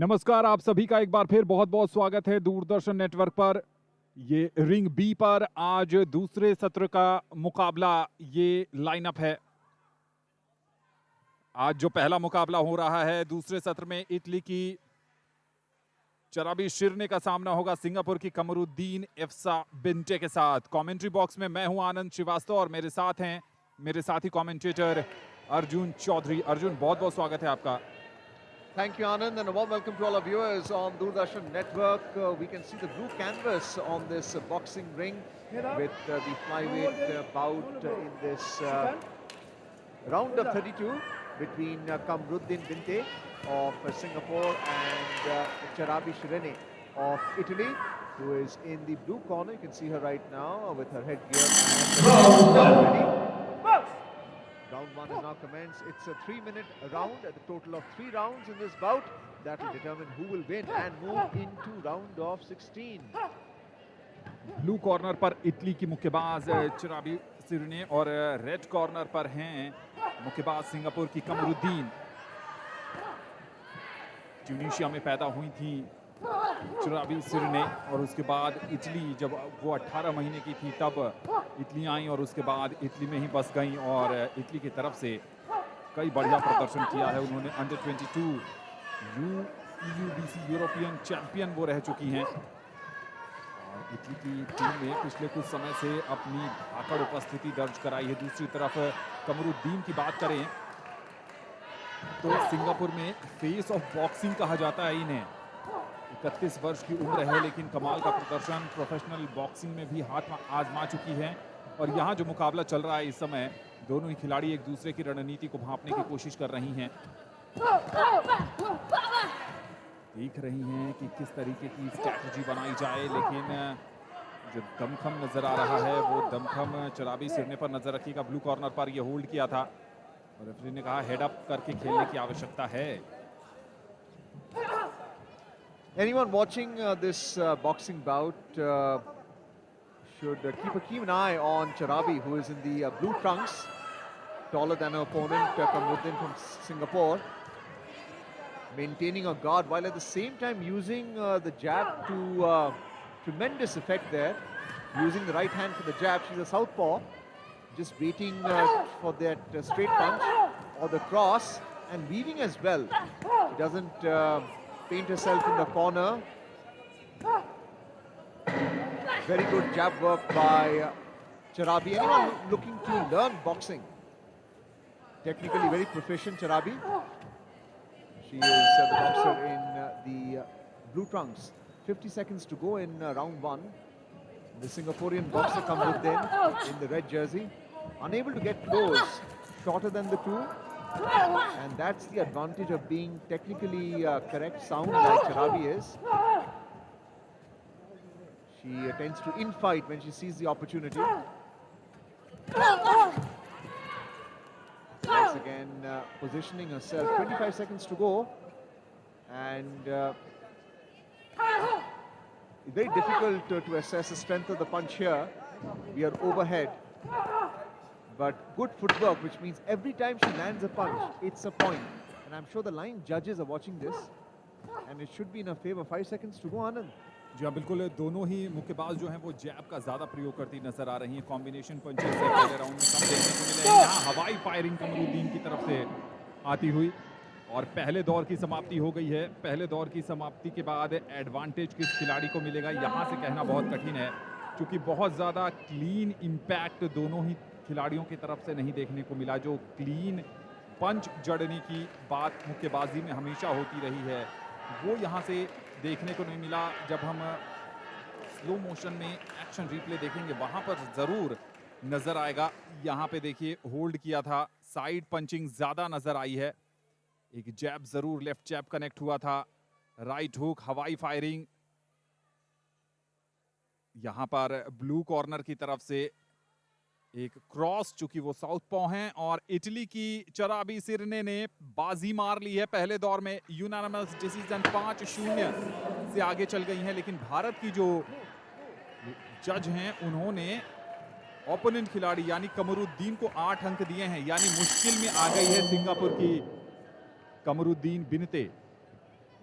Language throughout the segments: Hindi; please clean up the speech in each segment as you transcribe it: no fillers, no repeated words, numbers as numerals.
नमस्कार, आप सभी का एक बार फिर बहुत बहुत स्वागत है दूरदर्शन नेटवर्क पर। ये रिंग बी पर आज दूसरे सत्र का मुकाबला, ये लाइनअप है। आज जो पहला मुकाबला हो रहा है दूसरे सत्र में, इटली की चराबी शिरने का सामना होगा सिंगापुर की कमरुद्दीन एफसा बिंटे के साथ। कमेंट्री बॉक्स में मैं हूं आनंद श्रीवास्तव और मेरे साथ हैं मेरे साथी कमेंटेटर अर्जुन चौधरी। अर्जुन, बहुत बहुत स्वागत है आपका। Thank you, Anand, and a warm welcome to all our viewers on Doordarshan Network. We can see the blue canvas on this boxing ring with the flyweight bout in this round of 32 between Kamruddin Binte of Singapore and Charabi Shirene of Italy, who is in the blue corner. You can see her right now with her headgear and ready. Round one has now commenced. It's a 3-minute round. At the total of 3 rounds in this bout, that will determine who will win and move into round of 16. Blue corner पर इटली की मुक्केबाज चराबी शिरने और रेड कॉर्नर पर हैं मुक्केबाज सिंगापुर की कमरुद्दीन। ट्यूनीशिया में पैदा हुई थी चराबी शिरने और उसके बाद इटली, जब वो 18 महीने की थी तब इटली आई और उसके बाद इटली में ही बस गई और इटली की तरफ से कई बढ़िया प्रदर्शन किया है उन्होंने। अंडर 22 यूबीसी यूरोपियन चैंपियन वो रह चुकी हैं और इटली की टीम में पिछले कुछ समय से अपनी धाकड़ उपस्थिति दर्ज कराई है। दूसरी तरफ कमरुद्दीन की बात करें तो सिंगापुर में फेस ऑफ बॉक्सिंग कहा जाता है इन्हें। 31 वर्ष की उम्र है लेकिन कमाल का प्रदर्शन प्रोफेशनल बॉक्सिंग में भी हाथ आजमा चुकी है। और यहाँ जो मुकाबला चल रहा है इस समय, दोनों ही खिलाड़ी एक दूसरे की रणनीति को भांपने की कोशिश कर रही हैं, देख रही हैं कि किस तरीके की स्ट्रैटेजी बनाई जाए। लेकिन जो दमखम नजर आ रहा है वो दमखम चराबी शिरने पर नजर रखिएगा। ब्लू कॉर्नर पर ये होल्ड किया था और रेफरी ने कहा हेड अप करके खेलने की आवश्यकता है। Anyone watching this boxing bout should keep a keen eye on Charabi, who is in the blue trunks, taller than her opponent, Kamruddin from Singapore, maintaining a guard while at the same time using the jab to tremendous effect there, using the right hand for the jab. She's a southpaw, just waiting for that straight punch or the cross and weaving as well. She doesn't paint herself in the corner. Very good jab work by Charabi. Anyone looking to learn boxing, technically very proficient, Charabi. She is the boxer in the blue trunks. 50 seconds to go in round one. The Singaporean boxer Kamruddin in the red jersey, unable to get close, shorter than the two. And that's the advantage of being technically correct, sound like Charabi is. She tends to infight when she sees the opportunity. Once again positioning herself. 25 seconds to go. And it's very difficult to assess the strength of the punch here. We are overhead. But good footwork, which means every time she lands a punch, it's a point. And I'm sure the line judges are watching this. And it should be in her favor. 5 seconds to go, Anand. जी हाँ, बिल्कुल। दोनों ही मुक्केबाज जो हैं वो जैब का ज़्यादा प्रयोग करती नजर आ रही हैं। कॉम्बिनेशन पंचेस से पहले राउंड में कम देखने को मिले हैं। यहाँ हवाई फायरिंग कमरुद्दीन की तरफ से आती हुई और पहले दौर की समाप्ति हो गई है। पहले दौर की समाप्ति के बाद एडवांटेज किस खिलाड़ी को मिलेगा यहाँ से कहना बहुत कठिन है, क्योंकि बहुत ज़्यादा क्लीन इम्पैक्ट दोनों ही खिलाड़ियों की तरफ से नहीं देखने को मिला। जो क्लीन पंच जड़ने की बात मुक्केबाजी में हमेशा होती रही है वो यहाँ से देखने को नहीं मिला। जब हम स्लो मोशन में एक्शन रिप्ले देखेंगे वहाँ पर ज़रूर नज़र आएगा। यहाँ पे देखिए होल्ड किया था, साइड पंचिंग ज़्यादा नज़र आई है। एक जैब ज़रूर लेफ्ट जैब कनेक्ट हुआ था, राइट हुक, हवाई फायरिंग। यहाँ पर ब्लू कॉर्नर की तरफ से एक क्रॉस, चूंकि वो साउथ पॉ हैं और इटली की चराबी शिरने ने बाजी मार ली है पहले दौर में। यूनानिमस डिसीजन 5-0 से आगे चल गई हैं। लेकिन भारत की जो जज हैं उन्होंने ओपोनेंट खिलाड़ी यानी कमरुद्दीन को 8 अंक दिए हैं, यानी मुश्किल में आ गई है सिंगापुर की कमरुद्दीन बिनते।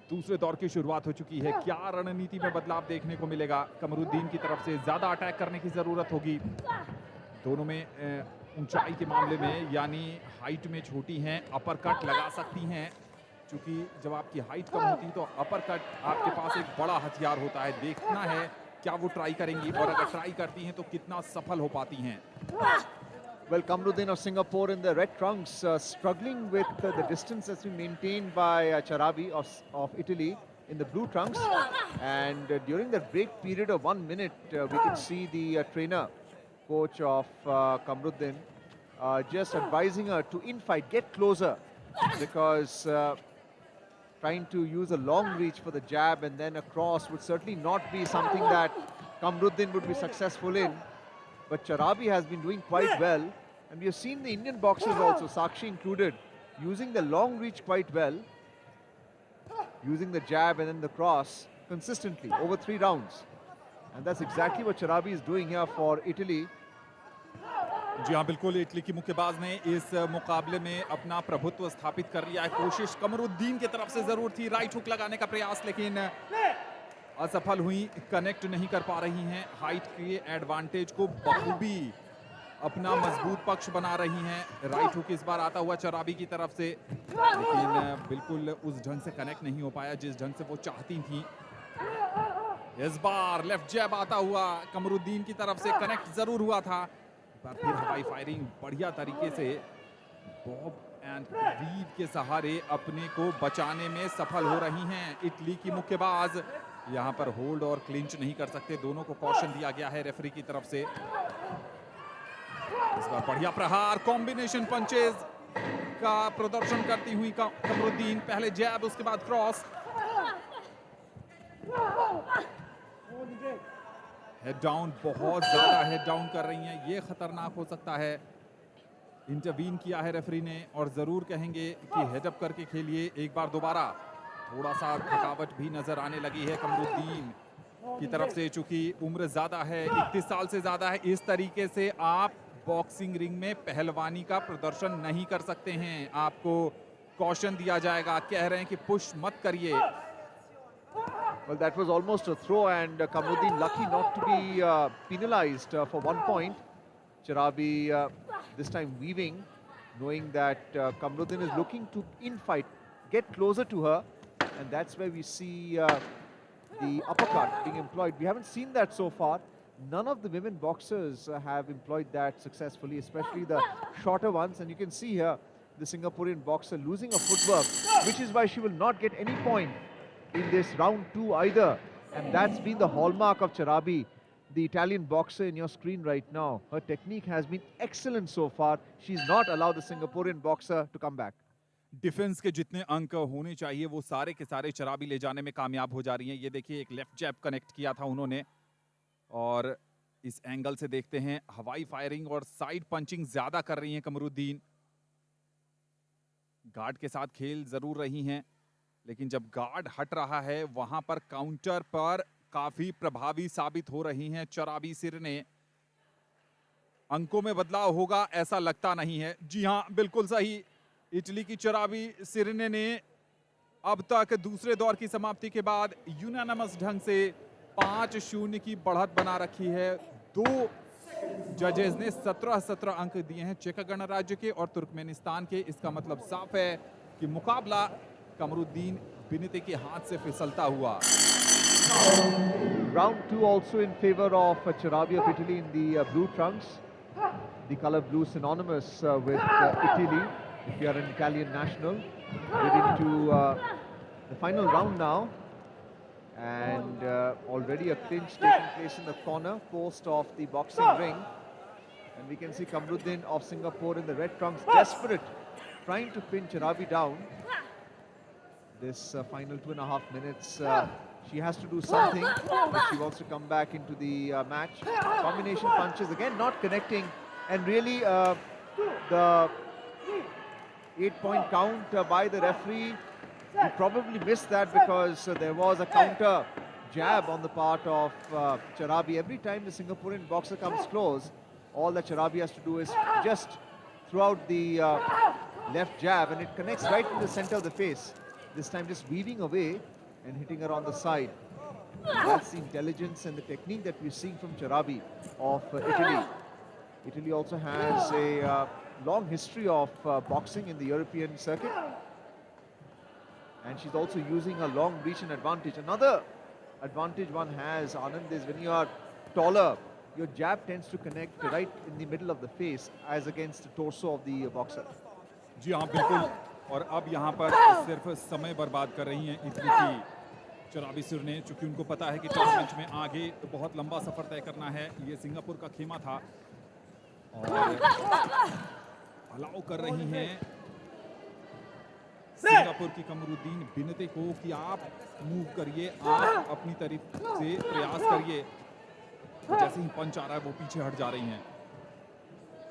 दूसरे दौर की शुरुआत हो चुकी है। क्या रणनीति में बदलाव देखने को मिलेगा? कमरुद्दीन की तरफ से ज्यादा अटैक करने की जरूरत होगी। दोनों में ऊंचाई के मामले में यानी हाइट में छोटी हैं, अपर कट लगा सकती हैं। क्योंकि जब आपकी हाइट कम होती है तो अपर कट आपके पास एक बड़ा हथियार होता है। देखना है क्या वो ट्राई करेंगी और अगर ट्राई करती हैं तो कितना सफल हो पाती हैं। Well, Kamruddin of Singapore in the red trunks struggling with the distance that's been maintained by Charabi of Italy in the blue trunks. And during the break period of 1 minute, we could see the trainer, coach of Kamruddin, just advising her to in-fight, get closer, because trying to use a long reach for the jab and then a cross would certainly not be something that Kamruddin would be successful in. But Charabi has been doing quite well, and we have seen the Indian boxers also, Sakshi included, using the long reach quite well, using the jab and then the cross consistently over 3 rounds. And that's exactly what Charabi is doing here for Italy. जी हाँ, बिल्कुल। इटली की मुक्केबाज ने इस मुकाबले में अपना प्रभुत्व स्थापित कर लिया है। कोशिश कमरुद्दीन की तरफ से जरूर थी, राइट हुक लगाने का प्रयास, लेकिन असफल हुई, कनेक्ट नहीं कर पा रही हैं। हाइट के एडवांटेज को बखूबी अपना मजबूत पक्ष बना रही हैं। राइट हुक इस बार आता हुआ चराबी की तरफ से, लेकिन बिल्कुल उस ढंग से कनेक्ट नहीं हो पाया जिस ढंग से वो चाहती थी। इस बार लेफ्ट जैब आता हुआ कमरुद्दीन की तरफ से, कनेक्ट जरूर हुआ था, पर फिर हवाई फायरिंग बढ़िया तरीके से बॉब एंड वीव के सहारे अपने को बचाने में सफल हो रही हैं इटली की मुक्केबाज। यहां पर होल्ड और क्लिंच नहीं कर सकते, दोनों को कॉशन दिया गया है रेफरी की तरफ से। इस बार बढ़िया प्रहार, कॉम्बिनेशन पंचेज का प्रदर्शन करती हुई कमरुद्दीन। पहले जैब, उसके बाद क्रॉस। हेड डाउन, बहुत ज्यादा हेड डाउन कर रही हैं, ये खतरनाक हो सकता है। इंटरवीन किया है रेफरी ने और जरूर कहेंगे कि हेडअप करके खेलिए एक बार दोबारा। थोड़ा सा थकावट भी नजर आने लगी है कमरुद्दीन की तरफ से, चूंकि उम्र ज्यादा है, 31 साल से ज्यादा है। इस तरीके से आप बॉक्सिंग रिंग में पहलवानी का प्रदर्शन नहीं कर सकते हैं, आपको कॉशन दिया जाएगा। कह रहे हैं कि पुश मत करिए। Well, that was almost a throw, and Kamruddin lucky not to be penalized for 1 point. Charabi this time weaving, knowing that Kamruddin is looking to in-fight, get closer to her, and that's where we see the uppercut being employed. We haven't seen that so far. None of the women boxers have employed that successfully, especially the shorter ones. And you can see here the Singaporean boxer losing a footwork, which is why she will not get any point in this round 2 either. And that's been the hallmark of Charabi, the Italian boxer in your screen right now. Her technique has been excellent so far. She's not allowed the Singaporean boxer to come back. Defence के जितने अंक होने चाहिए वो सारे के सारे चराबी ले जाने में कामयाब हो जा रही हैं। ये देखिए, एक लेफ्ट जैब कनेक्ट किया था उन्होंने, और इस एंगल से देखते हैं हवाई फायरिंग और साइड पंचिंग ज्यादा कर रही हैं कमरुद्दीन। गार्ड के साथ खेल जरूर रही हैं, लेकिन जब गार्ड हट रहा है वहां पर काउंटर पर काफी प्रभावी साबित हो रही हैं चराबी सिरने। अंकों में बदलाव होगा ऐसा लगता नहीं है। जी हां, बिल्कुल सही। इटली की चराबी सिरने ने अब तक दूसरे दौर की समाप्ति के बाद यूनानिमस ढंग से 5-0 की बढ़त बना रखी है। 2 जजेस ने 17-17 अंक दिए हैं, चेक गणराज्य के और तुर्कमेनिस्तान के। इसका मतलब साफ है कि मुकाबला कमरुद्दीन बिनते के हाथ से फिसलता हुआ। Round 2 also in favor of Charabi of Italy in the blue trunks. The color blue synonymous with Italy, if you are an Italian national. We're into the final round now, and already a clinch taking place in the corner post of the boxing ring. And we can see Kamruddin of Singapore in the red trunks, desperate, trying to pin Charabi down. This final 2.5 minutes, she has to do something if she wants to come back into the match. Combination punches, again not connecting, and really the 8-point count by the referee, he probably missed that because there was a counter jab on the part of Charabi. Every time the Singaporean boxer comes close, all that Charabi has to do is just throw out the left jab, and it connects right in the center of the face. This time just weaving away and hitting her on the side. That's the intelligence and the technique that we're seeing from Charabi of Italy. Italy also has a long history of boxing in the European circuit. And she's also using her long reach and advantage. Another advantage one has, Anand, is when you are taller, your jab tends to connect right in the middle of the face as against the torso of the boxer. जी हाँ बिल्कुल. और अब यहाँ पर सिर्फ समय बर्बाद कर रही हैं इटली की चराबी सिरने, चूंकि उनको पता है कि टूर्नामेंट में आगे तो बहुत लंबा सफर तय करना है. ये सिंगापुर का खेमा था और अलाउ कर रही हैं सिंगापुर की कमरुद्दीन बिनते को कि आप मूव करिए, आप अपनी तरफ से प्रयास करिए. जैसे ही पंच आ रहा है वो पीछे हट जा रही हैं.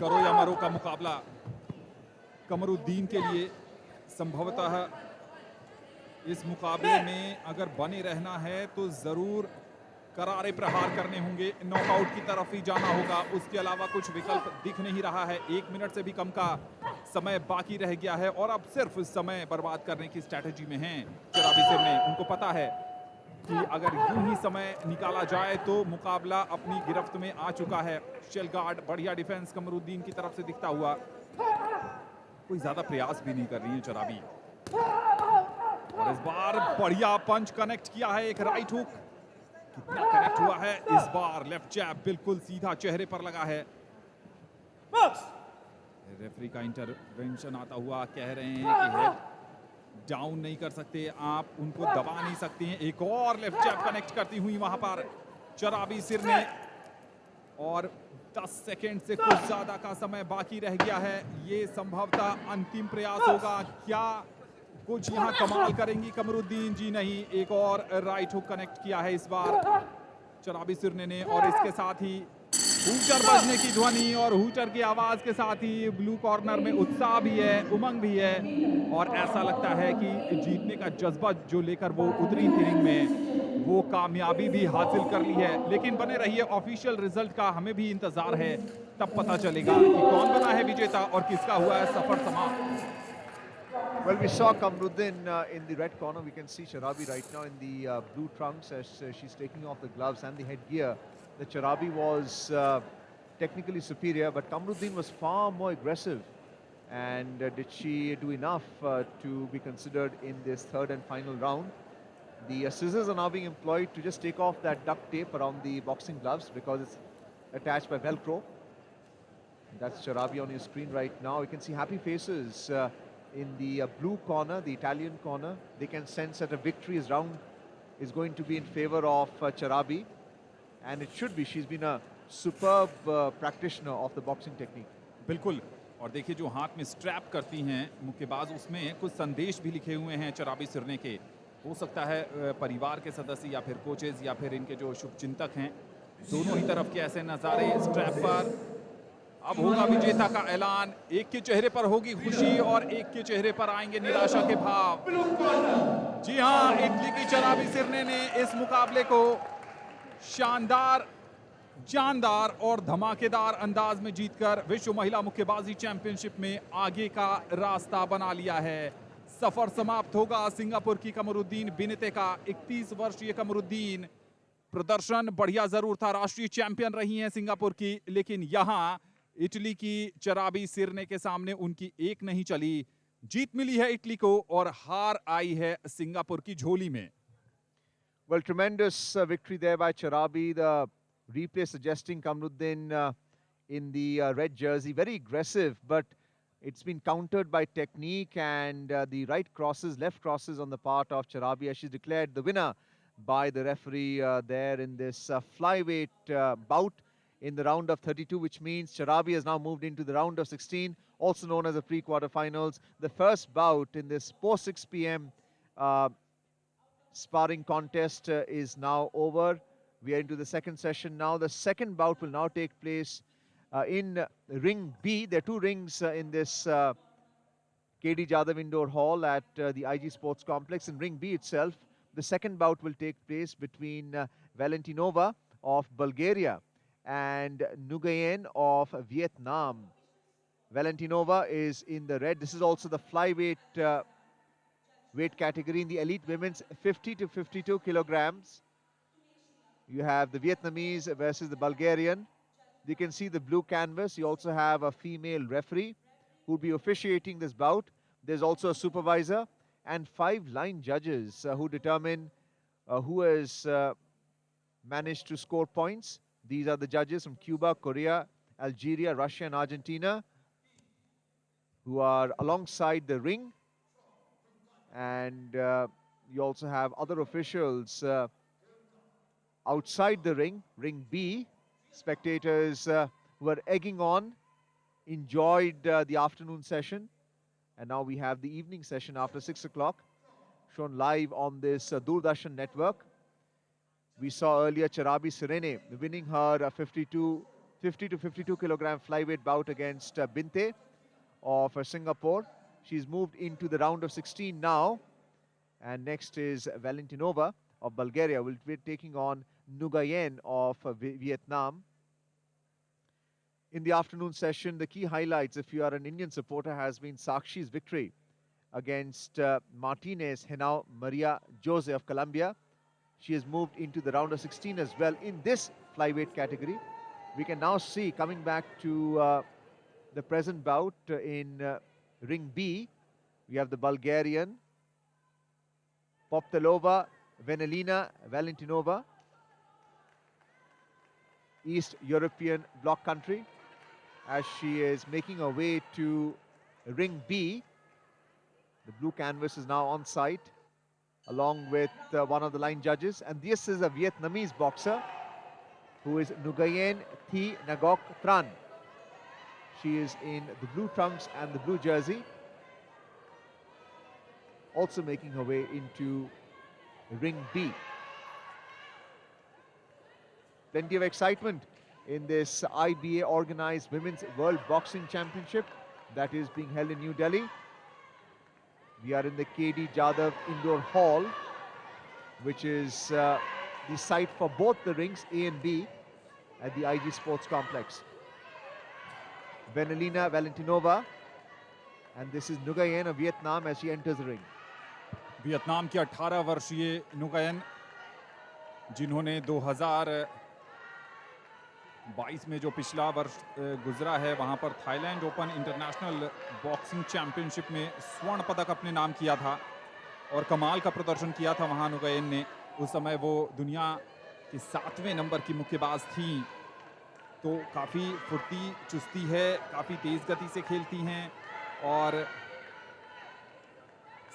करो या मरो का मुकाबला कमरुद्दीन के लिए संभवतः इस मुकाबले में अगर बने रहना है तो जरूर करारे प्रहार करने होंगे, नॉकआउट की तरफ ही जाना होगा. उसके अलावा कुछ विकल्प दिख नहीं रहा है. 1 मिनट से भी कम का समय बाकी रह गया है और अब सिर्फ समय बर्बाद करने की स्ट्रैटेजी में हैं चराबी सिरने. उनको पता है कि अगर यूं ही समय निकाला जाए तो मुकाबला अपनी गिरफ्त में आ चुका है. शेल गार्ड, बढ़िया डिफेंस कमरुद्दीन की तरफ से दिखता हुआ. कोई ज्यादा प्रयास भी नहीं कर रही है चराबी. और इस बार बढ़िया पंच कनेक्ट किया है, एक राइट हुक. कितना कनेक्ट हुआ है इस बार. लेफ्ट जैब बिल्कुल सीधा चेहरे पर लगा है. रेफरी का इंटरवेंशन आता हुआ. कह रहे हैं कि हेड डाउन नहीं कर सकते आप, उनको दबा नहीं सकते हैं. एक और लेफ्ट जैब कनेक्ट करती हुई वहां पर चराबी सिरने. और 10 सेकंड से कुछ ज्यादा का समय बाकी रह गया है. ये संभवतः अंतिम प्रयास होगा. क्या कुछ यहाँ कमाल करेंगी कमरुद्दीन? जी नहीं. एक और राइट हुक कनेक्ट किया है इस बार चराबी सिरने ने. और इसके साथ ही हूटर बजने की ध्वनि और हूटर की आवाज के साथ ही ब्लू कॉर्नर में उत्साह भी है, उमंग भी है. और ऐसा लगता है कि जीतने का जज्बा जो लेकर वो उतरी इनिंग में वो कामयाबी भी हासिल कर ली है. लेकिन बने रहिए, ऑफिशियल रिजल्ट का हमें भी इंतजार है. तब पता चलेगा कि कौन बना है विजेता और किसका हुआ है सफर समाप्त. Well, we saw Kamruddin in the red corner. We can see Charabi right now in the blue trunks as she's taking off the gloves and the headgear. The Charabi was technically superior, but Kamruddin was far more aggressive. And did she do enough to be considered in this third and final round? The scissors are now being employed to just take off that duct tape around the boxing gloves because it's attached by Velcro. That's Charabi on your screen right now. You can see happy faces in the blue corner, the Italian corner. They can sense that a victory is going to be in favor of Charabi. And it should be. She's been a superb practitioner of the boxing technique. बिल्कुल. और देखिए जो हाथ में स्ट्रैप करती हैं मुक्केबाज, उसमें कुछ संदेश भी लिखे हुए हैं चराबी सिरने के. हो सकता है परिवार के सदस्य या फिर कोचेज या फिर इनके जो शुभचिंतक हैं, दोनों ही तरफ के ऐसे नज़ारे स्ट्रैप पर. अब होगा विजेता का ऐलान. एक के चेहरे पर होगी खुशी और एक के चेहरे पर आएंगे निराशा के भाव. जी हाँ, इटली की चराबी सिरने ने इस मुकाबले को शानदार, जानदार और धमाकेदार अंदाज में जीतकर विश्व महिला मुक्केबाजी चैंपियनशिप में आगे का रास्ता बना लिया है. सफर समाप्त होगा सिंगापुर की कमरुद्दीन बिनते का. 31 वर्षीय कमरुद्दीन, प्रदर्शन बढ़िया जरूर था. राष्ट्रीय चैंपियन रही हैं सिंगापुर की, लेकिन यहां इटली की चराबी सिरने के सामने उनकी एक नहीं चली. जीत मिली है इटली को और हार आई है सिंगापुर की झोली में. Well, tremendous victory there by Charabi. The replay suggesting Kamruddin in the red jersey, very aggressive, but it's been countered by technique and the right crosses, left crosses on the part of Charabi as she's declared the winner by the referee there in this flyweight bout in the round of 32, which means Charabi has now moved into the round of 16, also known as the pre-quarterfinals. The first bout in this post 6 p.m. Sparring contest is now over. We are into the second session now. The second bout will now take place in Ring B. There are two rings in this KD Jadhav Indoor Hall at the IG Sports Complex. In Ring B itself, the second bout will take place between Valentinova of Bulgaria and Nguyen of Vietnam. Valentinova is in the red. This is also the flyweight weight category. In the elite women's 50 to 52 kilograms, you have the Vietnamese versus the Bulgarian. You can see the blue canvas. You also have a female referee who will be officiating this bout. There's also a supervisor and 5 line judges who determine who has managed to score points. These are the judges from Cuba, Korea, Algeria, Russia and Argentina who are alongside the ring. And you also have other officials outside the ring, ring B. Spectators who are egging on, enjoyed the afternoon session. And now we have the evening session after 6 o'clock, shown live on this Doordarshan network. We saw earlier Charabi Sirene winning her 50 to 52 kilogram flyweight bout against Binte of Singapore. She's moved into the round of 16 now. And next is Valentinova of Bulgaria, will be taking on Nguyen of Vietnam. In the afternoon session, the key highlights, if you are an Indian supporter, has been Sakshi's victory against Martinez Henao Maria Jose of Colombia. She has moved into the round of 16 as well in this flyweight category. We can now see, coming back to the present bout in ring B, we have the Bulgarian Poptelova Venelina Valentinova, East European bloc country, as she is making her way to ring B. The blue canvas is now on site along with one of the line judges, and this is a Vietnamese boxer who is Nguyen Thi Ngoc Tran. She is in the blue trunks and the blue jersey, also making her way into ring B. Plenty of excitement in this IBA organized Women's World Boxing Championship that is being held in New Delhi. We are in the KD Jadhav Indoor Hall, which is the site for both the rings A and B at the IG Sports Complex. Venelina Valentinova, and this is Nguyen of Vietnam as she enters the ring. Vietnam की 18 वर्षीय नुगयन, जिन्होंने 2022 में जो पिछला वर्ष गुजरा है वहां पर Thailand open international boxing championship में स्वर्ण पदक अपने नाम किया था और कमाल का प्रदर्शन किया था वहां नुगयन ने। उस समय वो दुनिया की 7वें नंबर की मुक्केबाज थी। तो काफ़ी फुर्ती चुस्ती है, काफ़ी तेज़ गति से खेलती हैं और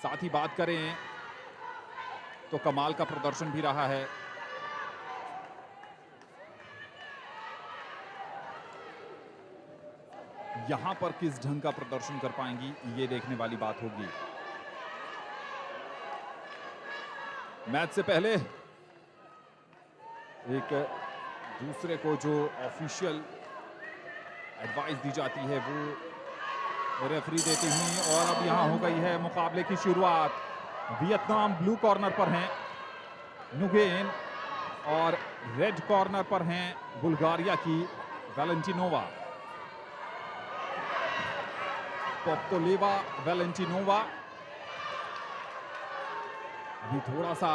साथ ही बात करें तो कमाल का प्रदर्शन भी रहा है। यहां पर किस ढंग का प्रदर्शन कर पाएंगी ये देखने वाली बात होगी। मैच से पहले एक दूसरे को जो ऑफिशियल एडवाइस दी जाती है वो रेफरी देते हैं और अब यहां हो गई है मुकाबले की शुरुआत। वियतनाम ब्लू कॉर्नर पर हैं नुगेन और रेड कॉर्नर पर हैं बुल्गारिया की वैलेंटिनोवा। पोप्टोलेवा वैलेंटिनोवा अभी थोड़ा सा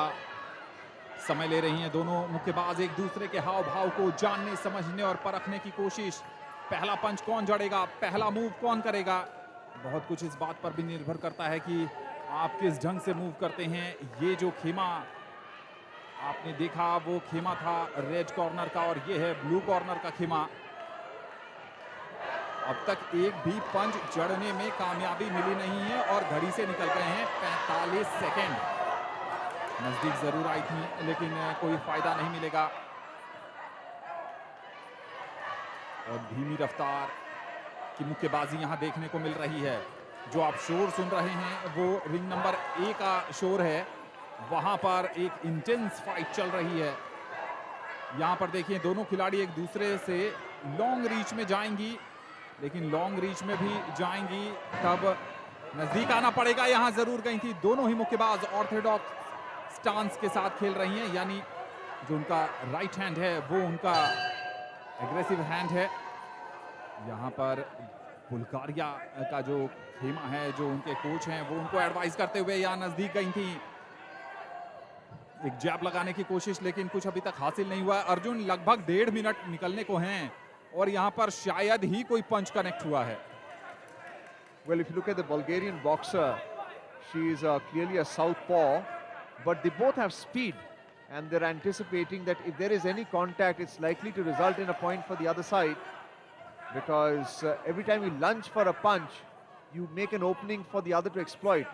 समय ले रही हैं। दोनों मुक्केबाज एक दूसरे के हाव भाव को जानने, समझने और परखने की कोशिश। पहला पंच कौन जड़ेगा, पहला मूव कौन करेगा, बहुत कुछ इस बात पर भी निर्भर करता है कि आप किस ढंग से मूव करते हैं। ये जो खेमा आपने देखा वो खेमा था रेड कॉर्नर का और ये है ब्लू कॉर्नर का खेमा। अब तक एक भी पंच जड़ने में कामयाबी मिली नहीं है और घड़ी से निकल गए हैं 45 सेकेंड। नजदीक जरूर आई थी लेकिन कोई फायदा नहीं मिलेगा और धीमी रफ्तार की मुक्केबाजी यहां देखने को मिल रही है। जो आप शोर सुन रहे हैं वो रिंग नंबर A का शोर है। वहां पर एक इंटेंस फाइट चल रही है। यहां पर देखिए दोनों खिलाड़ी एक दूसरे से लॉन्ग रीच में जाएंगी, लेकिन लॉन्ग रीच में भी जाएंगी तब नजदीक आना पड़ेगा। यहां जरूर गई थी। दोनों ही मुक्केबाज ऑर्थोडॉक्स स्टांस के साथ खेल रही हैं, यानी जो उनका राइट हैंड है वो उनका एग्रेसिव हैंड है। यहां पर बुल्गारिया का जो खेमा है, जो उनके कोच हैं, वो उनको एडवाइस करते हुए यहाँ नजदीक गई थी एक जैब लगाने की कोशिश, लेकिन कुछ अभी तक हासिल नहीं हुआ। अर्जुन, लगभग 1.5 मिनट निकलने को हैं और यहाँ पर शायद ही कोई पंच कनेक्ट हुआ है। Well, if you look at the Bulgarian boxer, she is clearly a southpaw, but they both have speed, and they're anticipating that if there is any contact, it's likely to result in a point for the other side, because every time you lunge for a punch, you make an opening for the other to exploit,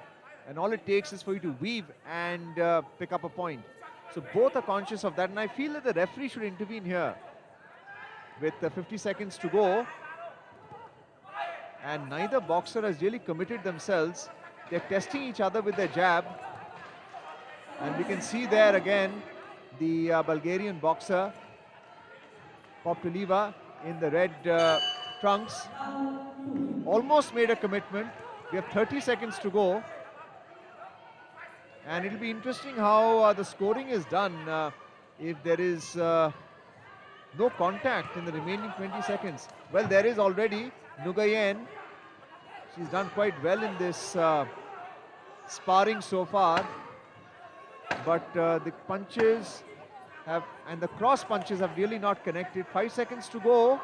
and all it takes is for you to weave and pick up a point. So both are conscious of that, and I feel that the referee should intervene here. With 50 seconds to go, and neither boxer has really committed themselves. They're testing each other with their jab, and we can see there again the Bulgarian boxer Poptoliva in the red trunks almost made a commitment. We have 30 seconds to go, and it'll be interesting how the scoring is done if there is no contact in the remaining 20 seconds. Well, there is already Nguyen. She's done quite well in this sparring so far, but the punches have, and the cross punches have really not connected. 5 seconds to go.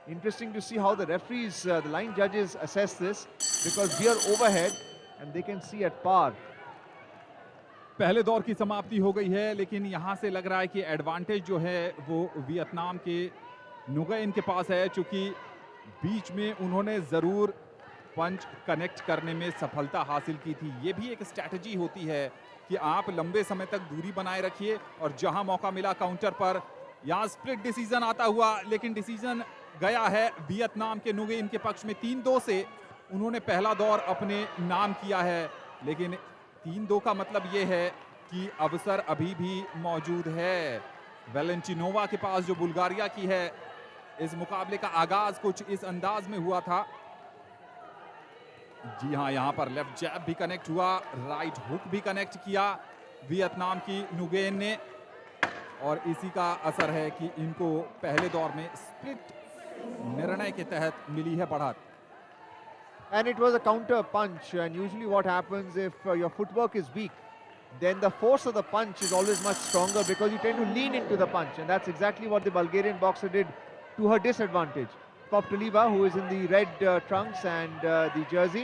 Interesting to see how the referees, the line judges assess this, because we are overhead and they can see at par. पहले दौर की समाप्ति हो गई है, लेकिन यहाँ से लग रहा है कि एडवांटेज जो है वो वियतनाम के नुगेन के पास है, चूंकि बीच में उन्होंने ज़रूर पंच कनेक्ट करने में सफलता हासिल की थी। ये भी एक स्ट्रैटेजी होती है कि आप लंबे समय तक दूरी बनाए रखिए और जहां मौका मिला काउंटर पर। यहाँ स्प्लिट डिसीजन आता हुआ, लेकिन डिसीजन गया है वियतनाम के नुगेन के पक्ष में। 3-2 से उन्होंने पहला दौर अपने नाम किया है, लेकिन 3-2 का मतलब ये है कि अवसर अभी भी मौजूद है। वैलेंटिनोवा के पास, जो बुल्गारिया की है। इस मुकाबले का आगाज कुछ इस अंदाज में हुआ था। जी हां, यहां पर लेफ्ट जैब भी कनेक्ट हुआ, राइट हुक भी कनेक्ट किया वियतनाम की नुगेन ने, और इसी का असर है कि इनको पहले दौर में स्प्लिट निर्णय के तहत मिली है बढ़त। And it was a counter punch, and usually what happens if your footwork is weak, then the force of the punch is always much stronger because you tend to lean into the punch, and that's exactly what the Bulgarian boxer did to her disadvantage. Poptoliva, who is in the red trunks and the jersey,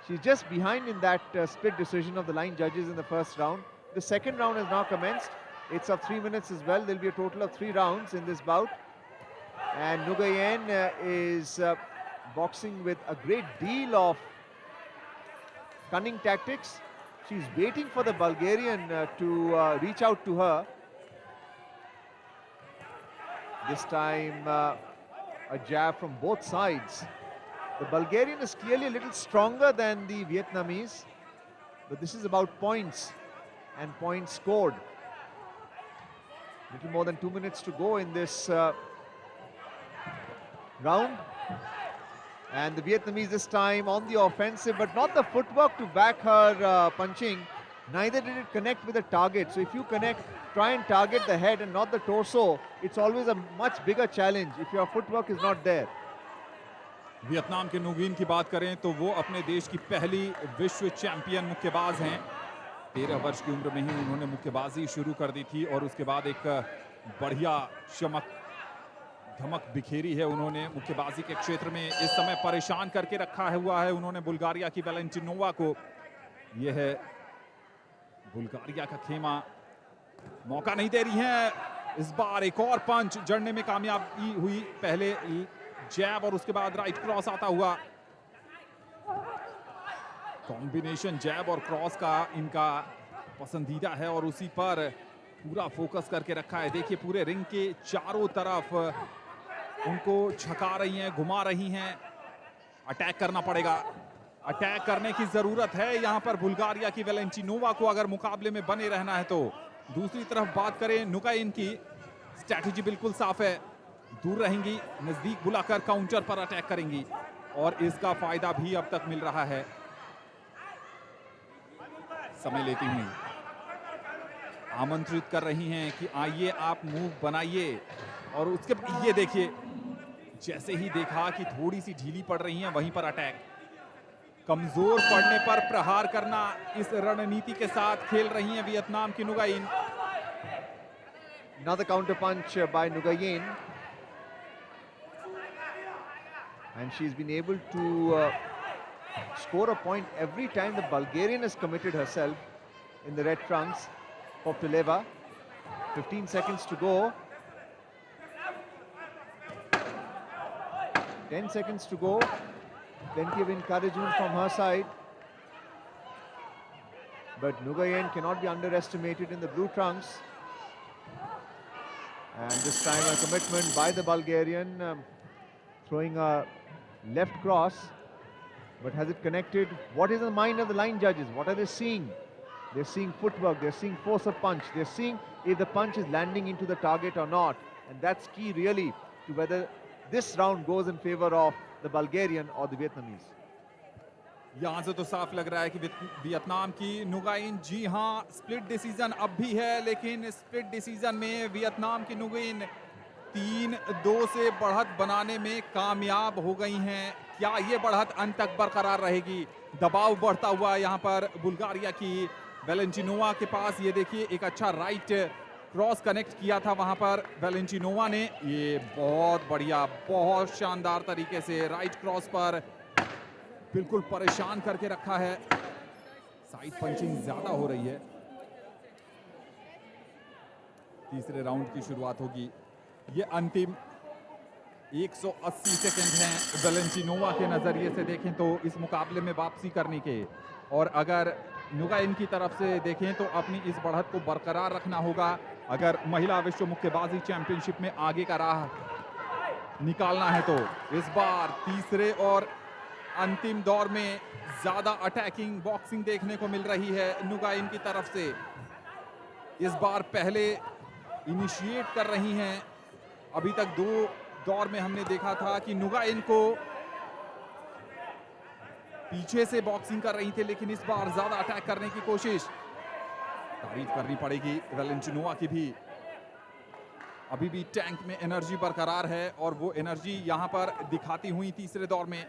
she's just behind in that split decision of the line judges in the first round. The second round has now commenced. It's of 3 minutes as well. There'll be a total of 3 rounds in this bout, and Nguyen is boxing with a great deal of cunning tactics. She's waiting for the Bulgarian to reach out to her. This time a jab from both sides. The Bulgarian is clearly a little stronger than the Vietnamese, but this is about points and points scored. Little more than 2 minutes to go in this round. And the Vietnamese this time on the offensive, but not the footwork to back her punching. Neither did it connect with the target. So if you try and target the head and not the torso, it's always a much bigger challenge if your footwork is not there. Vietnam के नुगीन की बात करें तो वो अपने देश की पहली विश्व चैंपियन मुक्केबाज हैं। 13 वर्ष की उम्र में ही उन्होंने मुक्केबाजी शुरू कर दी थी, और उसके बाद एक बढ़िया चमक धमक बिखेरी है उन्होंने मुक्केबाजी के क्षेत्र में। इस समय परेशान करके रखा हुआ है उन्होंने बुल्गारिया की वैलेंटिनोवा को। यह है बुल्गारिया का खेमा, मौका नहीं दे रही है। इस बार एक और पंच जड़ने में कामयाबी हुई। पहले जैब और उसके बाद राइट क्रॉस आता हुआ। कॉम्बिनेशन जैब और क्रॉस का इनका पसंदीदा है, और उसी पर पूरा फोकस करके रखा है। देखिए पूरे रिंग के चारों तरफ उनको छका रही हैं, घुमा रही हैं। अटैक करना पड़ेगा, अटैक करने की जरूरत है यहां पर बुल्गारिया की वैलेंटिनोवा को अगर मुकाबले में बने रहना है तो। दूसरी तरफ बात करें नुगेन की, स्ट्रैटेजी बिल्कुल साफ है। दूर रहेंगी, नजदीक बुलाकर काउंटर पर अटैक करेंगी, और इसका फायदा भी अब तक मिल रहा है। समय लेती हुई आमंत्रित कर रही हैं कि आइए आप मूव बनाइए, और उसके ये देखिए जैसे ही देखा कि थोड़ी सी ढीली पड़ रही हैं, वहीं पर अटैक। कमजोर पड़ने पर प्रहार करना, इस रणनीति के साथ खेल रही हैं वियतनाम की नुगाइन। Another counter punch by Nguyen. And she's been able to score a point every time the Bulgarian has committed herself in the red trunks. Poptuleva, 15 seconds to go. 10 seconds to go. Plenty of encouragement from her side. But Nguyen cannot be underestimated in the blue trunks. And this time a commitment by the Bulgarian, throwing a left cross. But has it connected? What is the mind of the line judges? What are they seeing? They're seeing footwork, they're seeing force of punch, they're seeing if the punch is landing into the target or not. And that's key really to whether this round goes in favor of the Bulgarian or the Vietnamese. यहां से तो साफ लग रहा है कि वियतनाम की नुगाइन, जी हां, स्प्लिट डिसीजन अब भी है, लेकिन स्प्लिट डिसीजन में वियतनाम की नुगाइन 3-2 से बढ़त बनाने में कामयाब हो गई हैं। क्या ये बढ़त अंत तक बरकरार रहेगी? दबाव बढ़ता हुआ यहां पर बुल्गारिया की वेलेंटिनोवा के पास। ये देखिए, एक अच्छा राइट क्रॉस कनेक्ट किया था वहां पर वेलेंटिनोवा ने। ये बहुत बढ़िया, बहुत शानदार तरीके से राइट क्रॉस पर बिल्कुल परेशान करके रखा है। साइड पंचिंग ज्यादा हो रही है। तीसरे राउंड की शुरुआत होगी। ये अंतिम 180 सेकंड हैं वेलेंटिनोवा के नजरिए से देखें तो इस मुकाबले में वापसी करने के, और अगर नुगाइन की तरफ से देखें तो अपनी इस बढ़त को बरकरार रखना होगा अगर महिला विश्व मुक्केबाजी चैंपियनशिप में आगे का राह निकालना है। तो इस बार तीसरे और अंतिम दौर में ज्यादा अटैकिंग बॉक्सिंग देखने को मिल रही है नुगाइन की तरफ से। इस बार पहले इनिशिएट कर रही हैं। अभी तक 2 दौर में हमने देखा था कि नुगाइन को पीछे से बॉक्सिंग कर रही थी, लेकिन इस बार ज्यादा अटैक करने की कोशिश। तारीफ करनी पड़ेगी वेलेंटिनोवा की भी। अभी भी टैंक में एनर्जी बरकरार है और वो एनर्जी यहां पर दिखाती हुई तीसरे दौर में।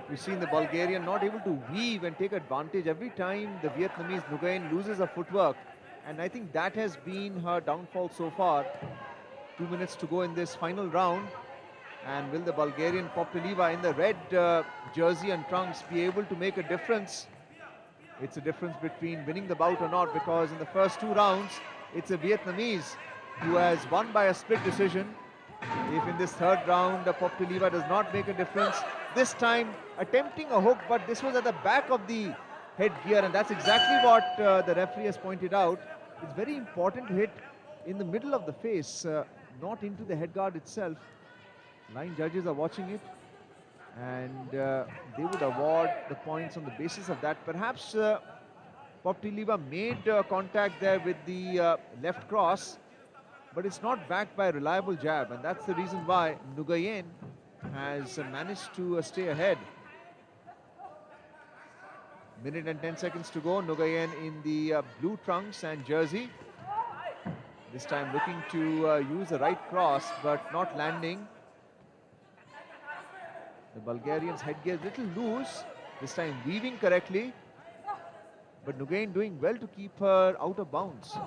We've seen the Bulgarian not able to weave and take advantage every time the Vietnamese Nguyen loses her footwork, and I think that has been her downfall so far. 2 minutes to go in this final round, and will the Bulgarian Poptuleva in the red jersey and trunks be able to make a difference? It's a difference between winning the bout or not, because in the first 2 rounds it's a Vietnamese who has won by a split decision. If in this third round Poptuleva does not make a difference, this time attempting a hook, but this was at the back of the headgear, and that's exactly what the referee has pointed out. It's very important to hit in the middle of the face, not into the headguard itself. Line judges are watching it, and they would award the points on the basis of that. Perhaps Poptuleva made contact there with the left cross, but it's not backed by a reliable jab, and that's the reason why Nguyen has managed to stay ahead. Minute and 10 seconds to go. Nguyen in the blue trunks and jersey. This time looking to use a right cross, but not landing. The Bulgarian's headgear is a little loose. This time weaving correctly, but Nguyen doing well to keep her out of bounds.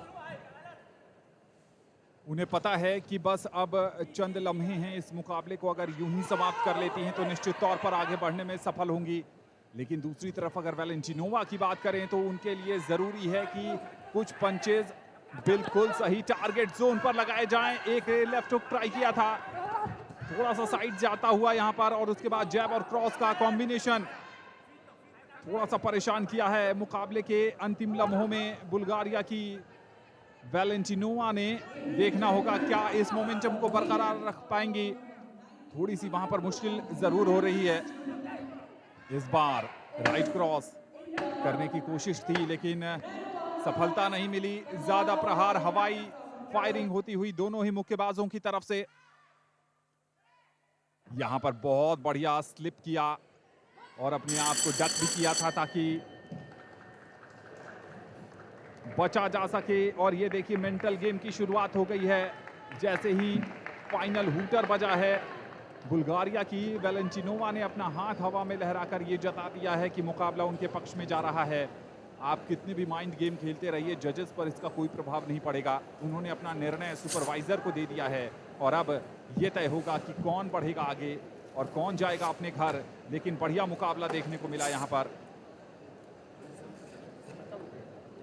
उन्हें पता है कि बस अब चंद लम्हे हैं इस मुकाबले को, अगर यूं ही समाप्त कर लेती हैं तो निश्चित तौर पर आगे बढ़ने में सफल होंगी। लेकिन दूसरी तरफ अगर वेलेंटिनोवा की बात करें तो उनके लिए जरूरी है कि कुछ पंचेज बिल्कुल सही टारगेट जोन पर लगाए जाएं। एक लेफ्ट हुक ट्राई किया था, थोड़ा सा साइड जाता हुआ यहां पर, और उसके बाद जैब और क्रॉस का कॉम्बिनेशन थोड़ा सा परेशान किया है मुकाबले के अंतिम लम्हों में बुल्गारिया की वेलेंटिनोवा ने। देखना होगा क्या इस मोमेंटम को बरकरार रख पाएंगी। थोड़ी सी वहां पर मुश्किल जरूर हो रही है। इस बार राइट क्रॉस करने की कोशिश थी, लेकिन सफलता नहीं मिली। ज्यादा प्रहार, हवाई फायरिंग होती हुई दोनों ही मुक्केबाजों की तरफ से। यहां पर बहुत बढ़िया स्लिप किया और अपने आप को डक भी किया था ताकि बचा जा सके। और ये देखिए, मेंटल गेम की शुरुआत हो गई है। जैसे ही फाइनल हूटर बजा है। बुल्गारिया की वैलेंटिनोवा ने अपना हाथ हवा में लहराकर ये जता दिया है कि मुकाबला उनके पक्ष में जा रहा है। आप कितने भी माइंड गेम खेलते रहिए, जजेस पर इसका कोई प्रभाव नहीं पड़ेगा। उन्होंने अपना निर्णय सुपरवाइजर को दे दिया है और अब ये तय होगा कि कौन बढ़ेगा आगे और कौन जाएगा अपने घर। लेकिन बढ़िया मुकाबला देखने को मिला यहाँ पर।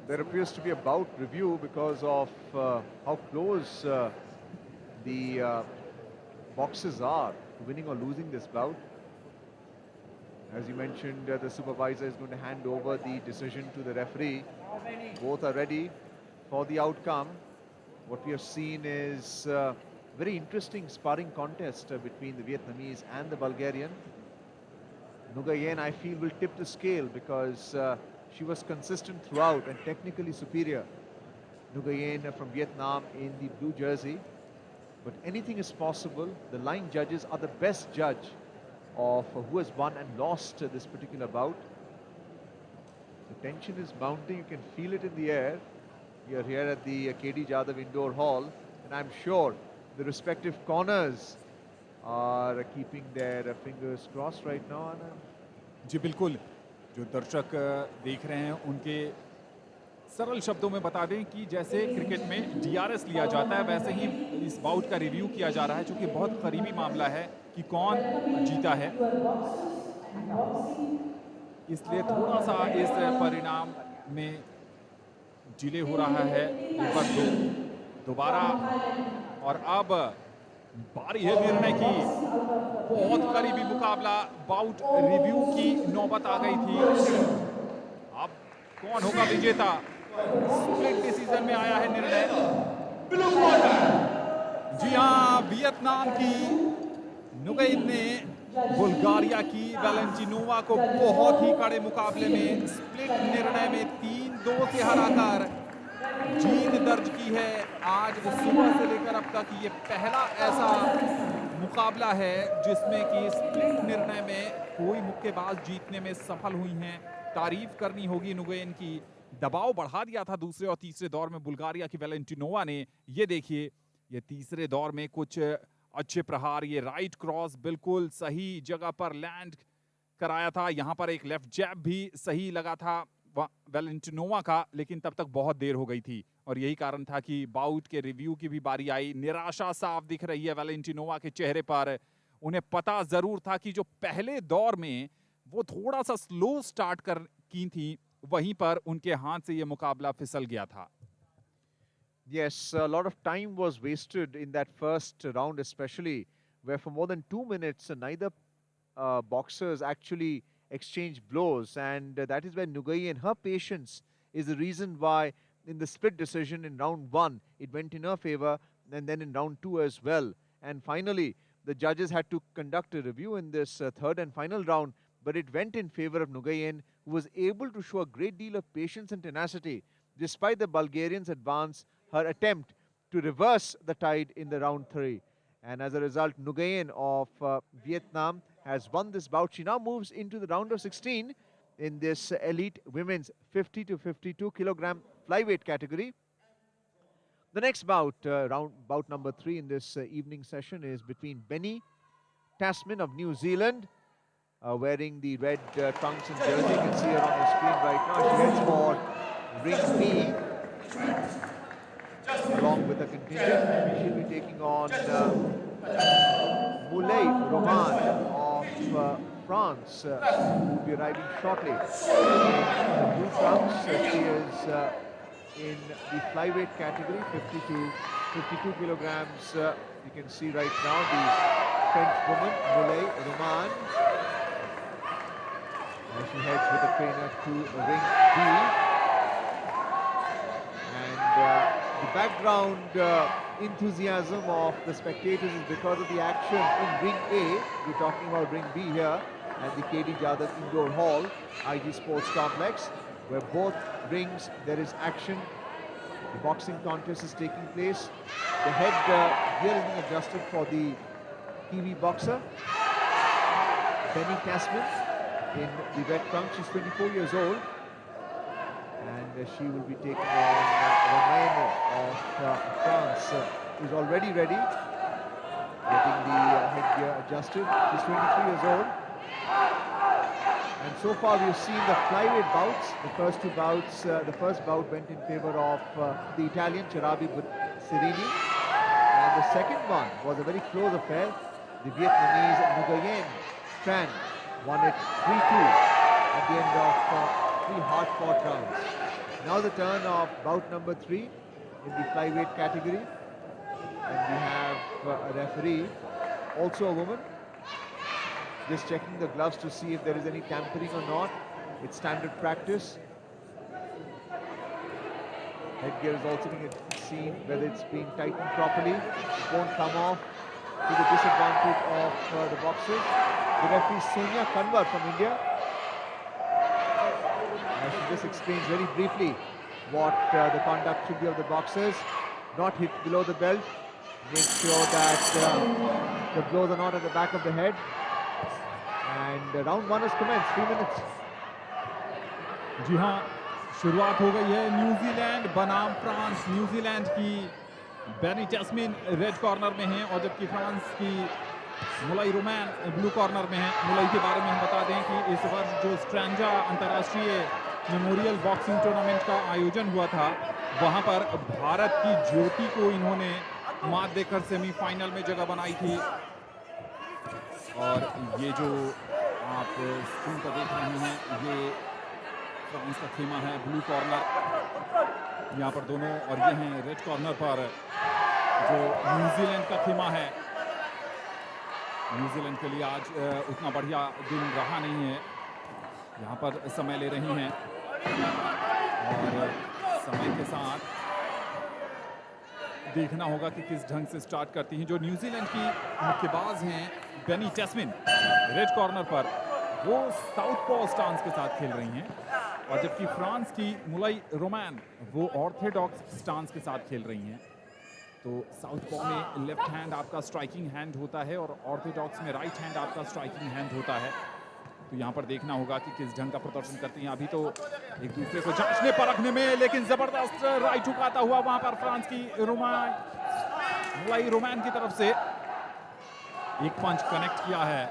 There appears to be a bout review because of how close the boxes are to winning or losing this bout. As you mentioned, the supervisor is going to hand over the decision to the referee. Both are ready for the outcome. What we have seen is a very interesting sparring contest between the Vietnamese and the Bulgarian. Nguyen, I feel, will tip the scale because she was consistent throughout and technically superior. Nguyen from Vietnam in the blue jersey. But anything is possible. The line judges are the best judge of who has won and lost this particular bout. The tension is mounting. You can feel it in the air. We are here at the KD Jadhav Indoor Hall, and I'm sure the respective corners are keeping their fingers crossed right now. जी बिल्कुल, जो दर्शक देख रहे हैं उनके सरल शब्दों में बता दें कि जैसे क्रिकेट में DRS लिया जाता है, वैसे ही इस बाउट का रिव्यू किया जा रहा है, चूंकि बहुत करीबी मामला है कि कौन जीता है, इसलिए थोड़ा सा इस परिणाम में डिले हो रहा है। एक बार दोबारा, और अब बारी है निर्णय की। बहुत करीबी मुकाबला, बाउट रिव्यू की नौबत आ गई थी। अब कौन होगा विजेता? स्प्लिट डिसीजन में आया है निर्णय। जी हाँ, वियतनाम की नुगैन ने बुल्गारिया की वैलेंटिनोवा को बहुत ही कड़े मुकाबले में स्प्लिट निर्णय में 3-2 से हराकर जीत दर्ज की है। आज सुबह से लेकर अब तक ये पहला ऐसा मुकाबला है जिसमें कि स्प्लिट निर्णय में कोई मुक्केबाज जीतने में सफल हुई हैं। तारीफ करनी होगी नुगैन की। दबाव बढ़ा दिया था दूसरे और तीसरे दौर में बुल्गारिया की वैलेंटिनोवा ने। ये देखिए, ये तीसरे दौर में कुछ अच्छे प्रहार, ये राइट क्रॉस बिल्कुल सही जगह पर लैंड कराया था। यहाँ पर एक लेफ्ट जैब भी सही लगा था वैलेंटिनोवा का, लेकिन तब तक बहुत देर हो गई थी और यही कारण था कि बाउट के रिव्यू की भी बारी आई। निराशा साफ दिख रही है वैलेंटिनोवा के चेहरे पर। उन्हें पता जरूर था कि जो पहले दौर में वो थोड़ा सा स्लो स्टार्ट की थी, वहीं पर उनके हाथ से ये मुकाबला फिसल गया था। Yes, a lot of time was wasted in that first round especially, where for more than 2 minutes neither boxers actually exchanged blows, and that is where Nguyen, her patience is the reason why in the split decision in round 1 it went in her favor, and then in round 2 as well. And finally the judges had to conduct a review in this third and final round, but it went in favor of Nguyen, who was able to show a great deal of patience and tenacity despite the Bulgarians' advance, her attempt to reverse the tide in the round 3. And as a result, Nguyen of Vietnam has won this bout. She now moves into the round of 16 in this elite women's 50 to 52 kilogram flyweight category. The next bout, bout number 3 in this evening session, is between Benny Tasman of New Zealand, wearing the red trunks and jersey. You can see her on the screen right now. She heads for ring B along with a contingent. She'll be taking on Roman of France, who will be arriving shortly. In the blue trunks, she is in the flyweight category, 50 to 52 kilograms. You can see right now the French woman, Roman. And she heads with the trainer to ring B. And the background enthusiasm of the spectators is because of the action in ring A. We're talking about ring B here at the KD Jadhav Indoor Hall, IG Sports Complex, where both rings there is action. The boxing contest is taking place. The head gear is being adjusted for the Kiwi boxer, Benny Tasman, in the red trunk. She's 24 years old. And she will be taking on Romain of France, who's already ready. the headgear adjusted. She's 23 years old. And so far we've seen the flyweight bouts. The first two bouts, the first bout went in favor of the Italian Charabi Sirini. And the second one was a very close affair. The Vietnamese Nguyen Tran won it 3-2 at the end of 3 hard-fought rounds. Now the turn of bout number 3 in the flyweight category. And we have a referee, also a woman, just checking the gloves to see if there is any tampering or not. It's standard practice. Headgear is also being seen whether it's being tightened properly. It won't come off to the disadvantage of the boxers. The referee Sonia Kanwar from India. She just explains very briefly what the conduct should be of the boxers. Not hit below the belt. Make sure that the blows are not at the back of the head. And round 1 has commenced, 3 minutes. जी हाँ, शुरुआत हो गई है। न्यूजीलैंड बनाम फ्रांस। न्यूजीलैंड की बेनी टेस्मिन रेड कॉर्नर में है और जबकि फ्रांस की मुलाई रोमैन ब्लू कॉर्नर में है। मुलाई के बारे में हम बता दें कि इस वर्ष जो स्ट्रैंजा अंतर्राष्ट्रीय मेमोरियल बॉक्सिंग टूर्नामेंट का आयोजन हुआ था, वहां पर भारत की ज्योति को इन्होंने मात देकर सेमीफाइनल में जगह बनाई थी। और ये जो आप स्क्रीन पर देख रहे हैं, ये फ्रांस का खेमा है, ब्लू कॉर्नर यहाँ पर दोनों, और ये हैं रेड कॉर्नर पर जो न्यूजीलैंड का खेमा है। न्यूजीलैंड के लिए आज उतना बढ़िया दिन रहा नहीं है। यहाँ पर समय ले रही हैं और समय के साथ देखना होगा कि किस ढंग से स्टार्ट करती हैं। जो न्यूजीलैंड की मुक्केबाज हैं बेनी टेस्मिन रेड कॉर्नर पर, वो साउथ पॉ स्टांस के साथ खेल रही हैं और जबकि फ्रांस की मुलाई रोमैन वो ऑर्थोडॉक्स स्टांस के साथ खेल रही हैं। तो साउथ पॉ में लेफ्ट हैंड आपका स्ट्राइकिंग हैंड होता है और ऑर्थोडॉक्स में राइट हैंड आपका स्ट्राइकिंग हैंड होता है। तो यहाँ पर देखना होगा कि किस ढंग का प्रदर्शन करती हैं। अभी तो एक दूसरे को जांचने परखने में, लेकिन जबरदस्त राइट उठाता हुआ वहां पर फ्रांस की मुलाई रोमैन की तरफ से एक पंच कनेक्ट किया है।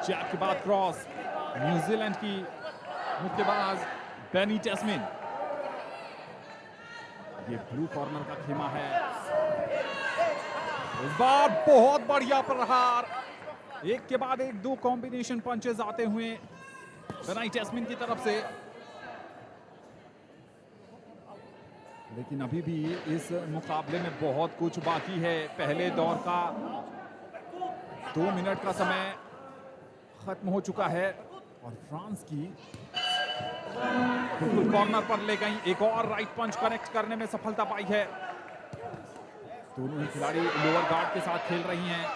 जैब के बाद क्रॉस। न्यूजीलैंड की मुक्केबाज बेनी टेस्मिन, ये ब्लू कॉर्नर का खेमा है। इस बार बहुत बढ़िया प्रहार, एक के बाद एक 2 कॉम्बिनेशन पंचेस आते हुए बेनी टेस्मिन की तरफ से। लेकिन अभी भी इस मुकाबले में बहुत कुछ बाकी है। पहले दौर का 2 मिनट का समय खत्म हो चुका है और फ्रांस की बिल्कुल कॉर्नर पर ले गई, एक और राइट पंच कनेक्ट करने में सफलता पाई है। दोनों ही खिलाड़ी लोअर गार्ड के साथ खेल रही हैं।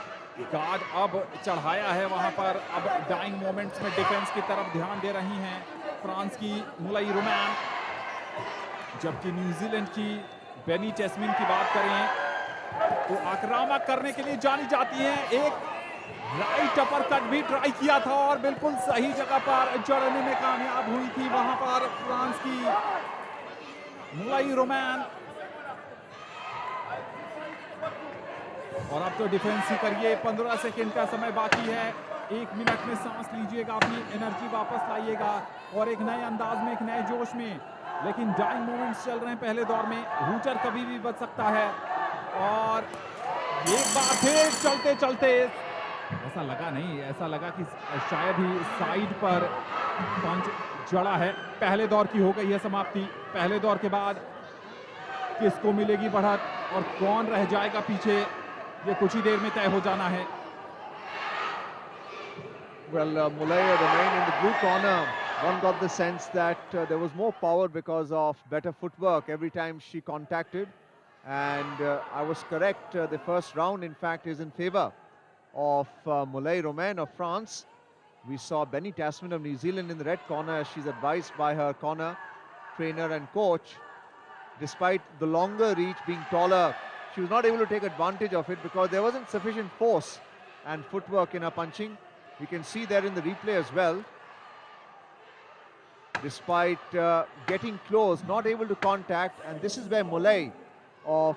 गार्ड अब चढ़ाया है वहां पर, अब डाइंग मोमेंट्स में डिफेंस की तरफ ध्यान दे रही हैं फ्रांस की मुलाई रोमैन। जबकि न्यूजीलैंड की बेनी टेस्मिन की बात करें तो आक्रामक करने के लिए जानी जाती हैं। एक राइट अपर कट भी ट्राई किया था और बिल्कुल सही जगह पर जड़ने में कामयाब हुई थी वहां पर फ्रांस की मुलाई रोमैन। और अब तो डिफेंस ही करिए। 15 सेकंड का समय बाकी है। 1 मिनट में सांस लीजिएगा, अपनी एनर्जी वापस लाइएगा और एक नए अंदाज में, एक नए जोश में। लेकिन डाइंग मोमेंट्स चल रहे हैं पहले दौर में, हूटर कभी भी बच सकता है। और एक बार फिर चलते चलते ऐसा लगा नहीं, ऐसा लगा कि शायद ही साइड पर पंच जड़ा है। पहले दौर की हो गई है समाप्ति। पहले दौर के बाद किसको मिलेगी बढ़त और कौन रह जाएगा पीछे, ये कुछ ही देर में तय हो जाना है। Well, Mulay remained in the blue corner. One got the sense that there was more power because of better footwork every time she contacted. And I was correct. The first round, in fact, is in favor of Mulay Romain of France. We saw Benny Tasman of New Zealand in the red corner as she's advised by her corner trainer and coach. Despite the longer reach, being taller, she was not able to take advantage of it because there wasn't sufficient force and footwork in her punching. You can see that in the replay as well. Despite getting close, not able to contact, and this is where Mulay of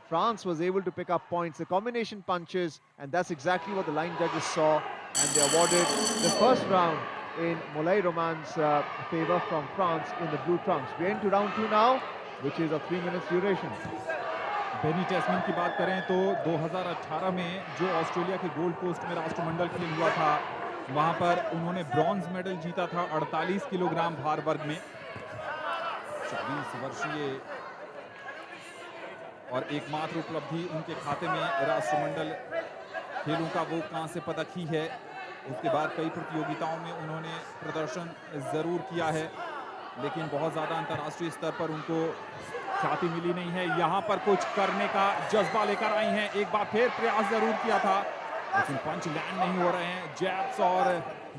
France was able to pick up points, the combination punches, and that's exactly what the line judges saw, and they awarded the first round in Molay Roman's favor from France in the blue trunks. We're into round 2 now, which is of 3 minutes duration. Beni टेस्मिन की बात करें तो 2018 में जो ऑस्ट्रेलिया के गोल्ड कोस्ट में राष्ट्रमंडल खेल हुआ था, वहां पर उन्होंने ब्रॉन्ज मेडल जीता था 48 किलोग्राम भार वर्ग में। 24 वर्षीय और एकमात्र उपलब्धि उनके खाते में राष्ट्रमंडल खेलों का वो कांस्य पदक ही है। उसके बाद कई प्रतियोगिताओं में उन्होंने प्रदर्शन जरूर किया है, लेकिन बहुत ज़्यादा अंतर्राष्ट्रीय स्तर पर उनको ख्याति मिली नहीं है। यहाँ पर कुछ करने का जज्बा लेकर आई हैं, एक बार फिर प्रयास जरूर किया था, लेकिन पंच लैंड नहीं हो रहे हैं। जैब्स और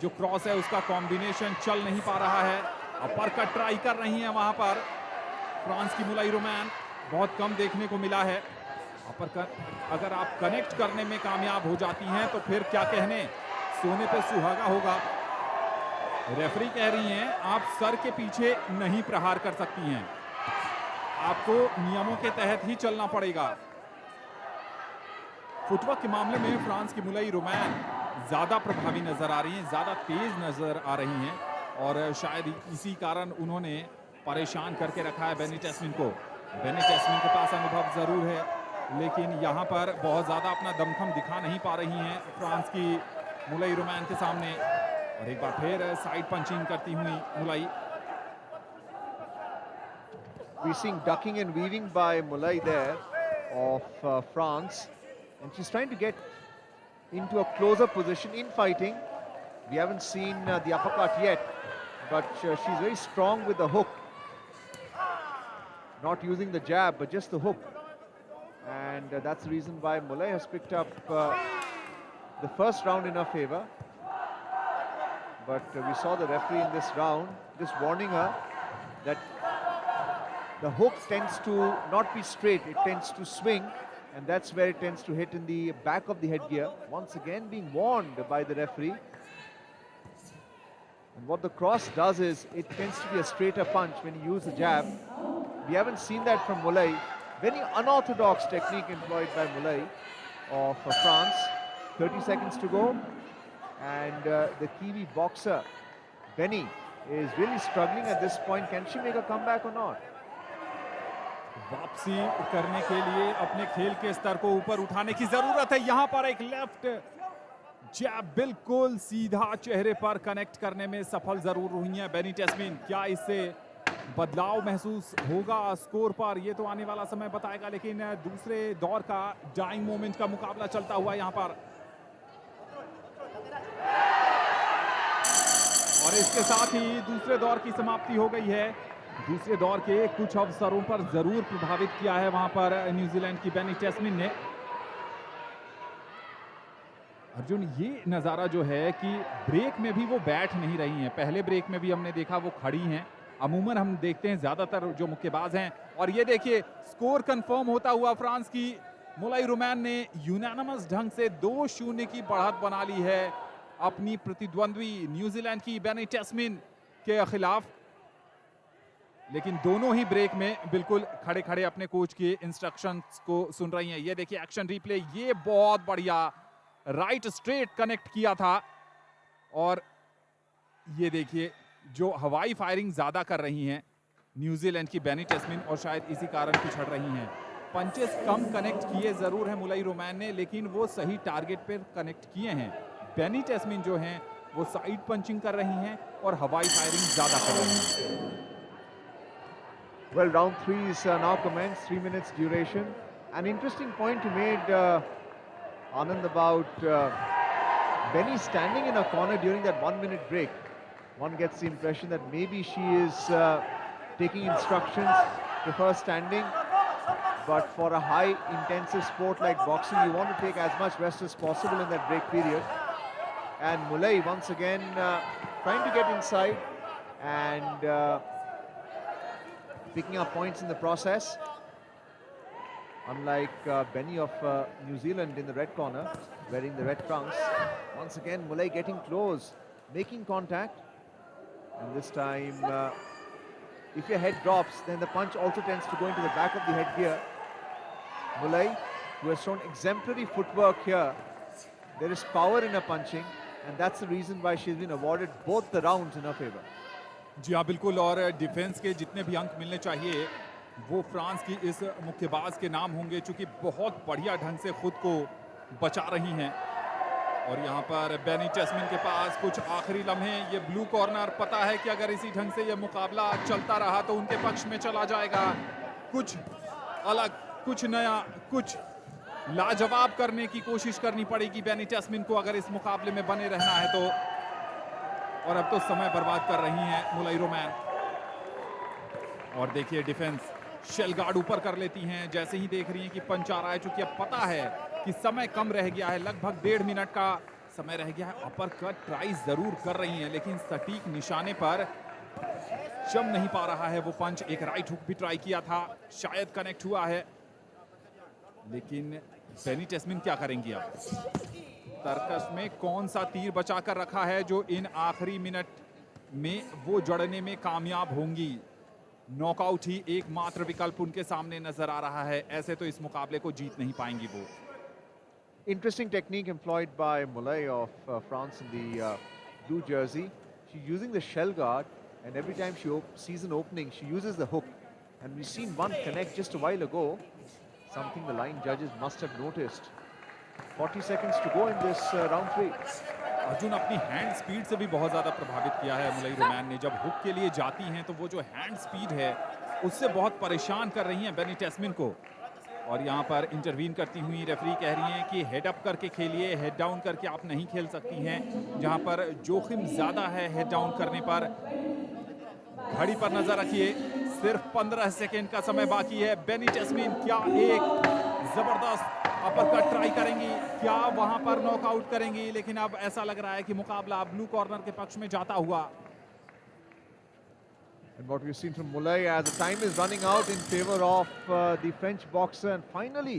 जो क्रॉस है उसका कॉम्बिनेशन चल नहीं पा रहा है। अपर कट ट्राई कर रही हैं वहाँ पर फ्रांस की मुलाई रोमान, बहुत कम देखने को मिला है। अपर कट अगर आप कनेक्ट करने में कामयाब हो जाती हैं तो फिर क्या कहने, सोने पे सुहागा होगा। रेफरी कह रही हैं आप सर के पीछे नहीं प्रहार कर सकती हैं, आपको नियमों के तहत ही चलना पड़ेगा। फुटवर्क के मामले में फ्रांस की मुलाई रोमान ज्यादा प्रभावी नजर आ रही हैं, ज्यादा तेज नजर आ रही हैं, और शायद इसी कारण उन्होंने परेशान करके रखा है बेनी टेस्मिन को। बेनी टेस्मिन के पास अनुभव जरूर है, लेकिन यहाँ पर बहुत ज्यादा अपना दमखम दिखा नहीं पा रही हैं फ्रांस की मुलाई रोमान के सामने। और एक बार फिर साइड पंचिंग करती हुई मुलाई। We're seeing ducking and weaving by Molay there of France, and she's trying to get into a closer position in fighting. We haven't seen the uppercut yet, but she's very strong with the hook, not using the jab but just the hook, and that's the reason why Molay has picked up the first round in her favor. But we saw the referee in this round just warning her that the hook tends to not be straight, it tends to swing, and that's where it tends to hit in the back of the headgear. Once again being warned by the referee. And what the cross does is, it tends to be a straighter punch when you use the jab. We haven't seen that from Molay. Very unorthodox technique employed by Molay of France. 30 seconds to go. And the Kiwi boxer, Benny, is really struggling at this point. Can she make a comeback or not? वापसी करने के लिए अपने खेल के स्तर को ऊपर उठाने की जरूरत है। यहाँ पर एक लेफ्ट जैब बिल्कुल सीधा चेहरे पर कनेक्ट करने में सफल जरूर हुई है बेनी टेस्मिन। क्या इससे बदलाव महसूस होगा स्कोर पर, ये तो आने वाला समय बताएगा, लेकिन दूसरे दौर का डाइंग मोमेंट का मुकाबला चलता हुआ यहाँ पर। और इसके साथ ही दूसरे दौर की समाप्ति हो गई है। दूसरे दौर के कुछ अवसरों पर जरूर प्रभावित किया है वहां पर न्यूजीलैंड की बेनी टेस्मिन ने। अर्जुन, ये नजारा जो है कि ब्रेक में भी वो बैठ नहीं रही हैं। पहले ब्रेक में भी हमने देखा वो खड़ी हैं। अमूमन हम देखते हैं ज्यादातर जो मुक्केबाज हैं। और ये देखिए स्कोर कंफर्म होता हुआ फ्रांस की मुलाई रोमान ने यूनानिमस ढंग से 2-0 की बढ़त बना ली है अपनी प्रतिद्वंद्वी न्यूजीलैंड की बेनी टेस्मिन के खिलाफ। लेकिन दोनों ही ब्रेक में बिल्कुल खड़े खड़े अपने कोच के इंस्ट्रक्शंस को सुन रही हैं। ये देखिए एक्शन रिप्ले, ये बहुत बढ़िया राइट स्ट्रेट कनेक्ट किया था। और ये देखिए जो हवाई फायरिंग ज्यादा कर रही हैं न्यूजीलैंड की बेनी टेस्मिन, और शायद इसी कारण पिछड़ रही हैं। पंचेस कम कनेक्ट किए जरूर है मुलाई रोमान ने, लेकिन वो सही टारगेट पर कनेक्ट किए हैं। बेनी टेस्मिन जो हैं वो साइड पंचिंग कर रही हैं और हवाई फायरिंग ज्यादा कर रही हैं। Well, round 3 is now commenced, 3 minutes duration. An interesting point you made, Anand, about Benny standing in a corner during that 1-minute break. One gets the impression that maybe she is taking instructions, prefers standing. But for a high intensive sport like boxing, you want to take as much rest as possible in that break period. And Molay once again trying to get inside and picking up points in the process. Unlike Benny of New Zealand in the red corner, wearing the red trunks. Once again, Molay getting close, making contact. And this time, if your head drops, then the punch also tends to go into the back of the headgear. Mulay, who has shown exemplary footwork here. There is power in her punching, and that's the reason why she's been awarded both the rounds in her favor. जी हाँ बिल्कुल, और डिफेंस के जितने भी अंक मिलने चाहिए वो फ्रांस की इस मुक्केबाज के नाम होंगे, चूंकि बहुत बढ़िया ढंग से खुद को बचा रही हैं। और यहाँ पर बेनी टेस्मिन के पास कुछ आखिरी लम्हे, ये ब्लू कॉर्नर, पता है कि अगर इसी ढंग से ये मुकाबला चलता रहा तो उनके पक्ष में चला जाएगा। कुछ अलग, कुछ नया, कुछ लाजवाब करने की कोशिश करनी पड़ेगी बेनी टेस्मिन को अगर इस मुकाबले में बने रहना है तो। और अब तो समय बर्बाद कर रही हैं मुलई रोमान। और देखिए डिफेंस, शेल गार्ड ऊपर कर लेती हैं जैसे ही देख रही हैं कि पंच आ रहा है, चूंकि अब पता है कि समय कम रह गया है, लगभग 1.5 मिनट का समय रह गया है। अपर कट ट्राई जरूर कर रही हैं लेकिन सटीक निशाने पर जम नहीं पा रहा है वो पंच। एक राइट हुक भी ट्राई किया था, शायद कनेक्ट हुआ है, लेकिन बेनी टेस्मिन क्या करेंगी अब? तर्कस में कौन सा तीर बचा कर रखा है जो इन आखिरी मिनट में वो जड़ने में कामयाब होंगी? नॉकआउट ही एकमात्र विकल्प उनके सामने नजर आ रहा है, ऐसे तो इस मुकाबले को जीत नहीं पाएंगी वो। Interesting technique employed by Mulay of France in the blue jersey. She's using the shell guard, and every time she sees an opening, she uses the hook. And we've seen one connect just a while ago, something the line judges must have noticed. 40 seconds to go in this round 3. Arjun अपनी हैंड स्पीड से भी बहुत ज्यादा प्रभावित किया है मुलई रोमान ने। जब हुक के लिए जाती हैं तो वो जो हैंड स्पीड है उससे बहुत परेशान कर रही हैं बेनी टेस्मिन को। और यहाँ पर इंटरवीन करती हुई रेफरी कह रही हैं कि हेड अप करके खेलिए, हेड डाउन करके आप नहीं खेल सकती हैं। जहाँ पर जोखिम ज्यादा है हेड डाउन करने पर। घड़ी पर नजर रखिए, सिर्फ 15 सेकेंड का समय बाकी है। बेनी टेस्मिन क्या एक जबरदस्त अपर कट ट्राई करेंगी, क्या वहां पर नॉकआउट करेंगी? लेकिन अब ऐसा लग रहा है कि मुकाबला ब्लू कॉर्नर के पक्ष में जाता हुआ। And what we've seen from Mulay as the time is running out in favor of the French boxer, and finally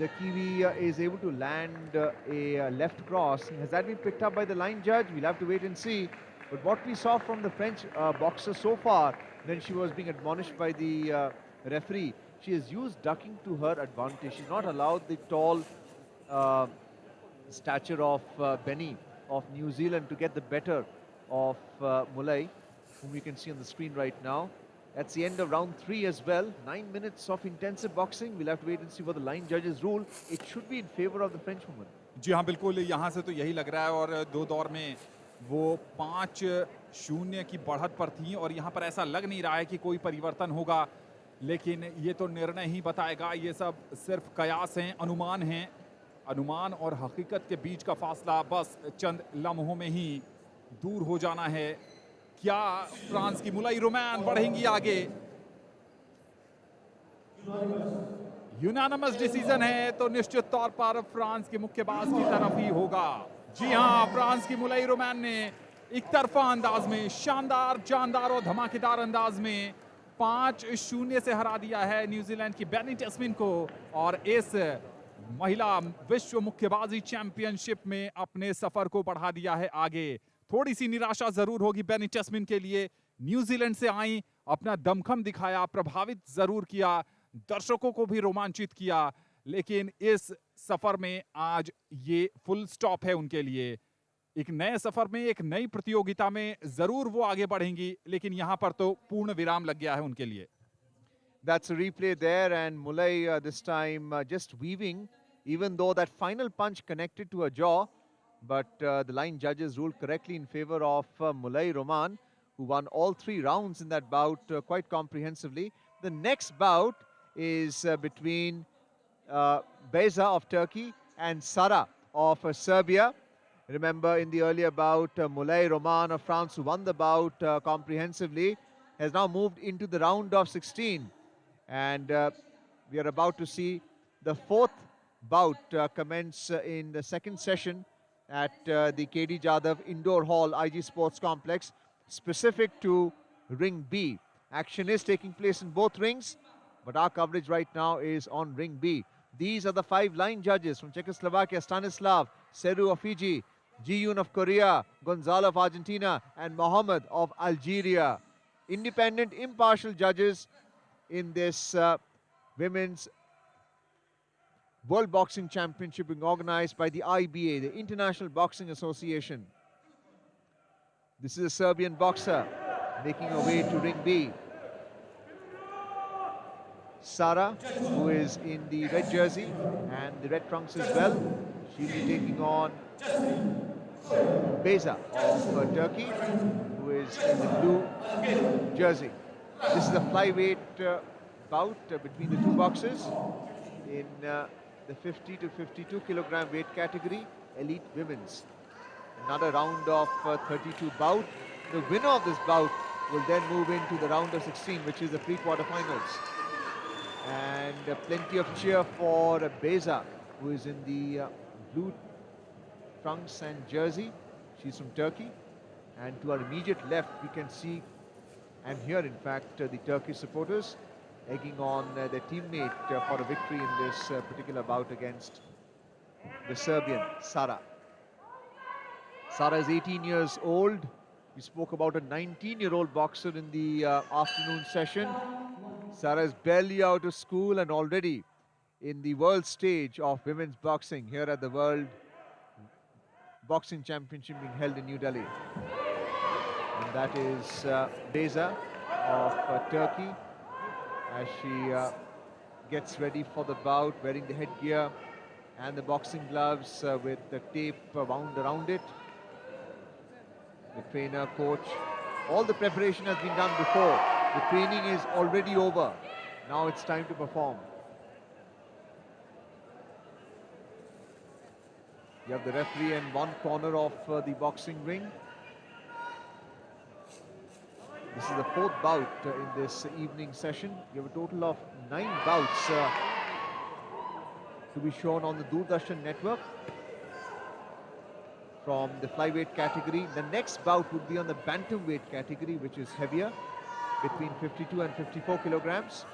the Kiwi is able to land a left cross. Has that been picked up by the line judge? We'll have to wait and see. But what we saw from the French boxer so far, when she was being admonished by the referee, she has used ducking to her advantage. She's not allowed the tall stature of Benny of New Zealand to get the better of Mulay, whom you can see on the screen right now. That's the end of round 3 as well. 9 minutes of intensive boxing. We'll have to wait and see what the line judges rule. It should be in favor of the French woman. जी हाँ बिल्कुल, यहाँ से तो यही लग रहा है। और 2 दौर में वो 5-0 की बढ़त पर थी और यहाँ पर ऐसा लग नहीं रहा है कि कोई परिवर्तन होगा। लेकिन ये तो निर्णय ही बताएगा, ये सब सिर्फ कयास हैं, अनुमान हैं। अनुमान और हकीकत के बीच का फासला बस चंद लम्हों में ही दूर हो जाना है। क्या फ्रांस की मुलई रोमान बढ़ेंगी आगे? यूनानिमस डिसीजन है तो निश्चित तौर पर फ्रांस के मुक्केबाज की तरफ ही होगा। जी हाँ, फ्रांस की मुलई रोमान ने एक तरफा अंदाज में, शानदार, जानदार और धमाकेदार अंदाज में 5-0 से हरा दिया है न्यूजीलैंड की बेनी टेस्मिन को और इस महिला विश्व मुक्केबाजी चैंपियनशिप में अपने सफर को बढ़ा दिया है आगे। थोड़ी सी निराशा जरूर होगी बेनी टेस्मिन के लिए। न्यूजीलैंड से आई, अपना दमखम दिखाया, प्रभावित जरूर किया, दर्शकों को भी रोमांचित किया, लेकिन इस सफर में आज ये फुल स्टॉप है उनके लिए। एक नए सफर में, एक नई प्रतियोगिता में जरूर वो आगे बढ़ेंगी, लेकिन यहां पर तो पूर्ण विराम लग गया है उनके लिए। That's a replay there, and Mulay this time just weaving, even though that final punch connected to her jaw, but the line judges ruled correctly in favor of Mulay Roman, who won all 3 rounds in that bout quite comprehensively. The next bout is between Beyza of Turkey and Sara of Serbia. Remember, in the earlier bout, Mulay Roman of France, who won the bout comprehensively, has now moved into the round of 16. And we are about to see the 4th bout commence in the 2nd session at the KD Jadhav Indoor Hall, IG Sports Complex, specific to Ring B. Action is taking place in both rings, but our coverage right now is on Ring B. These are the 5 line judges from Czechoslovakia: Stanislav, Seru of Fiji, Ji-Yoon of Korea, Gonzalo of Argentina, and Mohammed of Algeria. Independent, impartial judges in this women's World Boxing Championship being organized by the IBA, the International Boxing Association. This is a Serbian boxer making her way to ring B. Sara, who is in the red jersey and the red trunks as well. She'll be taking on Beza of Turkey, who is in the blue jersey. This is a flyweight bout between the two boxers in the 50 to 52 kilogram weight category, elite women's. Another round of 32 bout. The winner of this bout will then move into the round of 16, which is the pre-quarterfinals. And plenty of cheer for Beza, who is in the blue trunks and jersey. She's from Turkey. And to our immediate left, we can see and hear, in fact, the Turkish supporters egging on their teammate for a victory in this particular bout against the Serbian, Sara. Sara is 18 years old. We spoke about a 19-year-old boxer in the afternoon session. Sara is barely out of school and already in the world stage of women's boxing here at the World Boxing Championship being held in New Delhi. And that is Beza of Turkey as she gets ready for the bout, wearing the headgear and the boxing gloves with the tape wound around it. The trainer, coach, all the preparation has been done before. The training is already over. Now it's time to perform. You have the referee in one corner of the boxing ring. This is the fourth bout in this evening session. You have a total of 9 bouts to be shown on the Doordarshan network from the flyweight category. The next bout would be on the bantamweight category, which is heavier, between 52 and 54 kilograms.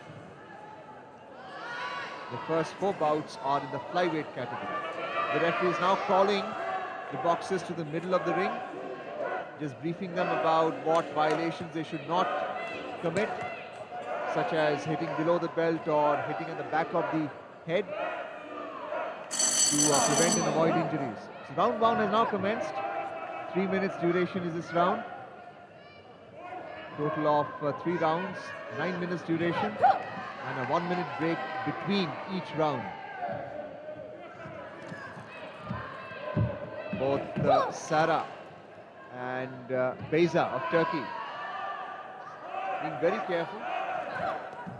The first 4 bouts are in the flyweight category. The referee is now calling the boxers to the middle of the ring, just briefing them about what violations they should not commit, such as hitting below the belt or hitting at the back of the head to prevent and avoid injuries. So round 1 has now commenced. 3 minutes duration is this round. Total of 3 rounds, 9 minutes duration, and a 1-minute break between each round. Both Sara and Beza of Turkey being very careful.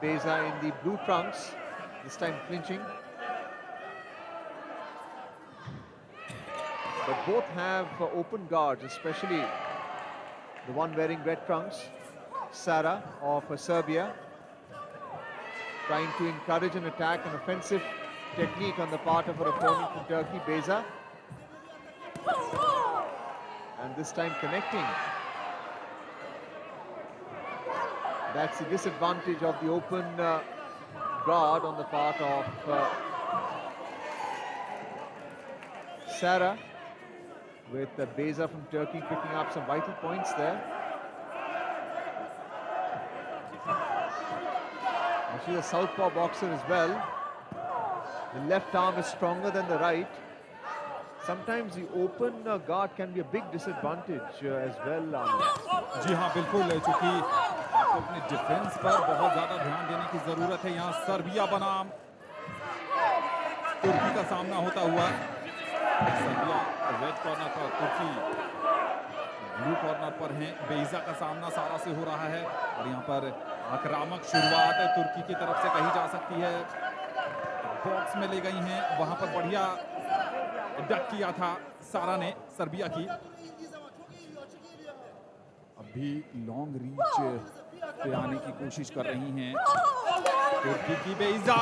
Beza in the blue trunks, this time clinching. But both have open guards, especially the one wearing red trunks, Sara of Serbia, trying to encourage an attack, an offensive technique on the part of her opponent from Turkey, Beza. And this time connecting. That's the disadvantage of the open guard on the part of Sara, with Beza from Turkey picking up some vital points there. And she's a southpaw boxer as well. The left arm is stronger than the right. Sometimes the open guard can be a big disadvantage as well. जी हाँ बिल्कुल, चूंकि आपको अपने डिफेंस पर बहुत ज़्यादा ध्यान देने की ज़रूरत है। यहाँ सर्बिया बनाम तुर्की का सामना होता हुआ। सर्बिया रेड कॉर्नर पर, तुर्की ब्लू कॉर्नर पर हैं। बेइजा का सामना सारा से हो रहा है और यहाँ पर आक्रामक शुरुआत तुर्की की तरफ से कही जा सकती है। बॉक्स में ले गई हैं, वहाँ पर बढ़िया डक किया था सारा ने सर्बिया की। अभी लॉन्ग रीच पे आने की कोशिश कर रही हैं तुर्की की। बेइजा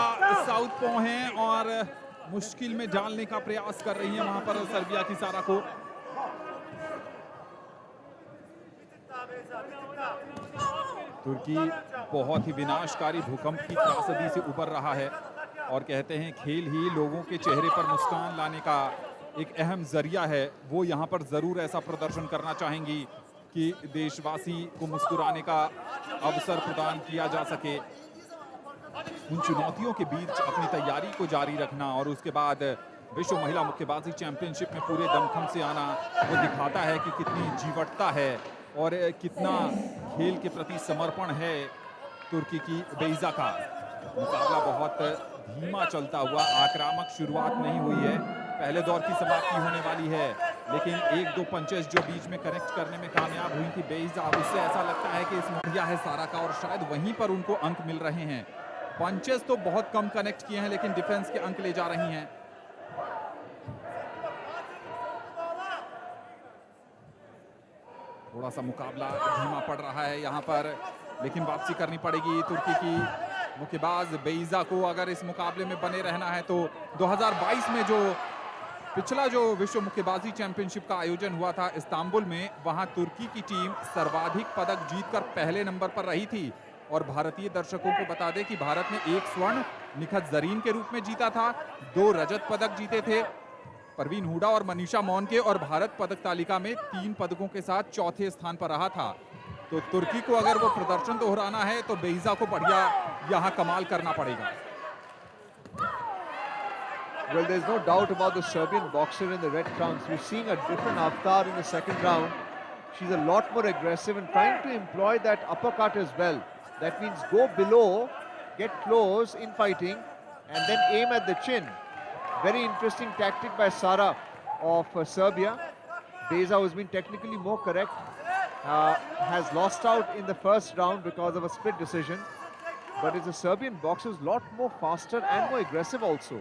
साउथ पॉ हैं और मुश्किल में डालने का प्रयास कर रही हैं वहां पर सर्बिया की सारा को। तुर्की बहुत ही विनाशकारी भूकंप की त्रासदी से उबर रहा है और कहते हैं खेल ही लोगों के चेहरे पर मुस्कान लाने का एक अहम जरिया है। वो यहाँ पर जरूर ऐसा प्रदर्शन करना चाहेंगी कि देशवासी को मुस्कुराने का अवसर प्रदान किया जा सके। उन चुनौतियों के बीच अपनी तैयारी को जारी रखना और उसके बाद विश्व महिला मुक्केबाजी चैंपियनशिप में पूरे दमखम से आना, वो दिखाता है कि कितनी जीवटता है और कितना खेल के प्रति समर्पण है तुर्की की बेइज़ा का। मुकाबला बहुत धीमा चलता हुआ, आक्रामक शुरुआत नहीं हुई है, पहले दौर की समाप्ति होने वाली है, लेकिन एक दो पंचेस जो बीच में कनेक्ट करने में कामयाब हुई थी बेइज़ा, उससे ऐसा लगता है कि इस मुड़िया है सारा का और शायद वहीं पर उनको अंक मिल रहे हैं। पंचेस तो बहुत कम कनेक्ट किए हैं, लेकिन डिफेंस के अंक ले जा रही हैं। थोड़ा सा मुकाबला धीमा पड़ रहा है यहाँ पर, लेकिन वापसी करनी पड़ेगी तुर्की की मुक्केबाज बेइज़ा को अगर इस मुकाबले में बने रहना है तो। 2022 में जो पिछला जो विश्व मुक्केबाजी चैंपियनशिप का आयोजन हुआ था इस्तांबुल में, वहां तुर्की की टीम सर्वाधिक पदक जीतकर पहले नंबर पर रही थी। और भारतीय दर्शकों को बता दें कि भारत ने 1 स्वर्ण निखत जरीन के रूप में जीता था, 2 रजत पदक जीते थे परवीन हुडा और मनीषा मौन के, और भारत पदक तालिका में 3 पदकों के साथ चौथे स्थान पर रहा था। तो तुर्की को अगर वो प्रदर्शन दोहराना है तो बेइज़ा को बढ़िया यहाँ कमाल करना पड़ेगा। Well, there's no doubt about the Serbian boxer in the red trunks. We're seeing a different avatar in the second round. She's a lot more aggressive and trying to employ that uppercut as well. That means go below, get close in fighting, and then aim at the chin. Very interesting tactic by Sara of Serbia. Beza, who's been technically more correct, has lost out in the first round because of a split decision. But it's a Serbian boxer who's a lot more faster and more aggressive also.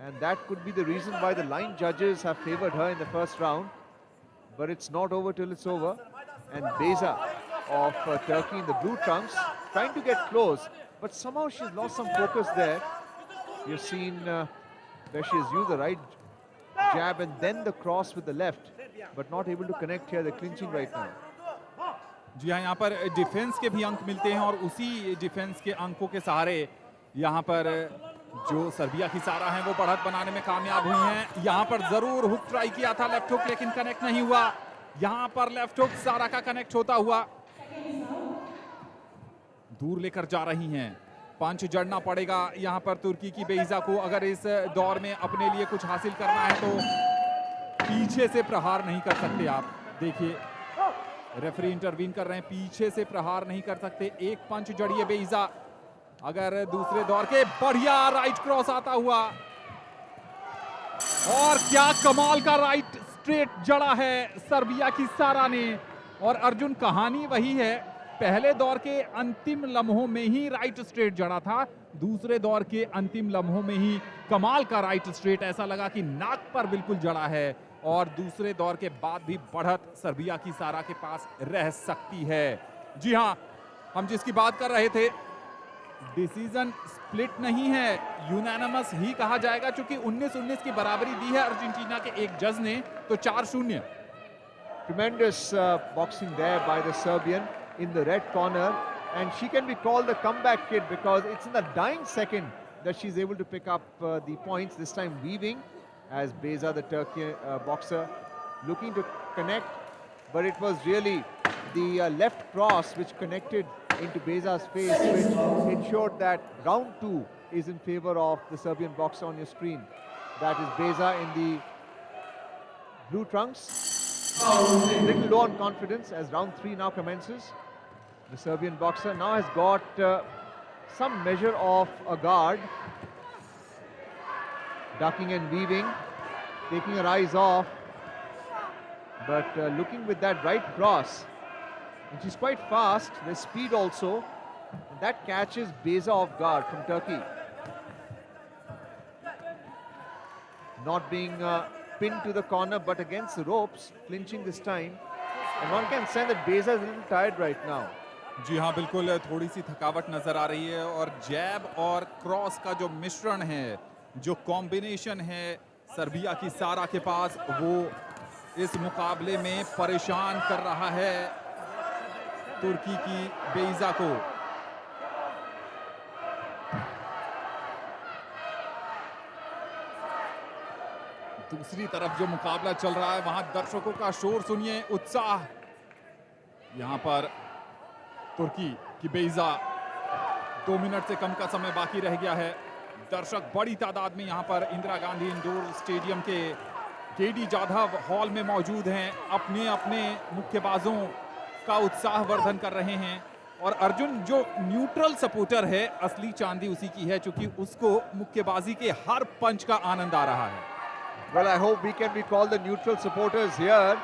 And that could be the reason why the line judges have favored her in the first round. But it's not over till it's over. And Beza of Turkey in the blue trunks trying to get close, but somehow she's lost some focus there. You've seen where she has used the right jab and then the cross with the left, but not able to connect here. They're clinching right now. जी हाँ, यहाँ पर डिफेंस के भी अंक मिलते हैं और उसी डिफेंस के अंकों के सहारे यहाँ पर जो सर्बिया की सारा हैं वो बढ़त बनाने में कामयाब हुई हैं। यहाँ पर जरूर हुक ट्राई किया था लेफ्ट हुक, लेकिन कनेक्ट नहीं हुआ। यहाँ पर लेफ्ट हुक सारा का कनेक्ट होता हुआ दूर लेकर जा रही हैं। पंच जड़ना पड़ेगा यहाँ पर तुर्की की बेइज़ा को अगर इस दौर में अपने लिए कुछ हासिल करना है तो। पीछे से प्रहार नहीं कर सकते आप, देखिए रेफरी इंटरवीन कर रहे हैं, पीछे से प्रहार नहीं कर सकते। एक पंच जड़िए बेइज़ा अगर दूसरे दौर के, बढ़िया राइट क्रॉस आता हुआ और क्या कमाल का राइट स्ट्रेट जड़ा है सर्बिया की सारा ने। और अर्जुन, कहानी वही है, पहले दौर के अंतिम लम्हों में ही राइट स्ट्रेट जड़ा था, दूसरे दौर के अंतिम लम्हों में ही कमाल का राइट स्ट्रेट, ऐसा लगा कि नाक पर बिल्कुल जड़ा है। और दूसरे दौर के बाद भी बढ़त सर्बिया की सारा के पास रह सकती है। जी हां, हम जिसकी बात कर रहे थे, डिसीजन स्प्लिट नहीं है, यूनानिमस ही कहा जाएगा, क्योंकि 19-19 की बराबरी दी है अर्जेंटीना के एक जज ने, तो 4-0। Tremendous boxing there by the Serbian in the red corner, and she can be called the comeback kid because it's in the dying second that she's able to pick up the points, this time weaving as Beza, the Turkey boxer, looking to connect, but it was really the left cross which connected into Beza's face, which ensured that round 2 is in favor of the Serbian boxer on your screen. That is Beza in the blue trunks. A little low on confidence as round 3 now commences. The Serbian boxer now has got some measure of a guard, ducking and weaving, taking her eyes off, but looking with that right cross. And she's quite fast, there's speed also, and that catches Beza off guard from Turkey. Not being pinned to the corner, but against the ropes, clinching this time. And one can sense that Beza is a little tired right now. जी हाँ, बिल्कुल थोड़ी सी थकावट नजर आ रही है और जैब और क्रॉस का जो मिश्रण है, जो कॉम्बिनेशन है सर्बिया की सारा के पास, वो इस मुकाबले में परेशान कर रहा है तुर्की की बेइज़ा को। दूसरी तरफ जो मुकाबला चल रहा है वहां दर्शकों का शोर सुनिए, उत्साह। यहां पर तुर्की की बेइज़ा 2 मिनट से कम का समय बाकी रह गया है। दर्शक बड़ी तादाद में यहाँ पर इंदिरा गांधी इंडोर स्टेडियम के केडी जाधव हॉल में मौजूद हैं, अपने अपने मुक्केबाजों का उत्साहवर्धन कर रहे हैं। और अर्जुन जो न्यूट्रल सपोर्टर है, असली चांदी उसी की है, क्योंकि उसको मुक्केबाजी के हर पंच का आनंद आ रहा है। Well, I hope we can be called the neutral supporters here,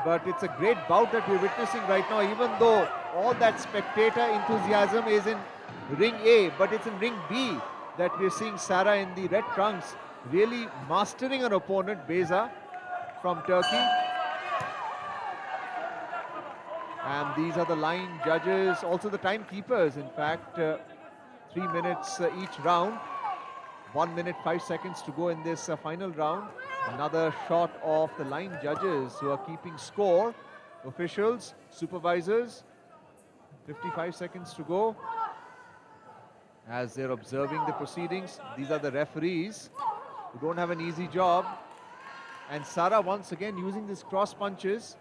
but it's a great bout that we're witnessing right now, even though all that spectator enthusiasm is in ring A, but it's in ring B that we're seeing Sara in the red trunks really mastering her opponent, Beza from Turkey. And these are the line judges, also the timekeepers, in fact, 3 minutes each round. 1 minute 5 seconds to go in this final round. Another shot of the line judges who are keeping score. Officials, supervisors, 55 seconds to go as they're observing the proceedings. These are the referees who don't have an easy job. And Sara once again using these cross punches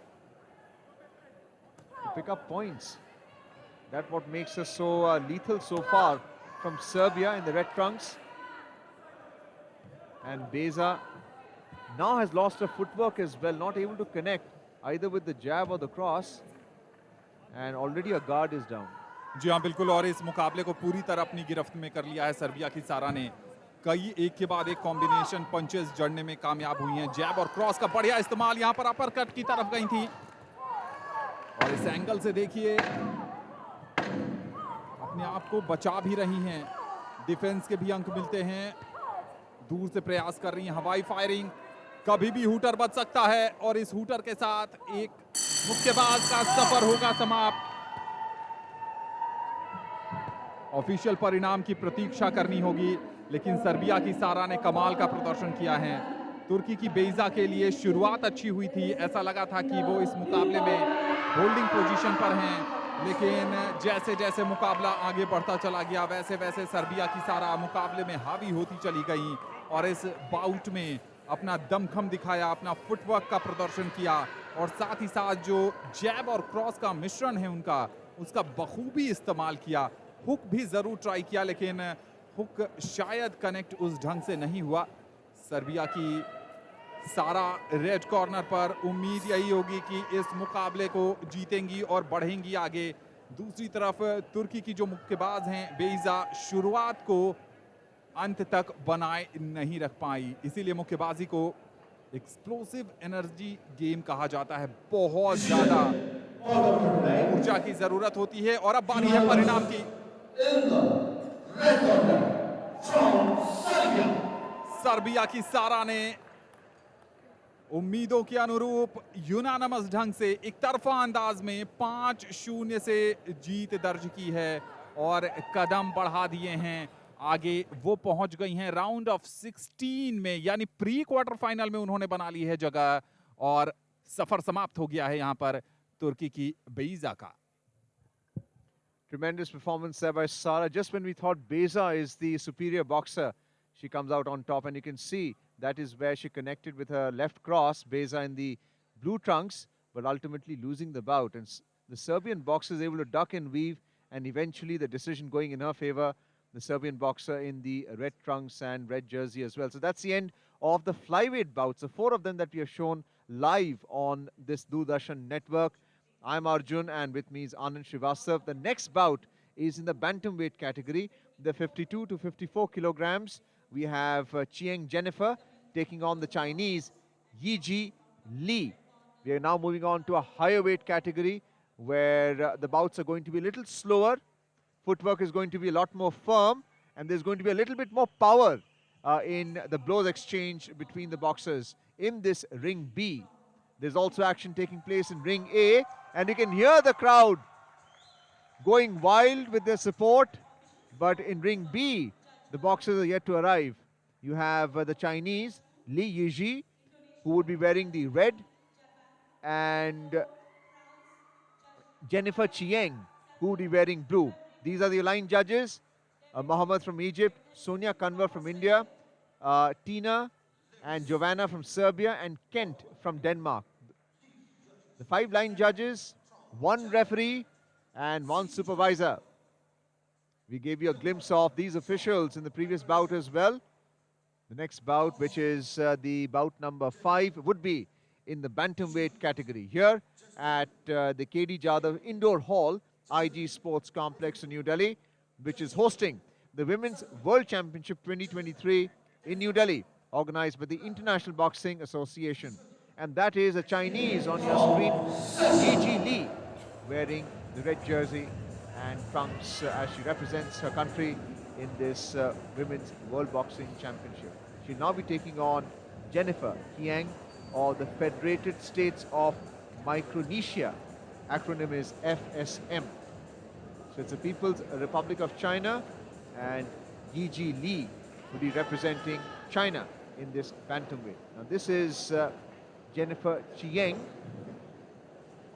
to pick up points. That's what makes her so lethal so far from Serbia in the red trunks. And Beza now has lost her footwork as well, not able to connect either with the jab or the cross. And already a guard is down. जी हाँ बिल्कुल, और इस मुकाबले को पूरी तरह अपनी गिरफ्त में कर लिया है सर्बिया की सारा ने। कई एक के बाद एक कॉम्बिनेशन पंचेस जड़ने में कामयाब हुई हैं। जैब और क्रॉस का बढ़िया इस्तेमाल, यहाँ पर अपर कट की तरफ गई थी। और इस एंगल से देखिए अपने आप को बचा भी रही हैं, डिफेंस के भी अंक मिलते हैं। दूर से प्रयास कर रही हैं, हवाई फायरिंग, कभी भी हूटर बच सकता है। और इस हूटर के साथ एक मुक्केबाज का सफर होगा समाप्त। ऑफिशियल परिणाम की प्रतीक्षा करनी होगी, लेकिन सर्बिया की सारा ने कमाल का प्रदर्शन किया है। तुर्की की बेइजा के लिए शुरुआत अच्छी हुई थी, ऐसा लगा था कि वो इस मुकाबले में होल्डिंग पोजीशन पर हैं, लेकिन जैसे जैसे मुकाबला आगे बढ़ता चला गया वैसे वैसे सर्बिया की सारा मुकाबले में हावी होती चली गई और इस बाउट में अपना दमखम दिखाया, अपना फुटवर्क का प्रदर्शन किया और साथ ही साथ जो जैब और क्रॉस का मिश्रण है उनका, उसका बखूबी इस्तेमाल किया। हुक भी जरूर ट्राई किया, लेकिन हुक शायद कनेक्ट उस ढंग से नहीं हुआ। सर्बिया की सारा रेड कॉर्नर पर उम्मीद यही होगी कि इस मुकाबले को जीतेंगी और बढ़ेंगी आगे। दूसरी तरफ तुर्की की जो मुक्केबाज हैं बेइजा, शुरुआत को अंत तक बनाए नहीं रख पाई, इसीलिए मुक्केबाजी को एक्सप्लोसिव एनर्जी गेम कहा जाता है। बहुत ज्यादा ऊर्जा की जरूरत होती है। और अब बारी है परिणाम की। सर्बिया की सारा ने उम्मीदों के अनुरूप यूनानिमस ढंग से एक तरफा अंदाज में 5-0 से जीत दर्ज की है और कदम बढ़ा दिए हैं आगे। वो पहुंच गई हैं राउंड ऑफ 16 में, यानी प्री क्वार्टर फाइनल में उन्होंने बना ली है जगह और सफर समाप्त हो गया है यहां पर तुर्की की बेइजा का। Tremendous performance there by Sara. Just when we thought Beza is the superior boxer, she comes out on top, and you can see that is where she connected with her left cross, Beza in the blue trunks, but ultimately losing the bout. And the Serbian boxer is able to duck and weave, and eventually the decision going in her favor, the Serbian boxer in the red trunks and red jersey as well. So that's the end of the flyweight bouts, the 4 of them that we have shown live on this Doordarshan network. I'm Arjun, and with me is Anand Srivastav. The next bout is in the bantamweight category, the 52 to 54 kilograms. We have Chiang Jennifer taking on the Chinese Yiji Li. We are now moving on to a higher weight category where the bouts are going to be a little slower. Footwork is going to be a lot more firm, and there's going to be a little bit more power in the blows exchange between the boxers in this ring B. There's also action taking place in ring A, and you can hear the crowd going wild with their support. But in ring B, the boxers are yet to arrive. You have the Chinese Li Yiji, who would be wearing the red, and Jennifer Chiang, who would be wearing blue. These are the line judges: Mohammed from Egypt, Sonia Kanwar from India, Tina and Giovanna from Serbia, and Kent from Denmark. The 5 line judges, 1 referee and 1 supervisor. We gave you a glimpse of these officials in the previous bout as well. The next bout, which is the bout number 5, would be in the bantamweight category here at the KD Jadhav Indoor Hall, IG Sports Complex in New Delhi, which is hosting the Women's World Championship 2023 in New Delhi, organized by the International Boxing Association. And that is a Chinese on your screen, Yi Li, wearing the red jersey and trunks as she represents her country in this Women's World Boxing Championship. She'll now be taking on Jennifer Chiang of the Federated States of Micronesia. Acronym is FSM. So it's the People's Republic of China, and Yi Li will be representing China in this bantamweight. Now this is Jennifer Chiang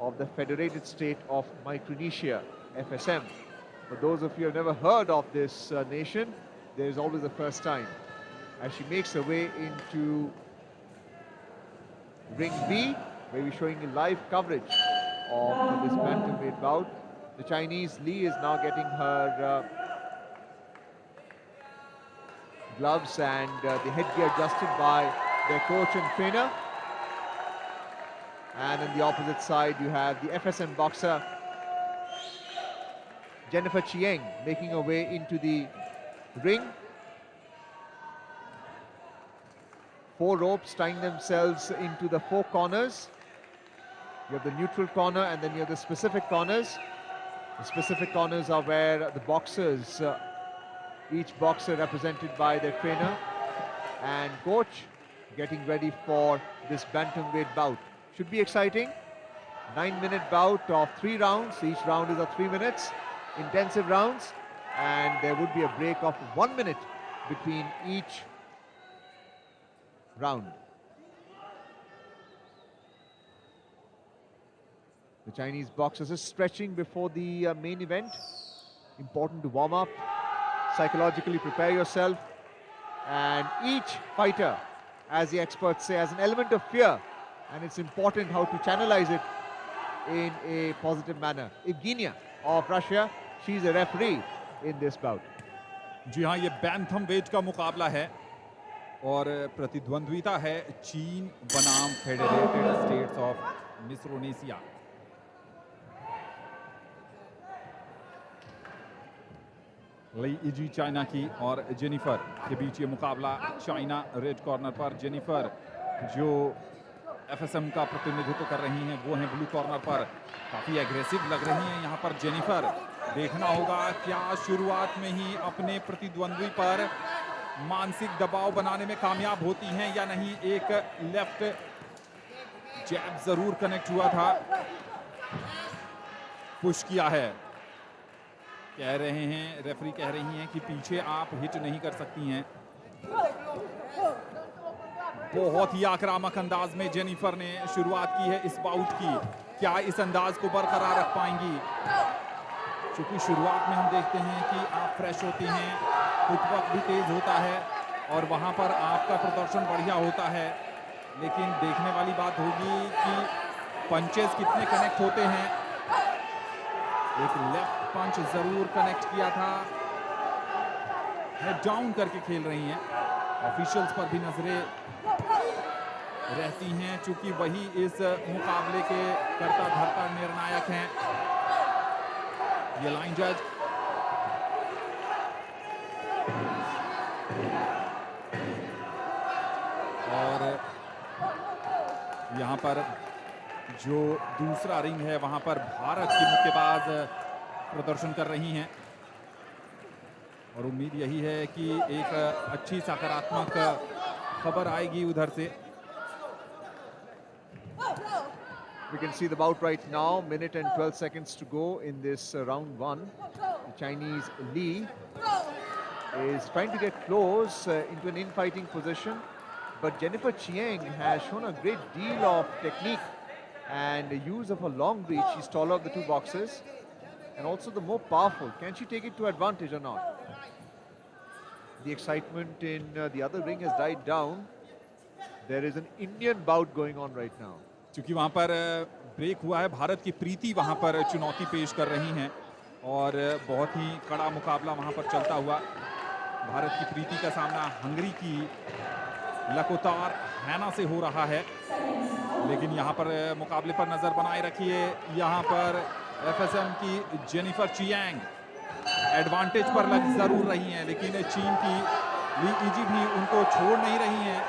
of the Federated State of Micronesia, FSM. For those of you who have never heard of this nation, there is always a first time. As she makes her way into Ring B, where we're showing you live coverage of this bantamweight bout. The Chinese Li is now getting her gloves and the headgear adjusted by their coach and trainer. And on the opposite side, you have the FSM boxer Jennifer Chiang making her way into the ring. 4 ropes tying themselves into the 4 corners. You have the neutral corner and then you have the specific corners. The specific corners are where the boxers, each boxer represented by their trainer and coach, getting ready for this bantamweight bout. Should be exciting. 9-minute bout of 3 rounds. Each round is of 3 minutes. Intensive rounds, and there would be a break of 1 minute between each round. The Chinese boxers are stretching before the main event. Important to warm up, psychologically prepare yourself, and each fighter, as the experts say, has an element of fear, and it's important how to channelize it in a positive manner. Evgenia of Russia, she's a referee in this bout. जी हाँ, ये बैंथम वेट का मुकाबला है और प्रतिद्वंद्विता है चीन बनाम federated states of Micronesia. Li इजी चाइना की और जेनिफर के बीच ये मुकाबला। चाइना रेड कॉर्नर पर, जेनिफर जो एफएसएम का प्रतिनिधित्व कर रही हैं वो हैं ब्लू कॉर्नर पर। काफ़ी एग्रेसिव लग रही हैं यहाँ पर जेनिफर। देखना होगा क्या शुरुआत में ही अपने प्रतिद्वंद्वी पर मानसिक दबाव बनाने में कामयाब होती हैं या नहीं। एक लेफ्ट जैब जरूर कनेक्ट हुआ था, पुश किया है। कह रहे हैं, रेफरी कह रही हैं कि पीछे आप हिट नहीं कर सकती हैं। बहुत ही आक्रामक अंदाज में जेनिफर ने शुरुआत की है इस बाउट की। क्या इस अंदाज को बरकरार रख पाएंगी? क्योंकि शुरुआत में हम देखते हैं कि आप फ्रेश होती हैं, फुटवर्क भी तेज होता है और वहां पर आपका प्रदर्शन बढ़िया होता है। लेकिन देखने वाली बात होगी कि पंचेस कितने कनेक्ट होते हैं। एक लेफ्ट पंच जरूर कनेक्ट किया था। हेड डाउन करके खेल रही हैं। ऑफिशियल्स पर भी नजरें रहती हैं चूंकि वही इस मुकाबले के कर्ता धर्ता निर्णायक हैं। ये लाइन जज और यहाँ पर जो दूसरा रिंग है वहां पर भारत की मुक्केबाज प्रदर्शन कर रही हैं और उम्मीद यही है कि एक अच्छी सकारात्मक खबर आएगी उधर से। We can see the bout right now. Minute and 12 seconds to go in this round 1. The Chinese Li is trying to get close into an infighting position, but Jennifer Chiang has shown a great deal of technique and the use of a long reach. She's taller of the two boxers and also the more powerful. Can she take it to advantage or not? The excitement in the other ring has died down. There is an Indian bout going on right now. क्योंकि वहां पर ब्रेक हुआ है, भारत की प्रीति वहां पर चुनौती पेश कर रही हैं और बहुत ही कड़ा मुकाबला वहां पर चलता हुआ। भारत की प्रीति का सामना हंगरी की लकोतार हैना से हो रहा है। लेकिन यहाँ पर मुकाबले पर नजर बनाए रखिए। यहाँ पर एफएसएम की जेनिफर चियांग एडवांटेज पर लग जरूर रही हैं, लेकिन चीन की ली इजी भी उनको छोड़ नहीं रही हैं।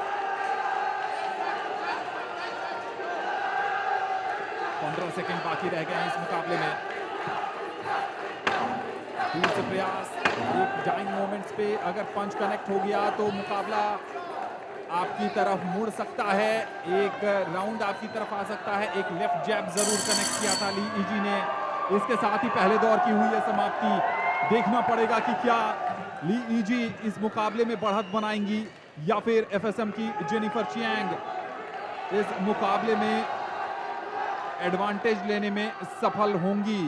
15 सेकंड बाकी रह गए हैं इस मुकाबले में। दूर से प्रयास, एक डाइंग मोमेंट्स पे अगर पंच कनेक्ट हो गया तो मुकाबला आपकी तरफ मुड़ सकता है, एक राउंड आपकी तरफ आ सकता है। एक लेफ्ट जैब जरूर कनेक्ट किया था ली इजी ने। इसके साथ ही पहले दौर की हुई है समाप्ति। देखना पड़ेगा कि क्या ली इजी इस मुकाबले में बढ़त बनाएंगी या फिर एफएसएम की जेनिफर चियांग इस मुकाबले में एडवांटेज लेने में सफल होंगी।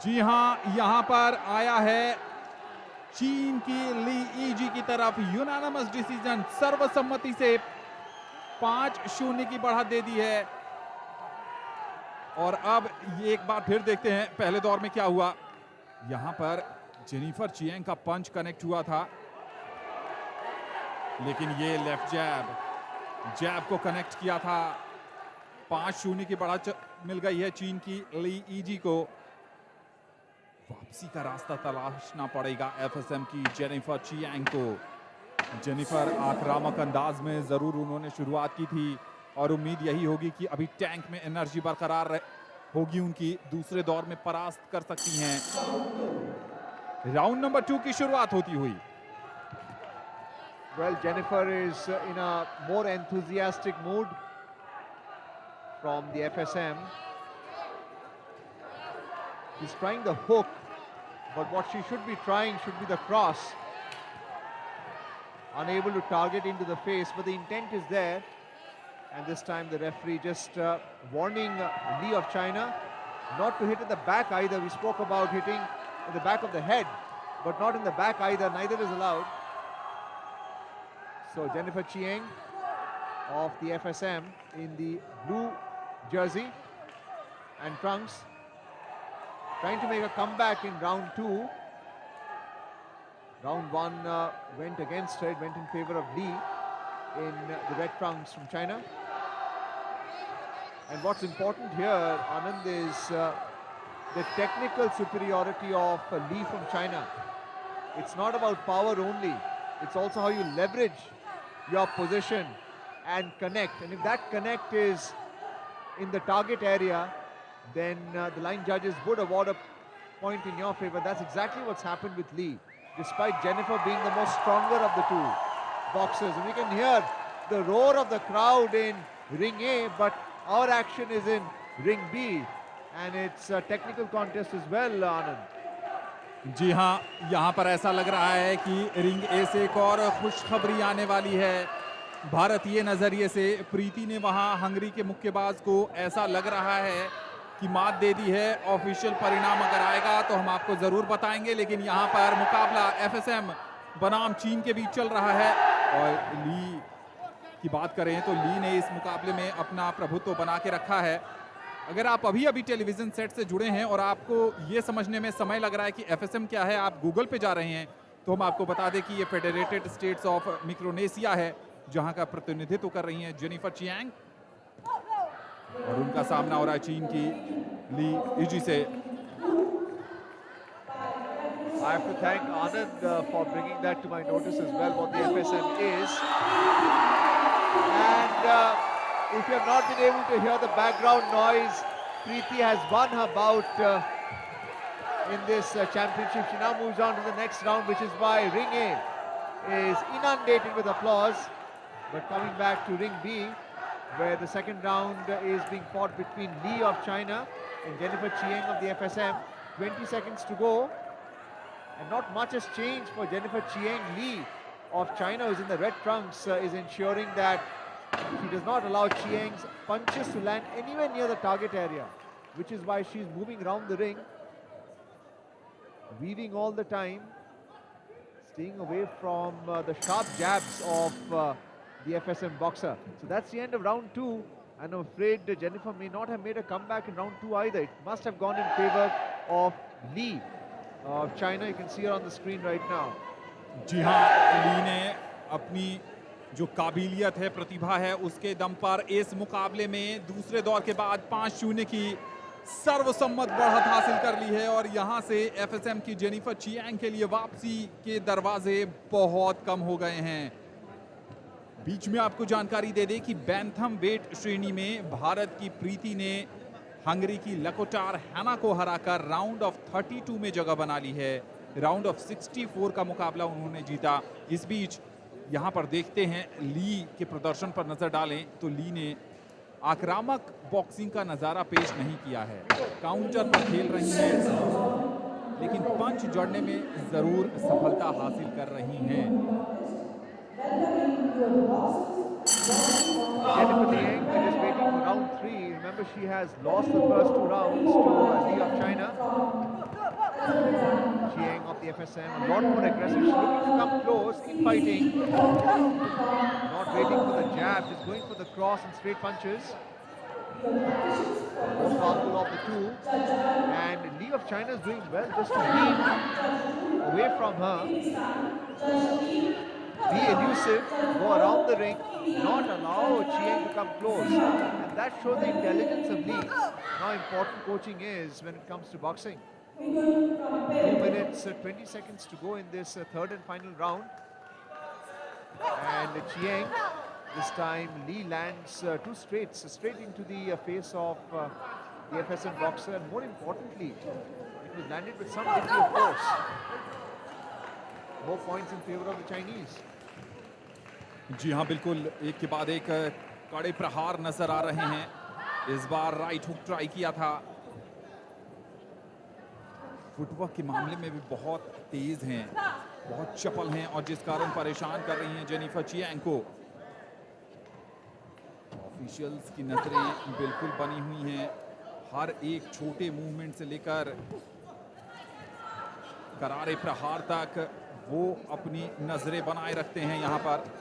जी हां, यहां पर आया है चीन की ली इजी की तरफ यूनानिमस डिसीजन, सर्वसम्मति से 5-0 की बढ़त दे दी है। और अब ये एक बार फिर देखते हैं पहले दौर में क्या हुआ। यहां पर जेनिफर चियांग का पंच कनेक्ट हुआ था, लेकिन ये लेफ्ट जैब को कनेक्ट किया था। 5-0 की बढ़त मिल गई है चीन की ली इजी को। वापसी का रास्ता तलाशना पड़ेगा एफएसएम की जेनिफर चियांग को। जेनिफर आक्रामक अंदाज में जरूर उन्होंने शुरुआत की थी और उम्मीद यही होगी कि अभी टैंक में एनर्जी बरकरार होगी उनकी, दूसरे दौर में परास्त कर सकती हैं। राउंड नंबर 2 की शुरुआत होती हुई। Well, Jennifer is in a more enthusiastic mood from the FSM. She's trying the hook, but what she should be trying should be the cross. Unable to target into the face, but the intent is there. And this time the referee just warning Lee of China not to hit in the back either. We spoke about hitting in the back of the head, but not in the back either. Neither is allowed. So Jennifer Chiang of the FSM in the blue jersey and trunks, trying to make a comeback in round 2. Round 1 went against her, it went in favor of Lee in the red trunks from China. And what's important here, Anand, is the technical superiority of Lee from China. It's not about power only, it's also how you leverage your position and connect. And if that connect is in the target area, then the line judges would award a point in your favor. That's exactly what's happened with Lee, despite Jennifer being the most stronger of the two boxers. And we can hear the roar of the crowd in ring A, but our action is in ring B, and it's a technical contest as well, Anand. जी हाँ, यहाँ पर ऐसा लग रहा है कि रिंग ए से एक और खुशखबरी आने वाली है भारतीय नजरिए से। प्रीति ने वहां हंगरी के मुक्केबाज को ऐसा लग रहा है कि मात दे दी है। ऑफिशियल परिणाम अगर आएगा तो हम आपको जरूर बताएंगे, लेकिन यहाँ पर मुकाबला एफएसएम बनाम चीन के बीच चल रहा है। और ली की बात करें तो ली ने इस मुकाबले में अपना प्रभुत्व बना के रखा है। अगर आप अभी टेलीविजन सेट से जुड़े हैं और आपको ये समझने में समय लग रहा है कि एफएसएम क्या है, आप गूगल पे जा रहे हैं, तो हम आपको बता दें कि ये फेडरेटेड स्टेट्स ऑफ मिक्रोनेशिया है, जहां का प्रतिनिधित्व कर रही हैं जेनिफर चियांग। और उनका सामना हो रहा है चीन की ली इजी से। I have to thank Anand for bringing that to my notice as well, what the FSM is. And if you have not been able to hear the background noise, Preeti has won her bout in this championship. She now moves on to the next round, which is why Ring A is inundated with applause. But coming back to Ring B, where the second round is being fought between Lee of China and Jennifer Chiang of the FSM. 20 seconds to go. And not much has changed for Jennifer Chiang. Lee of China, who's in the red trunks, is ensuring that she does not allow Chiang's punches to land anywhere near the target area, which is why she's moving around the ring, weaving all the time, staying away from the sharp jabs of the FSM boxer. So that's the end of round 2. And I'm afraid Jennifer may not have made a comeback in round 2 either. It must have gone in favor of Lee of China. You can see her on the screen right now. जी हाँ, ली ने अपनी जो काबिलियत है, प्रतिभा है, उसके दम पर इस मुकाबले में दूसरे दौर के बाद 5-0 की सर्वसम्मत बढ़त हासिल कर ली है और यहां से एफएसएम की जेनिफर चियांग के लिए वापसी के दरवाजे बहुत कम हो गए हैं। बीच में आपको जानकारी दे दें कि बैंथम वेट श्रेणी में भारत की प्रीति ने हंगरी की लकोटार हैना को हराकर राउंड ऑफ 32 में जगह बना ली है। राउंड ऑफ 64 का मुकाबला उन्होंने जीता। इस बीच यहां पर देखते हैं ली के प्रदर्शन पर नजर डालें तो ली ने आक्रामक बॉक्सिंग का नजारा पेश नहीं किया है। काउंटर पर खेल रही हैं, लेकिन पंच जड़ने में जरूर सफलता हासिल कर रही हैं। Jennifer Liang is waiting for round 3. Remember, she has lost the first 2 rounds to Lee of China. Chiang of the FSM, a lot more aggressive. She's looking to come close in fighting. Not waiting for the jab, just going for the cross and straight punches. Most powerful of the two. And Lee of China is doing well just to keep away from her. Be elusive, go around the ring, not allow Chiang to come close. And that shows the intelligence of Lee. How important coaching is when it comes to boxing. 2 minutes, 20 seconds to go in this third and final round. And Chiang, this time Lee lands 2 straights, straight into the face of the FSM boxer. And more importantly, it was landed with some degree of force. More points in favor of the Chinese. जी हाँ, बिल्कुल एक के बाद एक कड़े प्रहार नजर आ रहे हैं। इस बार राइट हुक ट्राई किया था। फुटवर्क के मामले में भी बहुत तेज हैं, बहुत चपल हैं और जिस कारण परेशान कर रही हैं जेनिफर चियांग को। ऑफिशियल्स की नजरें बिल्कुल बनी हुई हैं, हर एक छोटे मूवमेंट से लेकर करारे प्रहार तक वो अपनी नजरें बनाए रखते हैं यहां पर।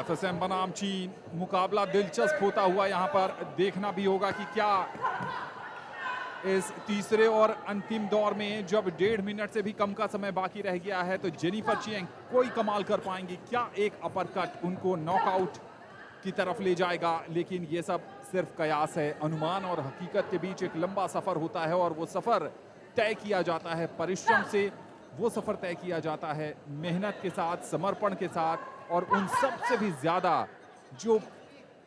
एफएसएम बनाम चीन, मुकाबला दिलचस्प होता हुआ यहां पर देखना भी होगा कि क्या इस तीसरे और अंतिम दौर में जब 1.5 मिनट से भी कम का समय बाकी रह गया है तो जेनिफर चियांग कोई कमाल कर पाएंगी। क्या एक अपरकट उनको नॉकआउट की तरफ ले जाएगा? लेकिन ये सब सिर्फ कयास है। अनुमान और हकीकत के बीच एक लंबा सफर होता है और वो सफर तय किया जाता है परिश्रम से, वो सफर तय किया जाता है मेहनत के साथ, समर्पण के साथ, और उन सब से भी ज्यादा जो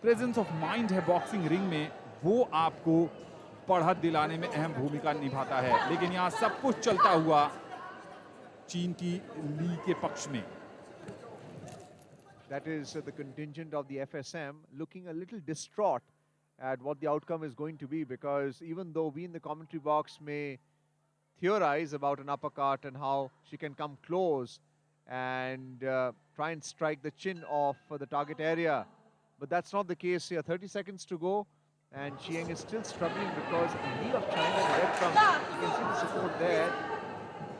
प्रेजेंस ऑफ माइंड है बॉक्सिंग रिंग में, वो आपको बढ़त दिलाने में अहम भूमिका निभाता है। लेकिन यहाँ सब कुछ चलता हुआ चीन की ली के पक्ष में। That is the contingent of the FSM looking a little distraught at what the outcome is going to be, because even though we in the commentary box may theorize about an uppercut and how she can come close and try and strike the chin of the target area, but that's not the case here. 30 seconds to go and Chiang is still struggling because Lee of China in the red trunks, you can see the support there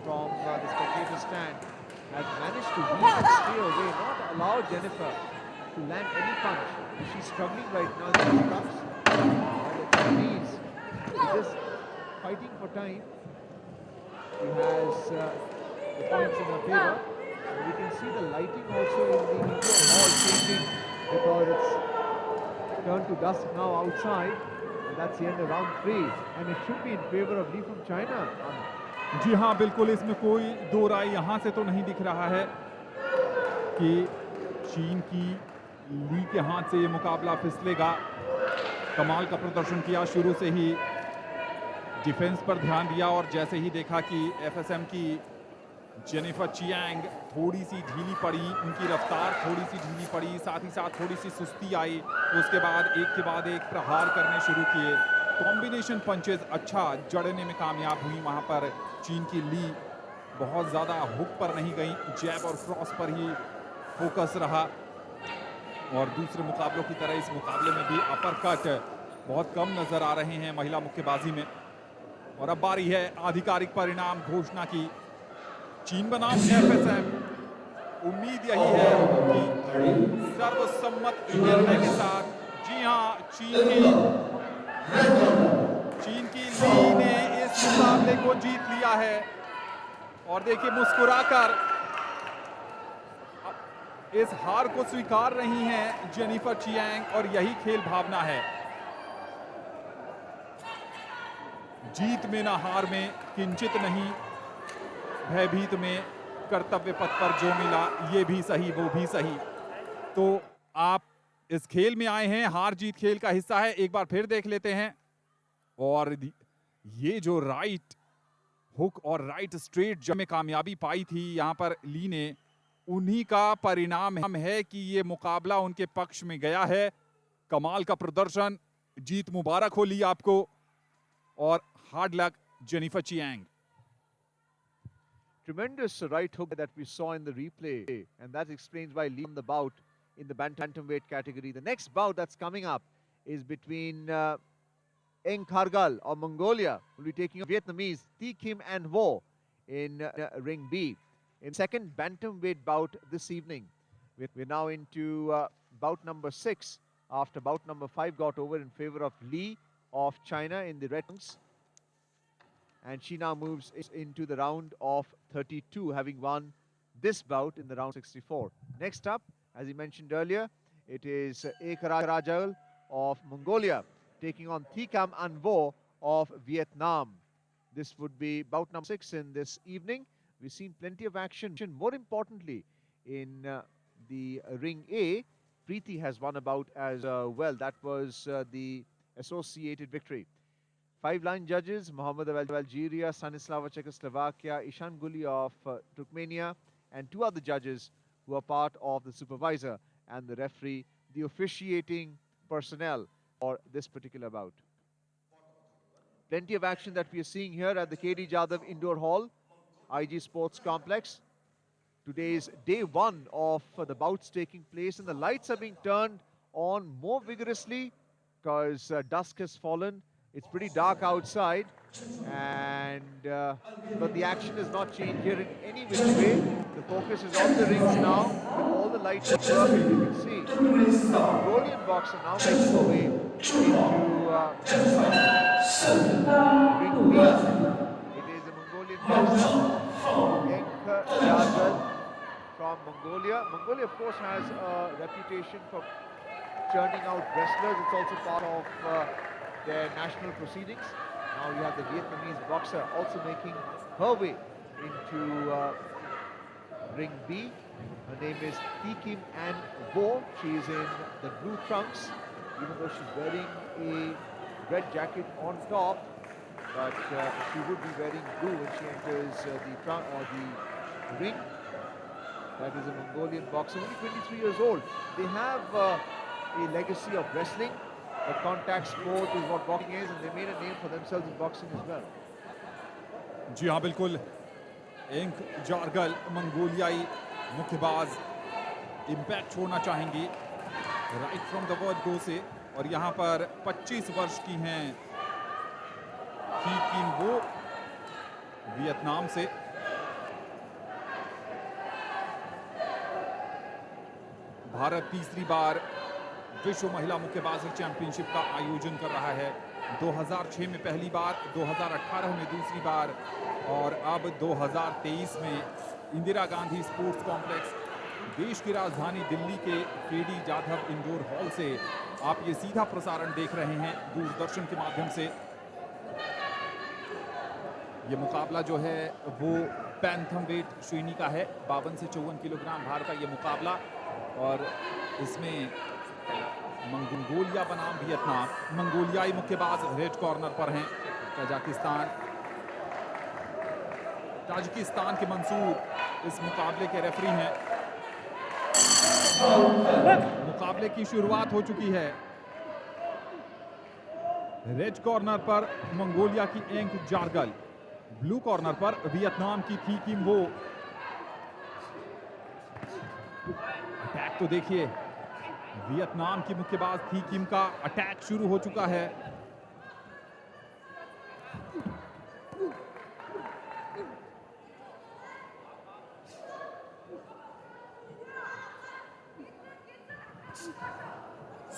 from the spectator stand, has managed to weave and stay away, not allow Jennifer to land any punch. She's struggling right now in the trunks. The Chinese is just fighting for time. She has the points in her favor. And we can see the lighting also in the indoor hall changing because it's turned to dusk now outside. And that's the end of round 3. And it should be in favor of Lee from China. जी हाँ, बिल्कुल इसमें कोई दो राय यहाँ से तो नहीं दिख रहा है कि चीन की ली के हाथ से ये मुकाबला फिसलेगा। कमाल का प्रदर्शन किया, शुरू से ही डिफेंस पर ध्यान दिया और जैसे ही देखा कि एफएसएम की जेनिफर चियांग थोड़ी सी ढीली पड़ी, उनकी रफ्तार थोड़ी सी ढीली पड़ी, साथ ही साथ थोड़ी सी सुस्ती आई, तो उसके बाद एक के बाद एक प्रहार करने शुरू किए। कॉम्बिनेशन पंचेस अच्छा जड़ने में कामयाब हुई। वहां पर चीन की ली बहुत ज़्यादा हुक पर नहीं गई, जैब और क्रॉस पर ही फोकस रहा। और दूसरे मुकाबलों की तरह इस मुकाबले में भी अपरकट बहुत कम नजर आ रहे हैं महिला मुक्केबाजी में। और अब बारी है आधिकारिक परिणाम घोषणा की। चीन बनाम एफएसएम उम्मीद यही है कि सर्वसम्मत निर्णय के साथ, जी हाँ, चीन की ली ने इस मुकाबले को जीत लिया है। और देखिए मुस्कुराकर इस हार को स्वीकार रही हैं जेनिफर चियांग, और यही खेल भावना है। जीत में ना हार में किंचित नहीं, भयभीत में कर्तव्य पथ पर जो मिला, ये भी सही वो भी सही। तो आप इस खेल में आए हैं, हार जीत खेल का हिस्सा है, एक बार फिर देख लेते हैं। और ये जो राइट हुक और राइट स्ट्रेट जब में कामयाबी पाई थी यहां पर ली ने, उन्हीं का परिणाम है कि ये मुकाबला उनके पक्ष में गया है। कमाल का प्रदर्शन, जीत मुबारक हो ली आपको, और hard luck Jennifer Chiang. Tremendous right hook that we saw in the replay, and that explains why Lee won the bout in the bantamweight category. The next bout that's coming up is between Eng Khargal of Mongolia, who will be taking on Vietnamese Thi Kim and Vo in Ring B. In second bantamweight bout this evening, we're now into bout number 6 after bout number 5 got over in favor of Lee of China in the red trunks. And she now moves into the round of 32, having won this bout in the round 64. Next up, as he mentioned earlier, it is Ekarajal of Mongolia taking on Thikam Anvo of Vietnam. This would be bout number 6 in this evening. We've seen plenty of action. More importantly, in the Ring A, Preeti has won a bout as well. That was the associated victory. 5 line judges: Mohammad of Algeria, Stanislav of Czechoslovakia, Ishan Guli of Turkmenia, and 2 other judges who are part of the supervisor and the referee, the officiating personnel for this particular bout. Plenty of action that we are seeing here at the KD Jadhav Indoor Hall, IG Sports Complex. Today's day 1 of the bouts taking place, and the lights are being turned on more vigorously because dusk has fallen. It's pretty dark outside, and but the action has not changed here in any which way. The focus is on the rings now, with all the lights at work, as you can see. The Mongolian boxer now making her way into Ring B. It is a Mongolian boxer, Enka Yargal from Mongolia. Mongolia, of course, has a reputation for churning out wrestlers. It's also part of their national proceedings. Now you have the Vietnamese boxer also making her way into Ring B. Her name is Thi Kim An Vo. She is in the blue trunks, even though she's wearing a red jacket on top. But she would be wearing blue when she enters the ring. That is a Mongolian boxer, only 23 years old. They have a legacy of wrestling. But contact sport is what boxing is, and they made a name for themselves in boxing as well. जी हाँ, बिल्कुल। एंक जारगल मंगोलियाई मुक्केबाज इम्पैक्ट छोड़ना चाहेंगी right from the word go से, और यहाँ पर 25 वर्ष की हैं थी किम वो वियतनाम से। भारत तीसरी बार विश्व महिला मुक्केबाजी चैंपियनशिप का आयोजन कर रहा है। 2006 में पहली बार, 2018 में दूसरी बार, और अब 2023 में इंदिरा गांधी स्पोर्ट्स कॉम्प्लेक्स, देश की राजधानी दिल्ली के केडी जाधव इंडोर हॉल से आप ये सीधा प्रसारण देख रहे हैं दूरदर्शन के माध्यम से। ये मुकाबला जो है वो पैंथम वेट श्रेणी का है। 52 से 54 किलोग्राम भार का ये मुकाबला, और इसमें मंगोलिया बनाम वियतनाम, मंगोलियाई मुक्केबाज रेड कॉर्नर पर हैं। ताजिकिस्तान के मंसूर इस मुकाबले के रेफरी हैं। मुकाबले की शुरुआत हो चुकी है। रेड कॉर्नर पर मंगोलिया की एंक जारगल, ब्लू कॉर्नर पर वियतनाम की थी किम वो। अटैक तो देखिए, वियतनाम की मुक्केबाज थी किम का अटैक शुरू हो चुका है।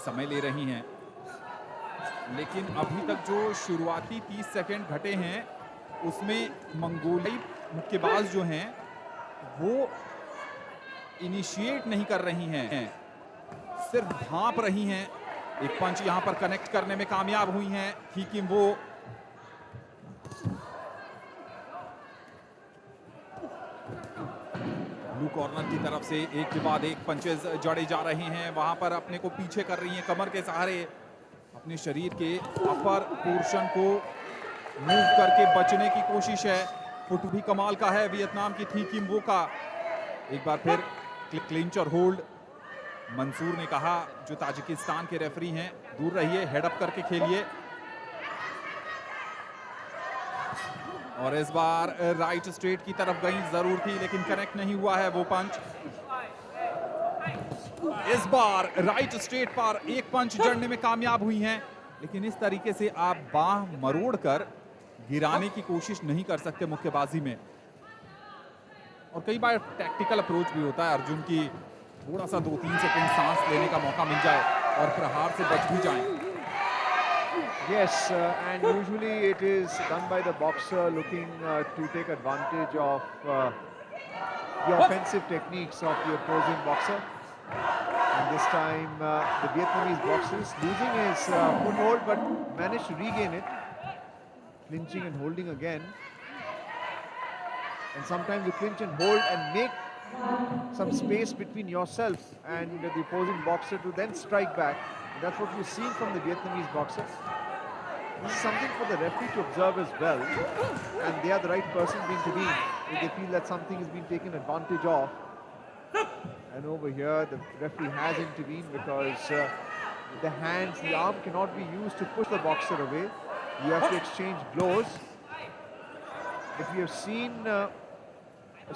समय ले रही हैं, लेकिन अभी तक जो शुरुआती 30 सेकंड घटे हैं उसमें मंगोलियाई मुक्केबाज जो हैं वो इनिशिएट नहीं कर रही हैं, सिर्फ भांप रही हैं। एक पंच यहां पर कनेक्ट करने में कामयाब हुई हैं थीकिम वो। ब्लू कॉर्नर की तरफ से एक के बाद एक पंचेस जड़े जा रहे हैं, वहां पर अपने को पीछे कर रही हैं कमर के सहारे, अपने शरीर के अपर पोर्शन को मूव करके बचने की कोशिश है। फुट भी कमाल का है वियतनाम की थीकिम वो का। एक बार फिर क्लिंच और होल्ड। मंसूर ने कहा, जो ताजिकिस्तान के रेफरी हैं, दूर रहिए, हेड अप करके खेलिए। और इस बार राइट स्ट्रेट की तरफ गई जरूर थी, लेकिन कनेक्ट नहीं हुआ है वो पंच। इस बार राइट स्ट्रेट पर एक पंच जड़ने में कामयाब हुई हैं, लेकिन इस तरीके से आप बाह मरोड़ कर गिराने की कोशिश नहीं कर सकते मुक्केबाजी में। और कई बार टैक्टिकल अप्रोच भी होता है अर्जुन की, थोड़ा सा 2-3 सेकंड सांस लेने का मौका मिल जाए और प्रहार से बच भी जाएं। Yes, and usually it is done by the boxer looking to take advantage of the offensive techniques of the opposing boxer. And this time the Vietnamese boxer is losing his foothold but managed to regain it. Clinching and holding again. And sometimes you clinch and hold and make some space between yourself and the opposing boxer to then strike back. And that's what we've seen from the Vietnamese boxer. This is something for the referee to observe as well, and they are the right person to intervene if they feel that something has been taken advantage of. And over here the referee has intervened because the hands, the arm cannot be used to push the boxer away. You have to exchange blows. But we have seen a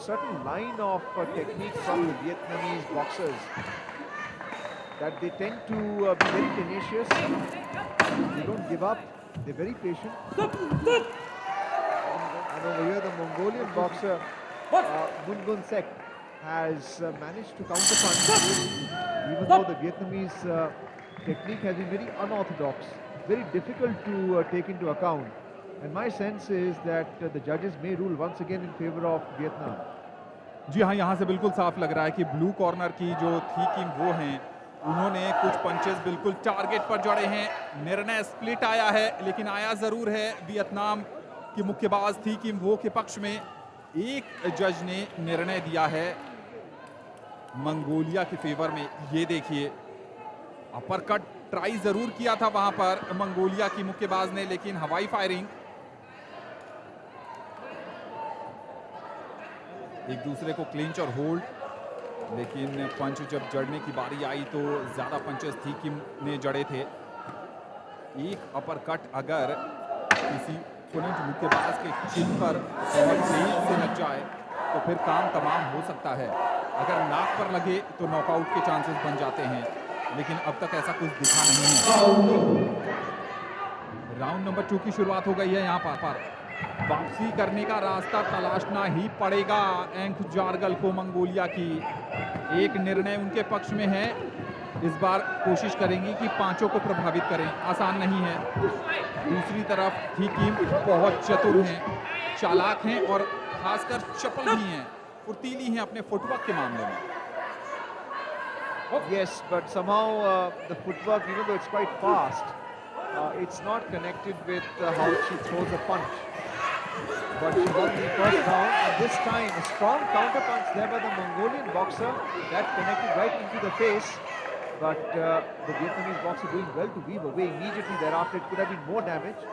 certain line of technique from the Vietnamese boxers, that they tend to be very tenacious. They don't give up. They're very patient. And over here the Mongolian boxer Mungun Sek has managed to counterpunch, even though the Vietnamese technique has been very unorthodox, very difficult to take into account. And my sense is that the judges may rule once again in favor of Vietnam. जी हाँ, यहाँ से बिल्कुल साफ लग रहा है कि ब्लू कॉर्नर की जो थीकिम वो हैं, उन्होंने कुछ पंचेस बिल्कुल टारगेट पर जड़े हैं। निर्णय स्प्लिट आया है, लेकिन आया जरूर है वियतनाम की मुक्केबाज थीकिम वो के पक्ष में। एक जज ने निर्णय दिया है मंगोलिया के फेवर में। ये देखिए, अपर कट ट्राई जरूर किया था वहां पर मंगोलिया की मुक्केबाज ने, लेकिन हवाई फायरिंग। एक दूसरे को क्लिंच और होल्ड, लेकिन पंच जब जड़ने की बारी आई तो ज्यादा पंचेस थीकिम ने जड़े थे। एक अपर कट अगर किसी ओपोनेंट मुक्केबाज के चिन पर और तेज से लग जाए तो फिर काम तमाम हो सकता है। अगर नाक पर लगे तो नॉकआउट के चांसेस बन जाते हैं, लेकिन अब तक ऐसा कुछ दिखा नहीं है। राउंड नंबर 2 की शुरुआत हो गई है। यहाँ पर वापसी करने का रास्ता तलाशना ही पड़ेगा एंक जारगल को मंगोलिया की। एक निर्णय उनके पक्ष में है, इस बार कोशिश करेंगी कि पांचों को प्रभावित करें, आसान नहीं है। दूसरी तरफ थीकिम बहुत चतुर हैं, चालाक हैं और खासकर चपल भी हैं, फुर्तीली हैं अपने फुटवर्क के मामले में। Yes, but somehow the footwork, even though it's quite fast, it's not connected with how she throws a punch. But she won the first round, and this time a strong counter punch there by the Mongolian boxer that connected right into the face. But the Vietnamese boxer doing well to weave away immediately thereafter. It could have been more damage.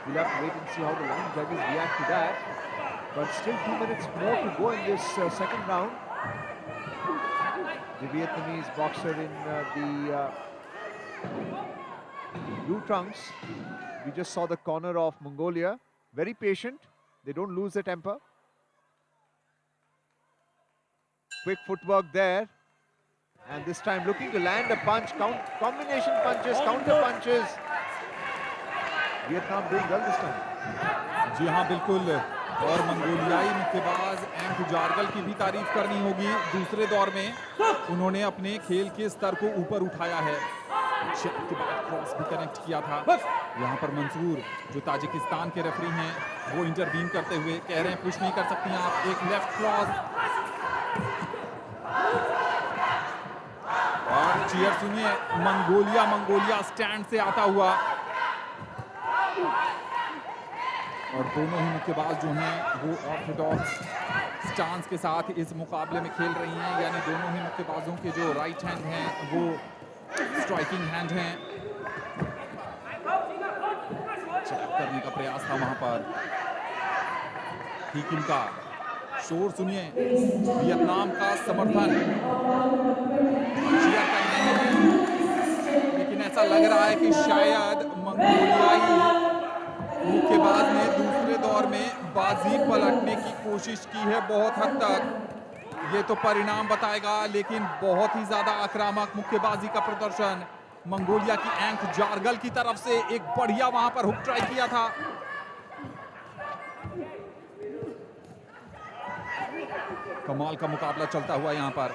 We'll have to wait and see how the line judges react to that. But still 2 minutes more to go in this second round. The Vietnamese boxer in the blue trunks. We just saw the corner of Mongolia. Very patient. They don't lose their temper. Quick footwork there. And this time looking to land a punch. Combination punches, counter punches. Vietnam doing well this time. जी हाँ, बिल्कुल और मंगोलियाई मुक्केबाज एंक जारगल की भी तारीफ करनी होगी। दूसरे दौर में उन्होंने अपने खेल के स्तर को ऊपर उठाया है। के बाद क्रॉस भी कनेक्ट किया था। यहाँ पर मंसूर जो ताजिकिस्तान के रेफरी हैं वो इंटरवीन करते हुए कह रहे हैं पुश नहीं कर सकती आप। एक लेफ्ट क्रॉस और चीयर सुनिए, मंगोलिया स्टैंड से आता हुआ। और दोनों ही मुक्केबाज जो हैं वो ऑर्थोडॉक्स स्टांस के साथ इस मुकाबले में खेल रही हैं, यानी दोनों ही मुक्केबाजों के जो राइट हैंड हैं वो स्ट्राइकिंग हैंड हैं। चेक करने का प्रयास था वहां पर। ठीक इनका शोर सुनिए, वियतनाम का समर्थन चीयर कर रहे हैं, लेकिन ऐसा लग रहा है कि शायद मंगोलियाई मुक्केबाज ने दूसरे दौर में बाजी पलटने की कोशिश की है बहुत हद तक। ये तो परिणाम बताएगा, लेकिन बहुत ही ज्यादा आक्रामक मुक्केबाजी का प्रदर्शन मंगोलिया की एंक जारगल की तरफ से। एक बढ़िया वहां पर हुक ट्राई किया था। कमाल का मुकाबला चलता हुआ यहाँ पर।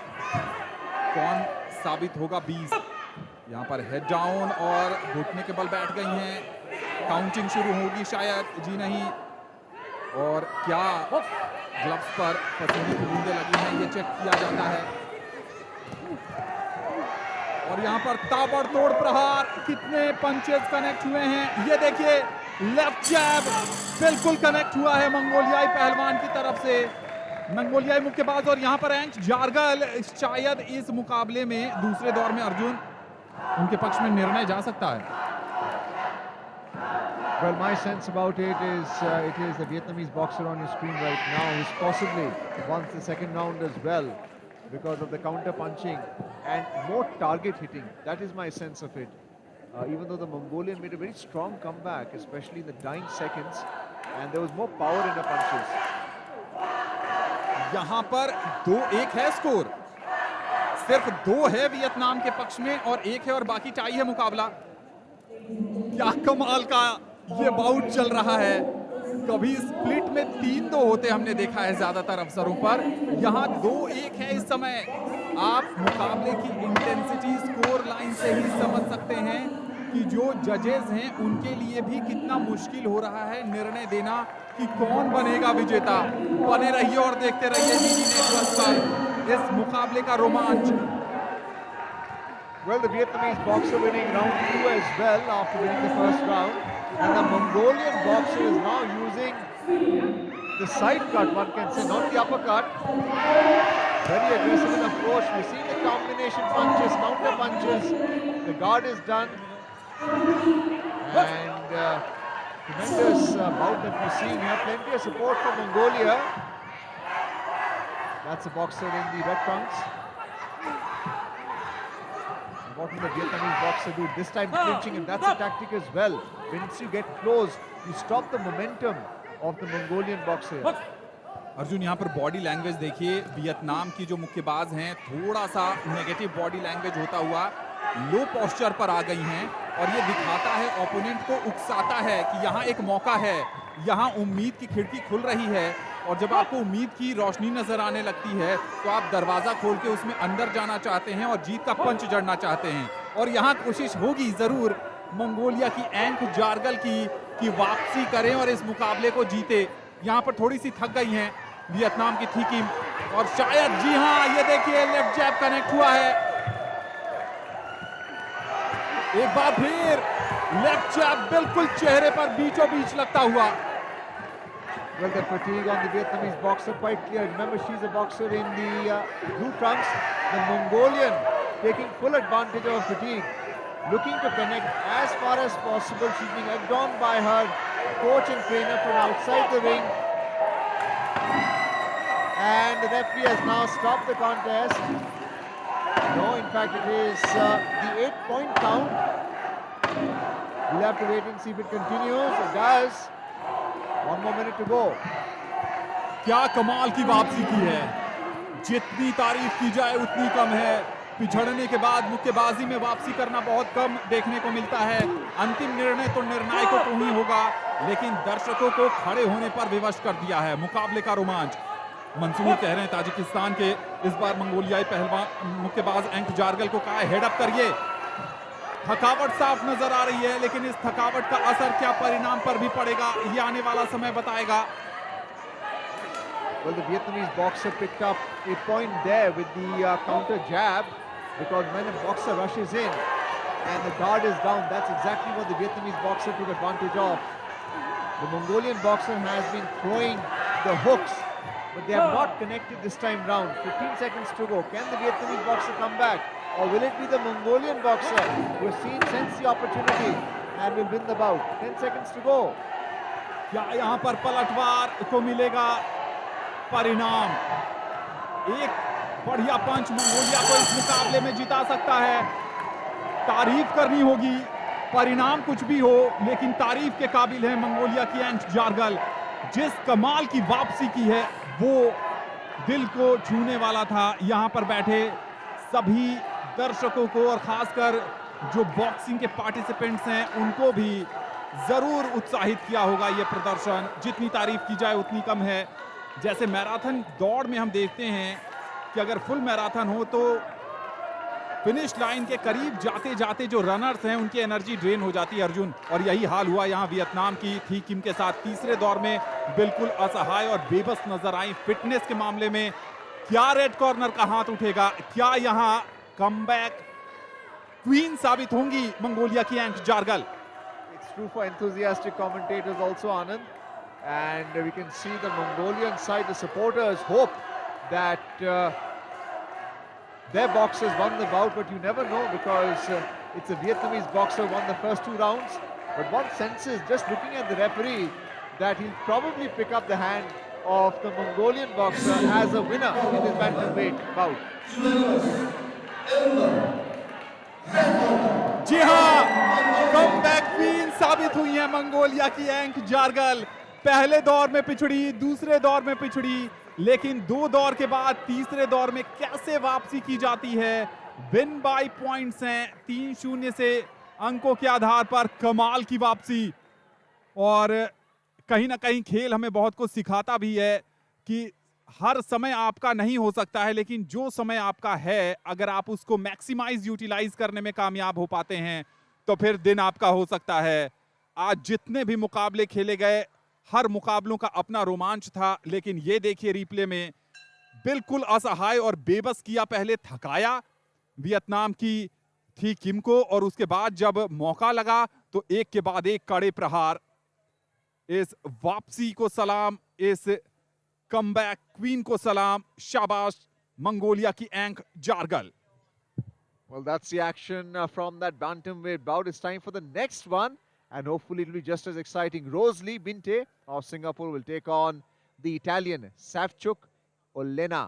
कौन साबित होगा 20। यहाँ पर हेड डाउन और घुटने के बल बैठ गई हैं। काउंटिंग शुरू होगी शायद, जी नहीं। और क्या ग्लव्स पर पसीने की बूंदें लगी हैं, ये चेक किया जाता है। और यहाँ पर ताबड़तोड़ प्रहार, कितने पंचेस कनेक्ट हुए हैं ये देखिए। लेफ्ट जैब बिल्कुल कनेक्ट हुआ है मंगोलियाई पहलवान की तरफ से, मंगोलियाई मुक्केबाज। और यहाँ पर एंक जारगल, शायद इस मुकाबले में दूसरे दौर में अर्जुन उनके पक्ष में निर्णय जा सकता है। Well, my sense about it is the Vietnamese boxer on your screen right now who's possibly won the second round as well because of the counter punching and more target hitting. That is my sense of it. Even though the Mongolian made a very strong comeback, especially in the dying seconds, and there was more power in the punches. यहाँ पर 2-1 है स्कोर, सिर्फ 2 है वियतनाम के पक्ष में और 1 है और बाकी टाई है मुकाबला। क्या कमाल का ये बाउट चल रहा है। कभी स्प्लिट में 3-2 होते हमने देखा है ज्यादातर अवसरों पर, यहाँ 2-1 है इस समय। आप मुकाबले की इंटेंसिटी स्कोर लाइन से ही समझ सकते हैं कि जो जजेस हैं उनके लिए भी कितना मुश्किल हो रहा है निर्णय देना कि कौन बनेगा विजेता। बने रहिए और देखते रहिए डीडी नेटवर्क पर इस मुकाबले का रोमांच। Well, the Vietnamese boxer winning round 2 as well after winning the first round, and the Mongolian boxer is now using the side cut, one can say, not the uppercut. Very aggressive in approach. We've seen the combination punches, counter punches. The guard is done, and tremendous bout that we've seen here. Plenty of support from Mongolia. That's a boxer in the red trunks. What will the Vietnamese boxer do? This time clinching, and that's a tactic as well. Once you get close, you stop the momentum of the Mongolian boxer. Arjun यहाँ पर बॉडी लैंग्वेज देखिए, वियतनाम की जो मुक्केबाज हैं थोड़ा सा नेगेटिव बॉडी लैंग्वेज होता हुआ लो पोस्चर पर आ गई हैं, और ये दिखाता है, ओपोनेंट को उकसाता है कि यहाँ एक मौका है, यहाँ उम्मीद की खिड़की खुल रही है। और जब आपको उम्मीद की रोशनी नजर आने लगती है तो आप दरवाजा खोल के उसमें अंदर जाना चाहते हैं और जीत का पंच जड़ना चाहते हैं। और यहाँ कोशिश होगी जरूर मंगोलिया की एंक जारगल की वापसी करें और इस मुकाबले को जीते। यहाँ पर थोड़ी सी थक गई हैं वियतनाम की थीकिम, और शायद, जी हाँ, ये देखिए लेफ्ट जैब कनेक्ट हुआ है। एक बार फिर लेफ्ट जैब बिल्कुल चेहरे पर बीचों बीच लगता हुआ। Well, the fatigue on the Vietnamese boxer quite clear. Remember, she's a boxer in the blue trunks. The Mongolian taking full advantage of fatigue, looking to connect as far as possible. She's being egged on by her coach and trainer from outside the ring. And the referee has now stopped the contest. No, in fact, it is the 8-point count. We'll have to wait and see if it continues. It does. 1 more minute to go. क्या कमाल की वापसी की है, जितनी तारीफ की जाए उतनी कम है। पिछड़ने के बाद मुक्केबाजी में वापसी करना बहुत कम देखने को मिलता है। अंतिम निर्णय तो निर्णायकों को ही होगा, लेकिन दर्शकों को खड़े होने पर विवश कर दिया है मुकाबले का रोमांच। मंसूर कह रहे हैं ताजिकिस्तान के इस बार मंगोलियाई पहलवान मुक्केबाज एंक जारगल को कहा है हेडअप करिए। थकावट साफ नजर आ रही है, लेकिन इस थकावट का असर क्या परिणाम पर भी पड़ेगा ये आने वाला समय बताएगा। Well, the Vietnamese boxer picked up a point there with the counter jab, because when a boxer rushes in and the guard is down, that's exactly what the Vietnamese boxer took advantage of. The Mongolian boxer has been throwing the hooks, but they have not connected this time round. 15 seconds to go. Can the Vietnamese boxer come back, or will it be the Mongolian boxer who has sensed the opportunity and will win the bout? 10 seconds to go. क्या यहाँ पर पलटवार को मिलेगा परिणाम? एक बढ़िया पंच मंगोलिया को इस मुकाबले में जिता सकता है। तारीफ करनी होगी, परिणाम कुछ भी हो, लेकिन तारीफ के काबिल है मंगोलिया की एंक जारगल। जिस कमाल की वापसी की है वो दिल को छूने वाला था। यहाँ पर बैठे सभी दर्शकों को और खासकर जो बॉक्सिंग के पार्टिसिपेंट्स हैं उनको भी जरूर उत्साहित किया होगा ये प्रदर्शन। जितनी तारीफ की जाए उतनी कम है। जैसे मैराथन दौड़ में हम देखते हैं कि अगर फुल मैराथन हो तो फिनिश लाइन के करीब जाते जाते जो रनर्स हैं उनकी एनर्जी ड्रेन हो जाती है अर्जुन, और यही हाल हुआ यहाँ वियतनाम की थी किम के साथ। तीसरे दौर में बिल्कुल असहाय और बेबस नजर आई। फिटनेस के मामले में क्या रेड कॉर्नर का हाथ उठेगा? क्या यहाँ कमबैक क्वीन साबित होंगी मंगोलिया की एंक जारगल? It's true for enthusiastic commentators also, Anand, and we can see the Mongolian side, the supporters hope that their boxers won the bout, but you never know, because it's a Vietnamese boxer won the first 2 rounds, but one senses just looking at the referee that he'll probably pick up the hand of the Mongolian boxer as a winner in this bantamweight bout. जी हाँ, कमबैक क्वीन साबित हुई है मंगोलिया की एंक जारगल। पहले दौर में पिछड़ी, दूसरे दौर में पिछड़ी, लेकिन 2 दौर के बाद तीसरे दौर में कैसे वापसी की जाती है। विन बाय पॉइंट्स हैं 3-0 से अंकों के आधार पर। कमाल की वापसी, और कहीं ना कहीं खेल हमें बहुत कुछ सिखाता भी है कि हर समय आपका नहीं हो सकता है, लेकिन जो समय आपका है अगर आप उसको मैक्सिमाइज यूटिलाइज करने में कामयाब हो पाते हैं तो फिर दिन आपका हो सकता है। आज जितने भी मुकाबले खेले गए हर मुकाबलों का अपना रोमांच था, लेकिन ये देखिए रिप्ले में बिल्कुल असहाय और बेबस किया। पहले थकाया वियतनाम की थी किम को, और उसके बाद जब मौका लगा तो एक के बाद एक कड़े प्रहार। इस वापसी को सलाम, इस कमबैक क्वीन को सलाम। शाबाश मंगोलिया की एंक जारगल। Well, that's the action from that bantamweight bout. It's time for the next one, and hopefully it'll be just as exciting. Rosalie Binte of Singapore will take on the Italian Savchuk Olena.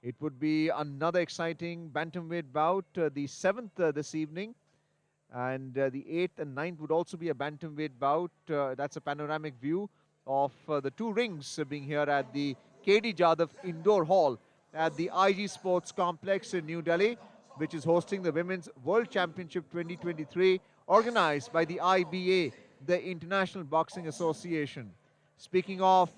It would be another exciting bantamweight bout, the 7th this evening, and the 8th and 9th would also be a bantamweight bout. That's a panoramic view of the 2 rings being here at the KD Jadhav Indoor Hall at the IG Sports Complex in New Delhi, which is hosting the Women's World Championship 2023, organized by the IBA, the International Boxing Association. Speaking of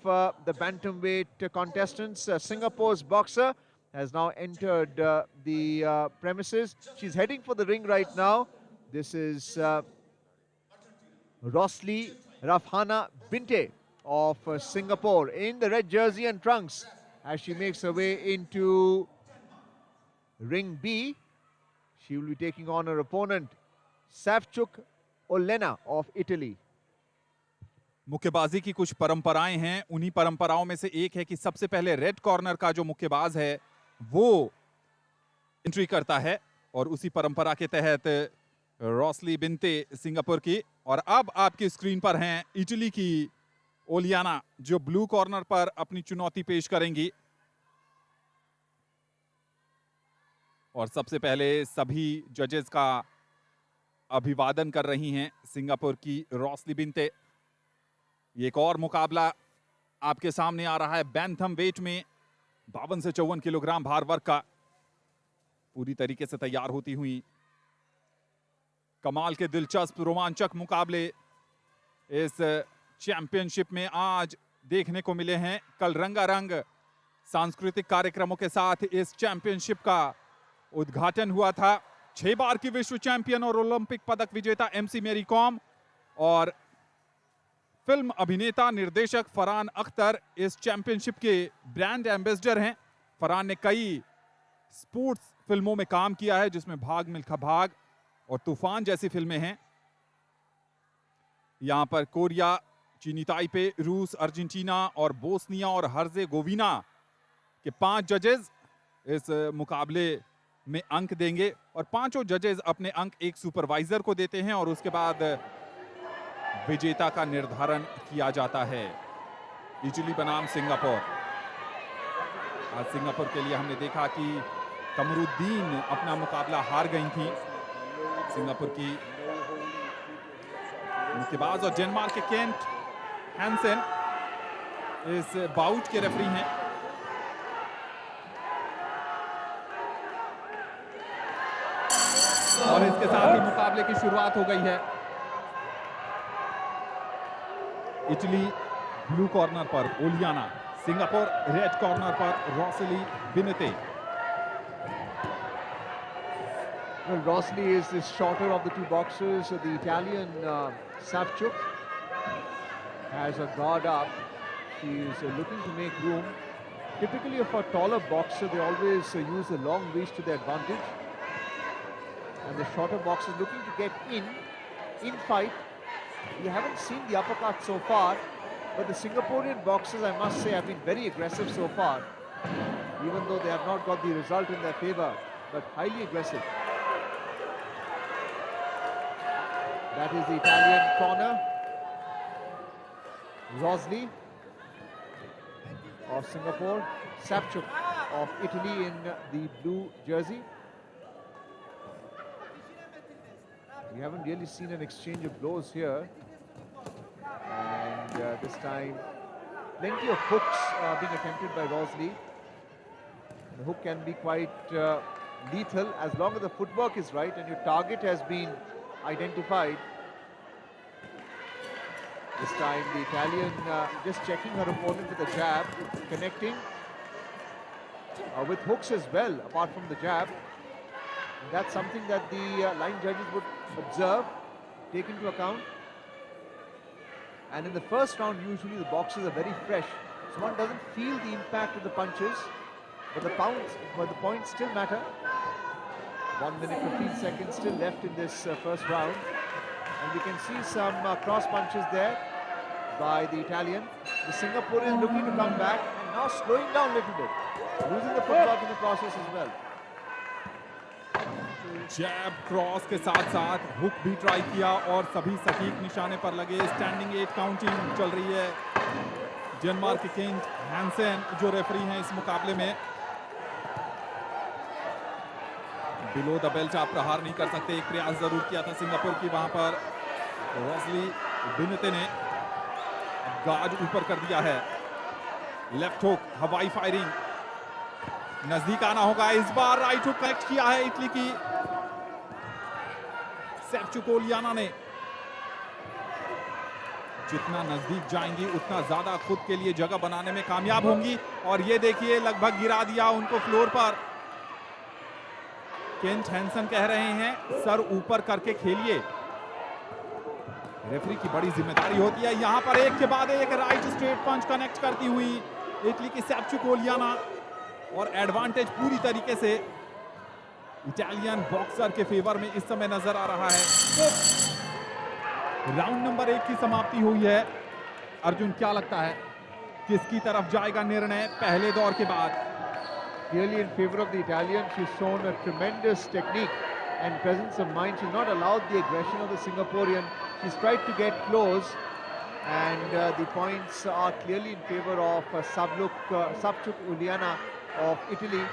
the bantamweight contestants, Singapore's boxer has now entered the premises. She's heading for the ring right now. This is Rosalie Rafhana Binte of Singapore in the red jersey and trunks as she makes her way into ring B. She will be taking on her opponent Savchuk Olena of Italy. मुक्केबाजी की कुछ परंपराएं हैं। उन्हीं परंपराओं में से एक है कि सबसे पहले रेड कॉर्नर का जो मुक्केबाज है वो एंट्री करता है, और उसी परंपरा के तहत रोसली बिन्ते सिंगापुर की, और अब आपकी स्क्रीन पर हैं इटली की ओलियाना जो ब्लू कॉर्नर पर अपनी चुनौती पेश करेंगी। और सबसे पहले सभी जजेस का अभिवादन कर रही हैं सिंगापुर की रोसली बिन्ते। एक और मुकाबला आपके सामने आ रहा है बैंथम वेट में 52 से 54 किलोग्राम भार वर्ग का। पूरी तरीके से तैयार होती हुई। कमाल के दिलचस्प रोमांचक मुकाबले इस चैंपियनशिप में आज देखने को मिले हैं। कल रंगारंग सांस्कृतिक कार्यक्रमों के साथ इस चैंपियनशिप का उद्घाटन हुआ था। 6 बार की विश्व चैंपियन और ओलंपिक पदक विजेता एमसी मेरी कॉम और फिल्म अभिनेता निर्देशक फरहान अख्तर इस चैंपियनशिप के ब्रांड एम्बेसडर हैं। फरहान ने कई स्पोर्ट्स फिल्मों में काम किया है, जिसमें भाग मिल्खा भाग और तूफान जैसी फिल्में हैं। यहां पर कोरिया, चीनी ताइपे, रूस, अर्जेंटीना और बोस्निया और हर्जेगोविना के 5 जजेस इस मुकाबले में अंक देंगे और 5 जजेस अपने अंक एक सुपरवाइजर को देते हैं और उसके बाद विजेता का निर्धारण किया जाता है। इटली बनाम सिंगापुर। आज सिंगापुर के लिए हमने देखा कि कमरुद्दीन अपना मुकाबला हार गई थी। सिंगापुर की मुक्केबाज और डेनमार्क के केंट हैंसन इस बाउट के रेफरी हैं। और इसके साथ ही मुकाबले की शुरुआत हो गई है। इटली ब्लू कॉर्नर पर ओलियाना, सिंगापुर रेड कॉर्नर पर Rosalie बिनते। Well, Rosli is the shorter of the two boxers. The Italian Savchuk has a guard up. She is looking to make room. Typically, for a taller boxer, they always use the long reach to their advantage. And the shorter boxer looking to get in fight. We haven't seen the uppercut so far, but the Singaporean boxers, I must say, have been very aggressive so far. Even though they have not got the result in their favor, but highly aggressive. That is the Italian corner. Rosli of Singapore, Savchuk of Italy in the blue jersey. We haven't really seen an exchange of blows here. And this time, plenty of hooks being attempted by Rosli. The hook can be quite lethal as long as the footwork is right and your target has been identified. This time the Italian just checking her opponent with a jab, connecting with hooks as well apart from the jab. And that's something that the line judges would observe, take into account. And in the first round usually the boxers are very fresh, so one doesn't feel the impact of the punches, but the points still matter. 1 minute 15 seconds still left in this first round, and we can see some cross punches there by the Italian. The Singaporean looking to come back and now slowing down a little bit, losing the footwork in the process as well. Jab cross के साथ साथ हुक भी ट्राई किया और सभी सटीक निशाने पर लगे। स्टैंडिंग 8 काउंटिंग चल रही है। डेनमार्क के केंट हैंसन जो रेफरी हैं इस मुकाबले में। बिलो द बेल्ट आप प्रहार नहीं कर सकते, एक प्रयास जरूर किया था सिंगापुर की, वहां पर रोसली बिनते ने गार्ड ऊपर कर दिया है। लेफ्ट हुक, हवाई फायरिंग, नजदीक आना होगा। इस बार राइट हुक कनेक्ट किया है इटली की सेवचुक ओलियाना ने। जितना नजदीक जाएंगी उतना ज्यादा खुद के लिए जगह बनाने में कामयाब होंगी। और ये देखिए लगभग गिरा दिया उनको फ्लोर पर। केंट हैंसन कह रहे हैं सर ऊपर करके खेलिए। रेफरी की बड़ी जिम्मेदारी होती है। यहां पर एक के बाद एक राइट स्ट्रेट पंच कनेक्ट करती हुई इटली की सेवचुक ओलियाना, और एडवांटेज पूरी तरीके से इटालियन बॉक्सर के फेवर में इस समय नजर आ रहा है। राउंड नंबर 1 की समाप्ति हुई है। अर्जुन, क्या लगता है किसकी तरफ जाएगा निर्णय पहले दौर के बाद? Clearly in favor of the Italian. She's shown a tremendous technique and presence of mind. She's not allowed the aggression of the Singaporean. She's tried to get close, and the points are clearly in favor of Savchuk Uliana of Italy.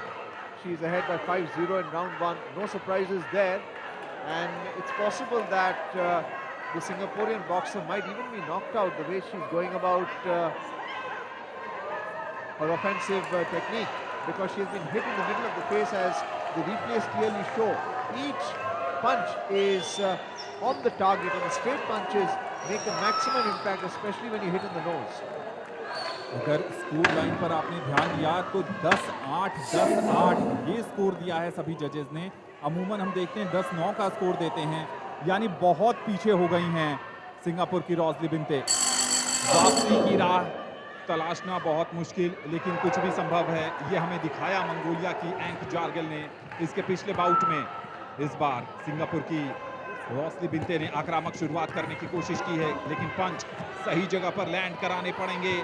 She's ahead by 5-0 in round 1. No surprises there, and it's possible that the Singaporean boxer might even be knocked out the way she's going about her offensive technique, because she has been hit in the middle of the face as the replays clearly show each punch is on the target, and the straight punches make the maximum impact, especially when you hit in the nose. अगर स्कोर लाइन पर आपने ध्यान दिया तो 10-8 10-8 ये स्कोर दिया है सभी जजेस ने। अमूमन हम देखते हैं 10-9 का स्कोर देते हैं, यानी बहुत पीछे हो गई हैं सिंगापुर की रोजली बिंते। वापसी की राह तलाशना बहुत मुश्किल, लेकिन कुछ भी संभव है। ये हमें दिखाया मंगोलिया की एंक जार्गल ने इसके पिछले बाउट में। इस बार सिंगापुर की रोजली बिंते ने आक्रामक शुरुआत करने की कोशिश की है, लेकिन पंच सही जगह पर लैंड कराने पड़ेंगे।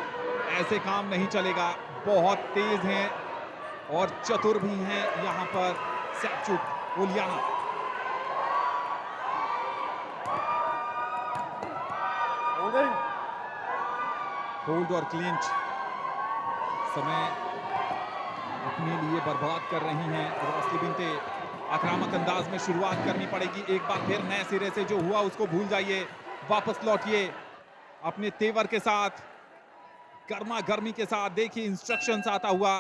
ऐसे काम नहीं चलेगा। बहुत तेज हैं और चतुर भी हैं यहां पर सेप्चुक ओलियाना। होल्ड और क्लिंच समय अपने लिए बर्बाद कर रही हैं रोजली बिंते। आक्रामक अंदाज में शुरुआत करनी पड़ेगी। एक बार फिर नए सिरे से जो हुआ उसको भूल जाइए, वापस लौटिए अपने तेवर के साथ, गर्मा गर्मी के साथ। देखिए इंस्ट्रक्शंस आता हुआ।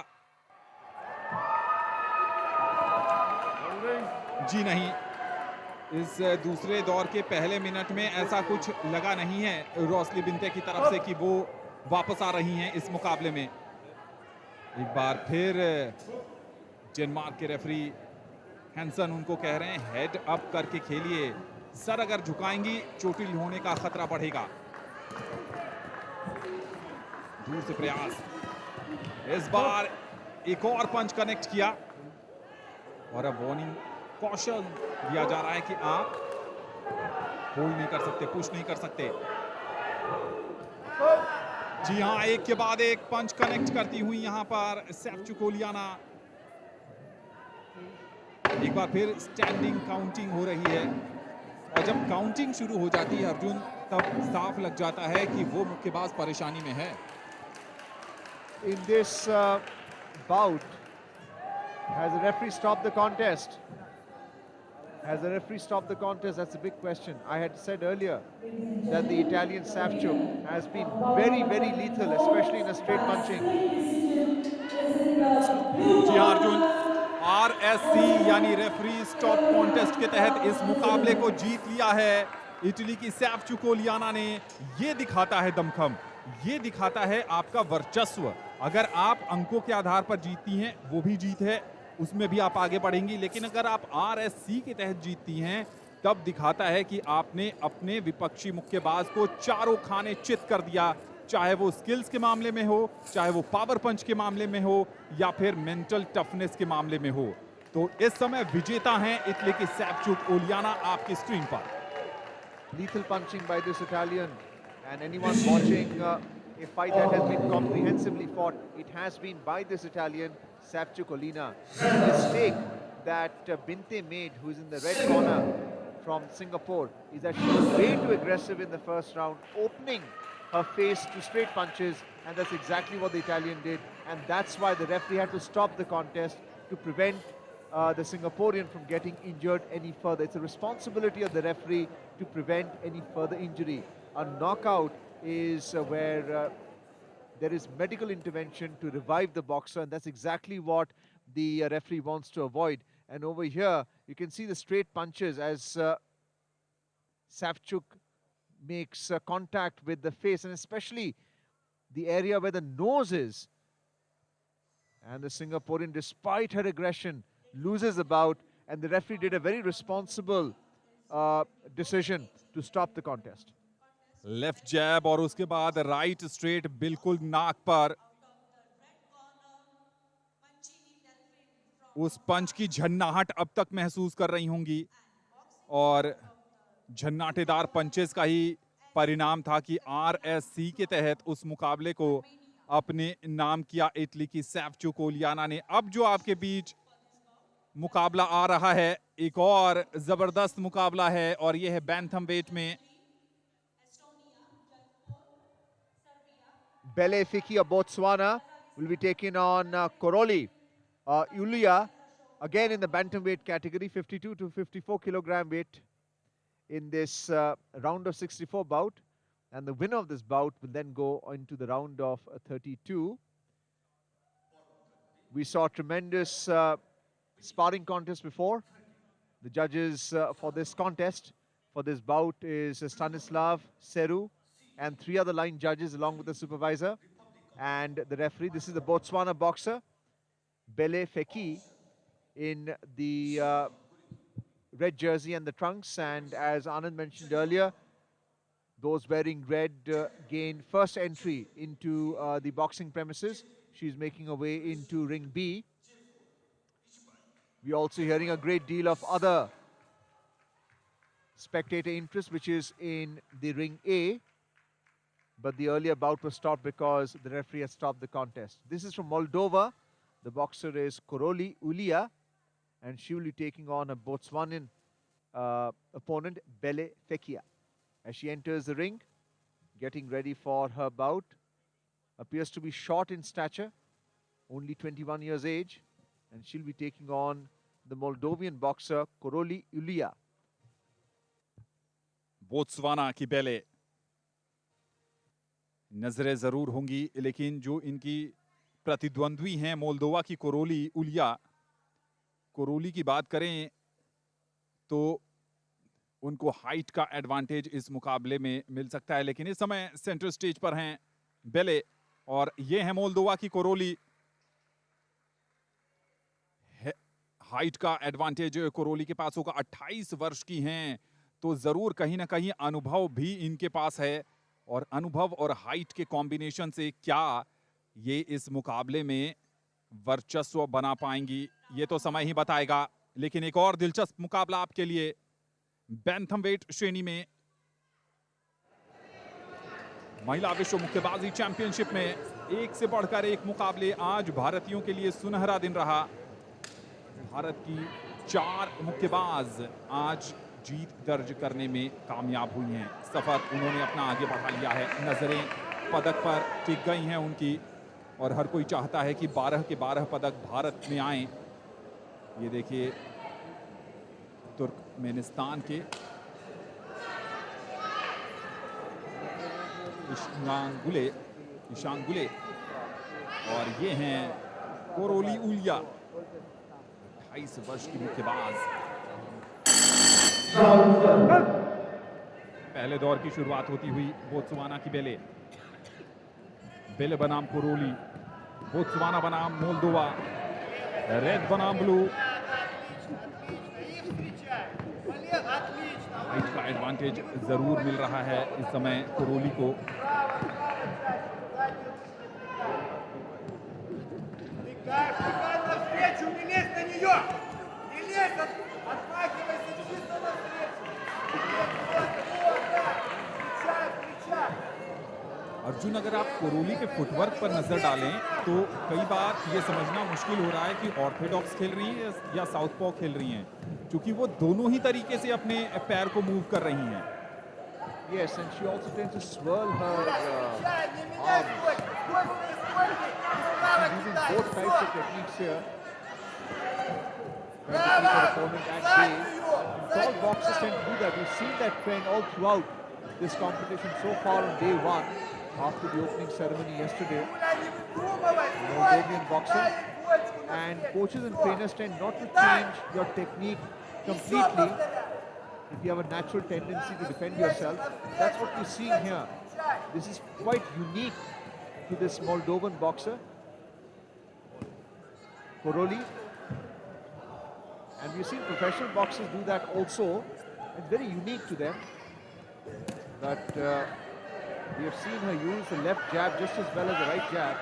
जी नहीं, इस दूसरे दौर के पहले मिनट में ऐसा कुछ लगा नहीं है रोजली बिंते की तरफ से कि वो वापस आ रही हैं इस मुकाबले में। एक बार फिर डेनमार्क के रेफरी हैंसन उनको कह रहे हैं हेड अप करके खेलिए, सर अगर झुकाएंगी चोटिल होने का खतरा बढ़ेगा। दूर से प्रयास, इस बार एक और पंच कनेक्ट किया और अब वार्निंग कॉशन दिया जा रहा है कि आप होल्ड नहीं कर सकते, पुश नहीं कर सकते। जी हां, एक के बाद एक पंच कनेक्ट करती हुई यहां पर सेप्चुक ओलियाना। एक बार फिर स्टैंडिंग काउंटिंग हो रही है, और जब काउंटिंग शुरू हो जाती है अर्जुन, तब साफ लग जाता है कि वो मुक्केबाज परेशानी में है। In this bout, has the referee stopped the contest? Has the referee stopped the contest? That's a big question. I had said earlier that the Italian Savchuk has been very, very lethal, especially in a straight punching. जी हाँ अर्जुन, RSC यानी रेफरी स्टॉप कॉन्टेस्ट के तहत इस मुकाबले को जीत लिया है इटली की सेप्चुक ओलियाना ने। ये दिखाता है दमखम, ये दिखाता है आपका वर्चस्व। अगर आप अंकों के आधार पर जीतती हैं वो भी जीत है, उसमें भी आप आगे बढ़ेंगी, लेकिन अगर आप RSC के तहत जीतती हैं तब दिखाता है कि आपने अपने विपक्षी मुक्केबाज को चारों खाने चित कर दिया, चाहे वो स्किल्स के मामले में हो, चाहे वो पावर पंच के मामले में हो, या फिर मेंटल टफनेस के मामले में हो। तो इस समय विजेता हैं इटली की सेप्चुक ओलियाना आपकी स्क्रीन पर। Lethal punching by this Italian, and anyone watching a fight that has been comprehensively fought, it has been by this Italian Savchuk Olyana. The mistake that Binte made, who is in the red corner from Singapore, is that she was way too aggressive in the first round, opening her face to straight punches, and that's exactly what the Italian did, and that's why the referee had to stop the contest to prevent the Singaporean from getting injured any further. It's a responsibility of the referee to prevent any further injury. A knockout is where there is medical intervention to revive the boxer, and that's exactly what the referee wants to avoid. And over here, you can see the straight punches as Savchuk makes contact with the face, and especially the area where the nose is. And the Singaporean, despite her aggression, loses the bout, and the referee did a very responsible decision to stop the contest. Left jab और उसके बाद राइट स्ट्रेट बिल्कुल नाक पर। उस पंच की झन्नाहट अब तक महसूस कर रही होंगी, और झन्नाटेदार पंचेस का ही परिणाम था कि RSC के तहत उस मुकाबले को अपने नाम किया इटली की सेप्चुक ओलियाना ने। अब जो आपके बीच मुकाबला आ रहा है, एक और जबरदस्त मुकाबला है, और यह है बैंथम वेट में। Bele Fiki of Botswana will be taking on Koroli Yulia, again in the bantamweight category, 52 to 54 kilogram weight in this round of 64 bout. And the winner of this bout will then go into the round of 32. We saw tremendous sparring contest before. The judges for this contest, for this bout, is Stanislav, Seru, and 3 other line judges along with the supervisor and the referee. This is the Botswana boxer, Bele Feki, in the red jersey and the trunks. And as Anand mentioned earlier, those wearing red gain first entry into the boxing premises. She's making her way into ring B. We're also hearing a great deal of other spectator interest, which is in the ring A. But the earlier bout was stopped because the referee has stopped the contest. This is from Moldova. The boxer is Koroli Ulia, and she will be taking on a Botswanan opponent, Bele Fekia. As she enters the ring, getting ready for her bout. Appears to be short in stature, only 21 years age, and she'll be taking on the Moldovan boxer Koroli Ulia. Botswana की बेले नजरें जरूर होंगी, लेकिन जो इनकी प्रतिद्वंद्वी हैं मोल्दोवा की कोरोली उलिया, कोरोली की बात करें तो उनको हाइट का एडवांटेज इस मुकाबले में मिल सकता है, लेकिन इस समय सेंटर स्टेज पर हैं बेले और ये है मोल्दोवा की कोरोली। हाइट का एडवांटेज कोरोली के पास होगा, 28 वर्ष की हैं, तो जरूर कहीं ना कहीं अनुभव भी इनके पास है, और अनुभव और हाइट के कॉम्बिनेशन से क्या ये इस मुकाबले में वर्चस्व बना पाएंगी ये तो समय ही बताएगा। लेकिन एक और दिलचस्प मुकाबला आपके लिए बैंथमवेट श्रेणी में महिला विश्व मुक्केबाजी चैंपियनशिप में एक से बढ़कर एक मुकाबले। आज भारतीयों के लिए सुनहरा दिन रहा। भारत की 4 मुक्केबाज आज जीत दर्ज करने में कामयाब हुई हैं। सफर उन्होंने अपना आगे बढ़ा लिया है, नजरें पदक पर टिक गई हैं उनकी, और हर कोई चाहता है कि 12 के 12 पदक भारत में आए। ये देखिए तुर्कमेनिस्तान के ईशांगुले और ये हैं कोरोली उलिया, 28 वर्ष की मुक्केबाज। पहले दौर की शुरुआत होती हुई बोत्सवाना की बेले, बेले बनाम कोरोली, बोत्सवाना बनाम मोल्दोवा, रेड बनाम ब्लू। हाइट का एडवांटेज जरूर मिल रहा है इस समय कोरोली को। अर्जुन, अगर आप कोरोली के फुटवर्क पर नजर डालें तो कई बार ये समझना मुश्किल हो रहा है कि ऑर्थोडॉक्स खेल रही हैं या साउथपॉ खेल रही हैं, क्योंकि वो दोनों ही तरीके से अपने पैर को मूव कर रही हैं। Yes, and she also tends to swirl her arms. She's using both types of techniques here. Trying to keep her opponent at bay. Tall boxers tend to do that. We've seen that trend all throughout this competition so far on day 1, after the opening ceremony yesterday. Moldovan boxing. And coaches and trainers tend not to change your technique completely if you have a natural tendency to defend yourself. That's what we're seeing here. This is quite unique to this Moldovan boxer, Koroli. And we've seen professional boxers do that also. It's very unique to them. But we have seen her use the left jab just as well as the right jab.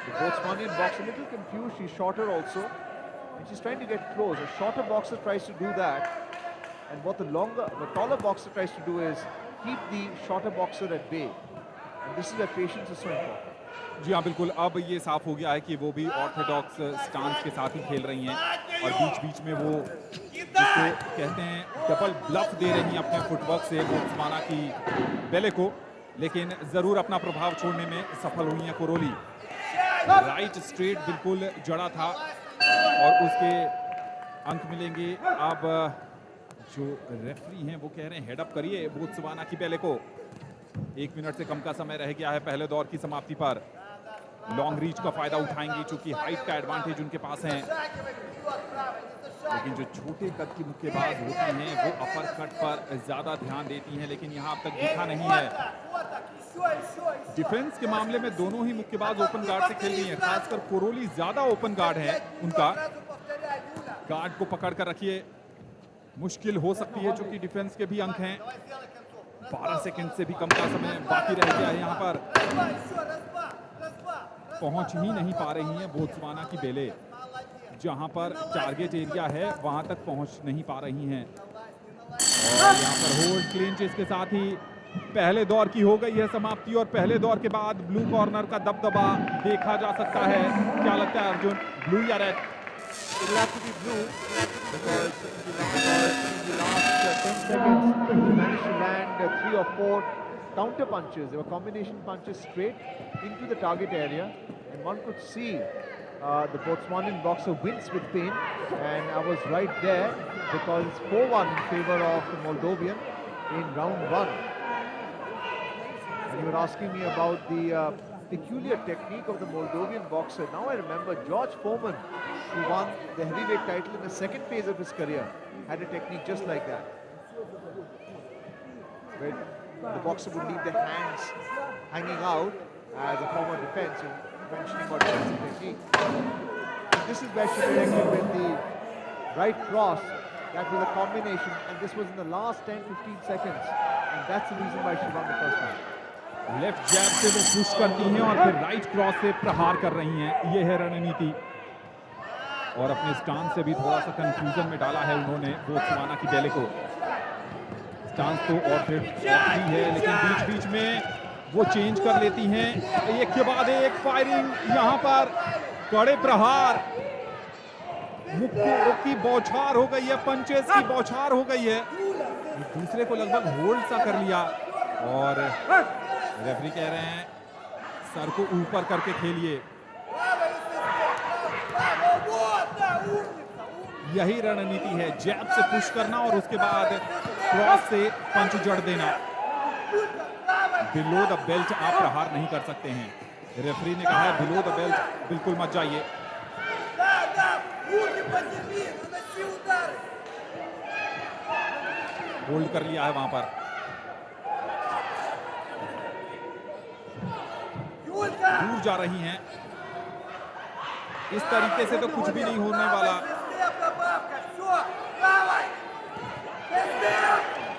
The Botswanian boxer a little confused. She's shorter also, and she's trying to get close. A shorter boxer tries to do that, and what the taller boxer tries to do is keep the shorter boxer at bay. And this is where patience is so important. जी हाँ, बिल्कुल। अब ये साफ हो गया है कि वो भी ऑर्थोडॉक्स स्टांस के साथ ही खेल रही हैं, और बीच बीच में वो जिसको कहते हैं डबल ब्लफ दे रही हैं अपने फुटवर्क से बोत्सवाना की बेले को, लेकिन जरूर अपना प्रभाव छोड़ने में सफल हुई हैं कोरोली। राइट स्ट्रेट बिल्कुल जड़ा था और उसके अंक मिलेंगे। अब जो रेफरी हैं वो कह रहे हैं हेड अप करिए बोत्सवाना की बेले को। 1 मिनट से कम का समय रह गया है पहले दौर की समाप्ति पर। लॉन्ग रीच का फायदा उठाएंगी, चूंकि हाइट का एडवांटेज उनके पास है। लेकिन जो छोटे कद की मुक्केबाज होती हैं वो अपर कट पर ज्यादा ध्यान देती हैं, लेकिन यहाँ अब तक दिखा नहीं है। डिफेंस के मामले में दोनों ही मुक्केबाज ओपन गार्ड से खेल रही हैं, खासकर कोरोली ज्यादा ओपन गार्ड है उनका। गार्ड को पकड़ कर रखिए, मुश्किल हो सकती है चूंकि डिफेंस के भी अंक हैं। 12 सेकंड से भी कम का समय बाकी रह गया है। यहाँ पर पहुंच ही नहीं पा रही हैं बोत्सवाना की बेले, जहां पर टारगेट एरिया है वहां तक पहुंच नहीं पा रही हैं। और यहाँ पर होल्ड क्लिंच, इसके साथ ही पहले दौर की हो गई है समाप्ति, और पहले दौर के बाद ब्लू कॉर्नर का दबदबा देखा जा सकता है। क्या लगता है अर्जुन, ब्लू या red? It'll have to be blue because in the last 10 seconds he managed to land 3 or 4 counter punches. They were combination punches straight into the target area, and one could see the Botswanan boxer wince with pain, and I was right there because it's 4-1 in favor of the Moldovan in round 1. And you were asking me about the peculiar technique of the Moldovan boxer. Now I remember George Foreman, who won the heavyweight title in the second phase of his career, had a technique just like that, where the boxer would leave the hands hanging out as a form of defense, and mentioning about defensive technique. And this is where she connected with the right cross. That was a combination, and this was in the last 10-15 seconds, and that's the reason why she won the first round. Left jab से वो पुश करती हैं और फिर राइट क्रॉस से प्रहार कर रही हैं, ये है रणनीति। और अपने स्टांस से भी थोड़ा सा कंफ्यूजन में डाला है उन्होंने बोत्सवाना की बेले को। स्टांस तो और फिर ही है, लेकिन बीच बीच में वो चेंज कर लेती हैं। एक के बाद एक फायरिंग, यहाँ पर कड़े प्रहार, मुक्कों की बौछार हो गई है, पंचेस की बौछार हो गई है। दूसरे को लगभग होल्ड सा कर लिया, और रेफरी कह रहे हैं सर को ऊपर करके खेलिए। यही रणनीति है, जैब से पुश करना और उसके बाद क्रॉस से पंच जड़ देना। बिलो द बेल्ट आप प्रहार नहीं कर सकते हैं, रेफरी ने कहा है बिलो द बेल्ट बिल्कुल मत जाइए। होल्ड कर लिया है वहां पर, दूर जा रही हैं। इस तरीके से तो कुछ भी नहीं होने वाला।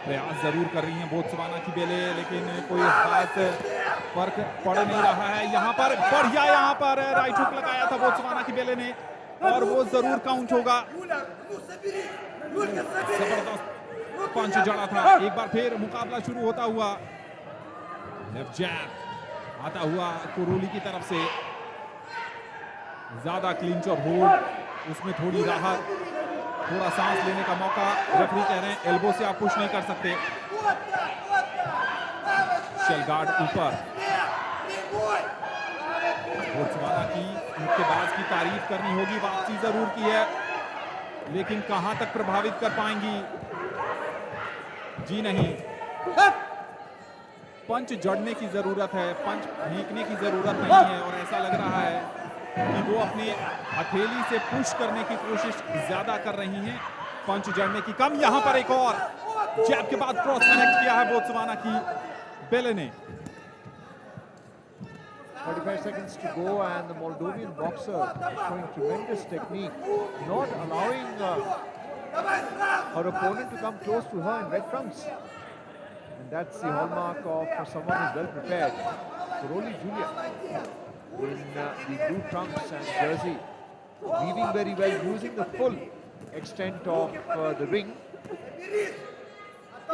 प्रयास जरूर कर रही हैं बोत्सवाना की बेले, लेकिन कोई खास फर्क पड़ नहीं रहा है। यहाँ पर बढ़िया, यहाँ पर राइट हुक लगाया था बोत्सवाना की बेले ने, और वो जरूर काउंट होगा। जबरदस्त पंच जड़ा था। एक बार फिर मुकाबला शुरू होता हुआ, लेफ्ट जैब आता हुआ कोरोली की तरफ से, ज्यादा क्लिंच और होल्ड, उसमें थोड़ी राहत, थोड़ा सांस लेने का मौका। रेफरी कह रहे हैं एल्बो से आप पुश नहीं कर सकते। शेल गार्ड ऊपर। बोत्सवाना की मुक्केबाज की तारीफ करनी होगी, वापसी जरूर की है, लेकिन कहां तक प्रभावित कर पाएंगी? जी नहीं, पंच जड़ने की जरूरत है, पंच फेंकने की जरूरत नहीं है। और ऐसा लग रहा है कि वो अपनी हथेली से पुश करने की कोशिश ज्यादा कर रही हैं, पंच जड़ने की कम। यहाँ पर एक और जैब के बाद क्रॉस कनेक्ट किया है बोत्सवाना की बेले ने। 45 seconds to go, and the Moldovan boxer showing tremendous technique, not allowing her opponent to come close to her in red trunks. And that's the hallmark of someone who's well prepared. Koroli Julia in the blue trunks and jersey, weaving very well, using the full extent of the ring.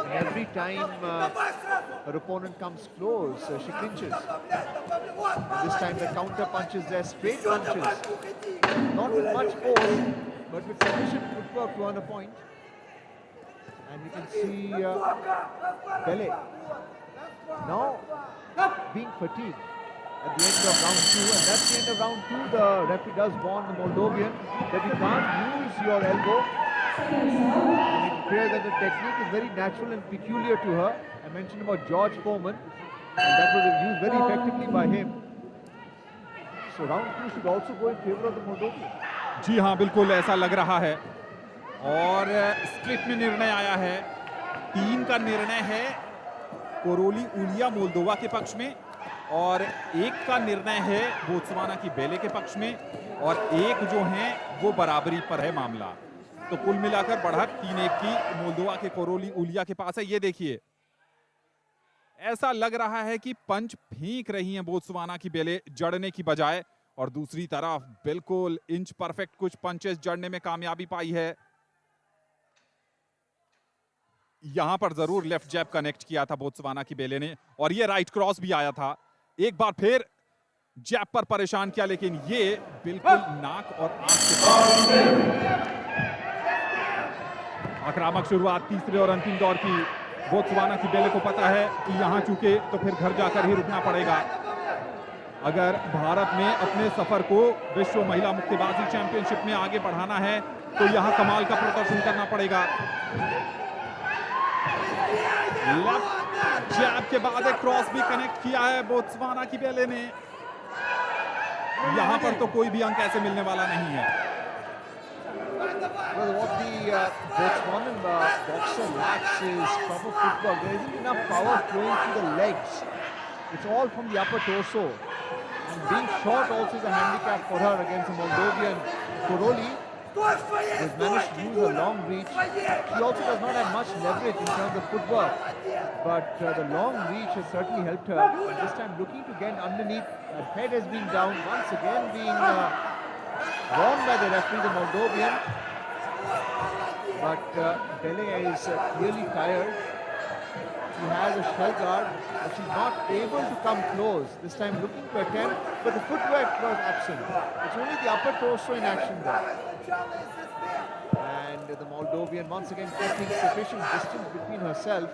And every time her opponent comes close, she clinches. And this time the counter punches there, straight punches, not with much force, but with sufficient footwork to earn a point. And you can see Pele now being fatigued at the end of round 2, and that's the end of round 2. The referee does warn the Moldovan that you can't use your elbow. And it's clear that the technique is very natural and peculiar to her. I mentioned about George Foreman, and that was used very effectively by him. So round 2 should also go in favor of the Moldovan. जी हाँ, बिल्कुल ऐसा लग रहा है और स्प्लिट में निर्णय आया है। 3 का निर्णय है कोरोली उलिया मोल्दोवा के पक्ष में और 1 का निर्णय है बोत्सवाना की बेले के पक्ष में और 1 जो है वो बराबरी पर है मामला। तो कुल मिलाकर बढ़त 3-1 की मोल्दोवा के कोरोली उलिया के पास है। ये देखिए, ऐसा लग रहा है कि पंच फेंक रही हैं बोत्सवाना की बेले जड़ने की बजाय और दूसरी तरफ बिल्कुल इंच परफेक्ट कुछ पंचेस जड़ने में कामयाबी पाई है। यहां पर जरूर लेफ्ट जैब कनेक्ट किया था बोत्सवाना की बेले ने और ये राइट क्रॉस भी आया था। एक बार फिर जैब पर परेशान किया लेकिन ये बिल्कुल नाक और आंख के आक्रामक शुरुआत तीसरे और अंतिम दौर की। बोत्सवाना की बेले को पता है कि यहां चूके तो फिर घर जाकर ही रुकना पड़ेगा अगर भारत में अपने सफर को विश्व महिला मुक्केबाजी चैंपियनशिप में आगे बढ़ाना है तो यहां कमाल का प्रदर्शन करना पड़ेगा। लेफ्ट जैब के बाद एक क्रॉस भी कनेक्ट किया है बोत्सवाना की बेले ने। यहां पर तो कोई भी अंक ऐसे मिलने वाला नहीं है। Well, what the Botswanan boxer lacks is proper footwork. There isn't enough power flowing through the legs. It's all from the upper torso. And being short also is a handicap for her against the Moldovan Koroli, who has managed to use a long reach. She also does not have much leverage in terms of footwork. But the long reach has certainly helped her. And this time looking to get underneath. Her head has been down, once again being warned by the referee, the Moldovan. But Bele is clearly tired. She has a shell guard, but she's not able to come close. This time looking to attempt, but the footwork was absent. It's only the upper torso in action there. And the Moldovan once again getting sufficient distance between herself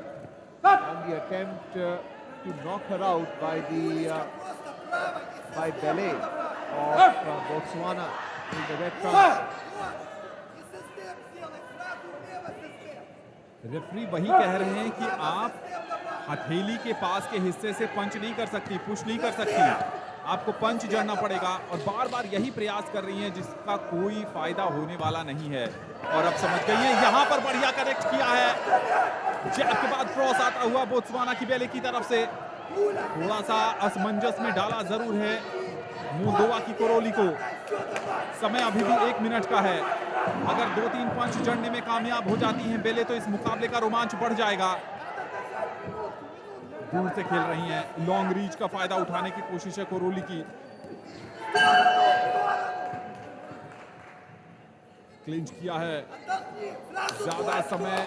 and the attempt to knock her out by Bele of Botswana in the red trunks. Referee वही कह रहे हैं कि आप हथेली के पास के हिस्से से पंच नहीं कर सकती, पुश नहीं कर सकती, आपको पंच जड़ना पड़ेगा और बार बार यही प्रयास कर रही हैं जिसका कोई फायदा होने वाला नहीं है। और अब समझ गई हैं, यहां पर बढ़िया कनेक्ट किया है। जैब के बाद क्रॉस आता हुआ बोत्सवाना की बेले की तरफ से थोड़ा सा असमंजस में डाला जरूर है मोल्दोवा की कोरोली को। समय अभी भी 1 मिनट का है। अगर 2-3 पंच जड़ने में कामयाब हो जाती हैं बेले तो इस मुकाबले का रोमांच बढ़ जाएगा। दूर से खेल रही हैं, लॉन्ग रीच का फायदा उठाने की कोशिश है कोरोली की। क्लिंच किया है, ज्यादा समय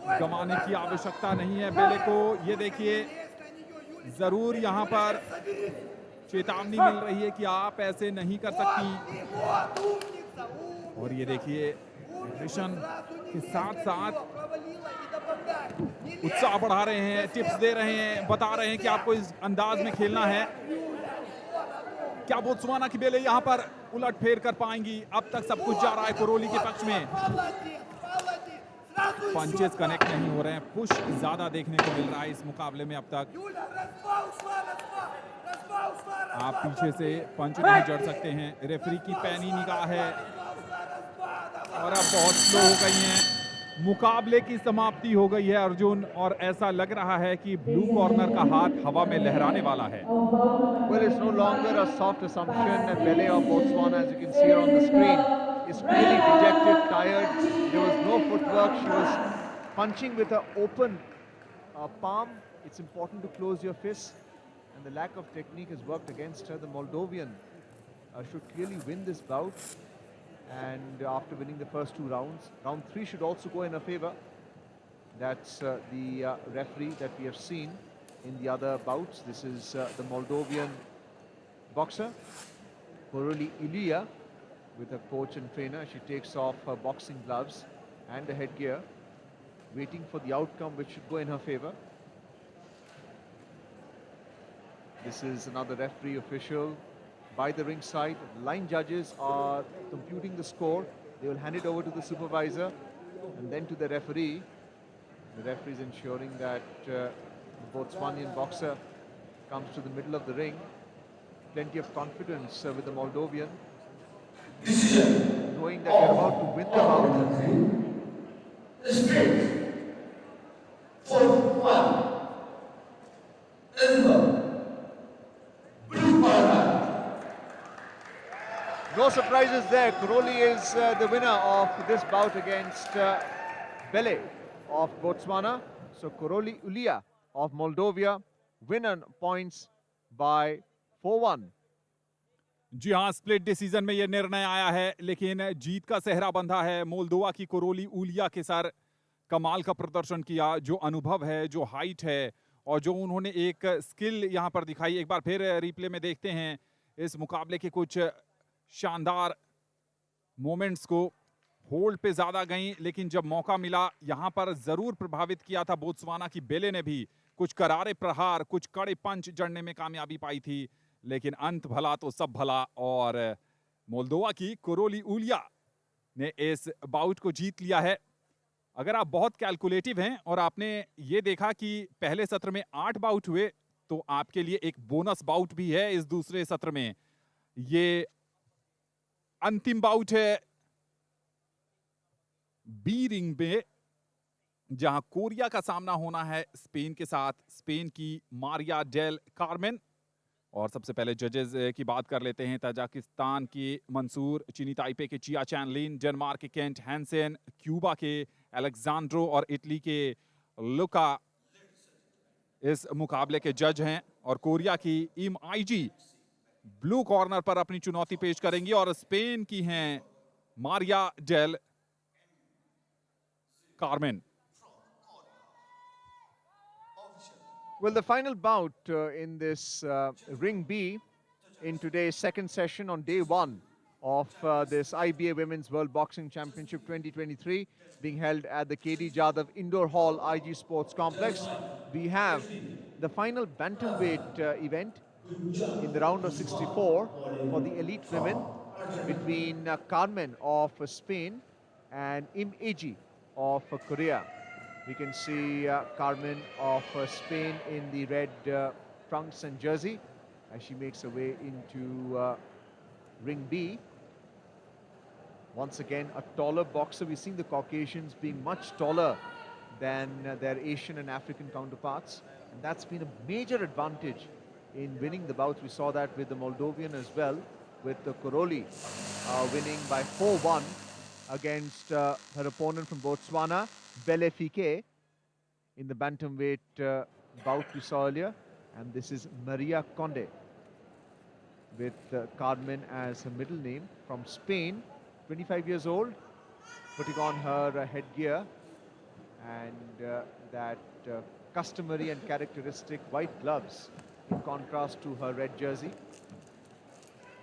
गंवाने की आवश्यकता नहीं है बेले को। ये देखिए, जरूर यहां पर चेतावनी मिल रही है कि आप ऐसे नहीं कर सकती। और ये देखिए, एग्रेशन के साथ साथ उत्साह बढ़ा रहे हैं, टिप्स दे रहे हैं, बता रहे हैं कि आपको इस अंदाज में खेलना है। क्या बोत्सवाना की बेले यहां पर उलट फेर कर पाएंगी? अब तक सब कुछ जा रहा है कोरोली के पक्ष में। पंचेस कनेक्ट नहीं हो रहे हैं, पुश ज्यादा देखने को मिल रहा है इस मुकाबले में अब तक। आप पीछे से पंच नहीं जड़ सकते हैं, रेफरी की पैनी निगाह है और अब बहुत स्लो हो गई हैं। मुकाबले की समाप्ति हो गई है अर्जुन और ऐसा लग रहा है कि ब्लू कॉर्नर का हाथ हवा में लहराने वाला है। Well, it's no longer a soft assumption. Bele of Botswana, as you can see her on the screen, is clearly dejected, tired. There was no footwork. She was punching with her open palm. It's important to close your fist, and the lack of technique has worked against her. The Moldovan should clearly win this bout. And after winning the first 2 rounds, round 3 should also go in her favor. That's the referee that we have seen in the other bouts. This is the Moldovan boxer, Koroli Ilia, with her coach and trainer. She takes off her boxing gloves and the headgear, waiting for the outcome which should go in her favor. This is another referee official by the ringside. Line judges are computing the score. They will hand it over to the supervisor and then to the referee. The referee is ensuring that the Botswanian boxer comes to the middle of the ring, plenty of confidence with the Moldovan, knowing that you're about to win the bout. No surprises there. Karoli is the winner of this bout against Bele of Botswana. So Karoli Ulia of Moldova win on points by 4-1. जी हाँ, स्प्लिट डिसीजन में ये निर्णय आया है, लेकिन जीत का सेहरा बंधा है मोल्दोवा की कोरोली उलिया के सर। कमाल का प्रदर्शन किया, जो अनुभव है, जो हाइट है और जो उन्होंने एक स्किल यहाँ पर दिखाई। एक बार फिर रिप्ले में देखते हैं इस मुकाबले के कुछ शानदार मोमेंट्स को। होल्ड पे ज्यादा गई, लेकिन जब मौका मिला यहाँ पर जरूर प्रभावित किया था बोत्सवाना की बेले ने भी। कुछ करारे प्रहार, कुछ कड़े पंच जड़ने में कामयाबी पाई थी, लेकिन अंत भला तो सब भला और मोल्दोवा की कोरोली उलिया ने इस बाउट को जीत लिया है। अगर आप बहुत कैलकुलेटिव हैं और आपने ये देखा कि पहले सत्र में 8 बाउट हुए, तो आपके लिए एक बोनस बाउट भी है इस दूसरे सत्र में। ये अंतिम बाउट है बी रिंग में, जहां कोरिया का सामना होना है स्पेन के साथ। स्पेन की मारिया डेल कार्मेन। और सबसे पहले जजेस की बात कर लेते हैं। ताजिकिस्तान की मंसूर, चीनी ताइपे के चिया चैनलिन, डेनमार्क के केंट हैंसेन, क्यूबा के अलेक्जेंड्रो और इटली के लुका इस मुकाबले के जज हैं। और कोरिया की इम आईजी ब्लू कॉर्नर पर अपनी चुनौती पेश करेंगी और स्पेन की हैं Maria del Carmen. Well, the final bout in this Ring B in today's second session on day 1 of this IBA Women's World Boxing Championship 2023 being held at the KD Jadhav Indoor Hall IG Sports Complex. We have the final bantamweight event in the round of 64 for the elite women between Carmen of Spain and Im Eji of Korea. We can see Carmen of Spain in the red trunks and jersey as she makes her way into Ring B. Once again, a taller boxer. We've seen the Caucasians being much taller than their Asian and African counterparts. And that's been a major advantage in winning the bouts. We saw that with the Moldovan as well, with the Karoli winning by 4-1 against her opponent from Botswana, Bele Fike, in the bantamweight bout we saw earlier. And this is Maria Conde with Carmen as her middle name, from Spain, 25 years old, putting on her headgear and that customary and characteristic white gloves in contrast to her red jersey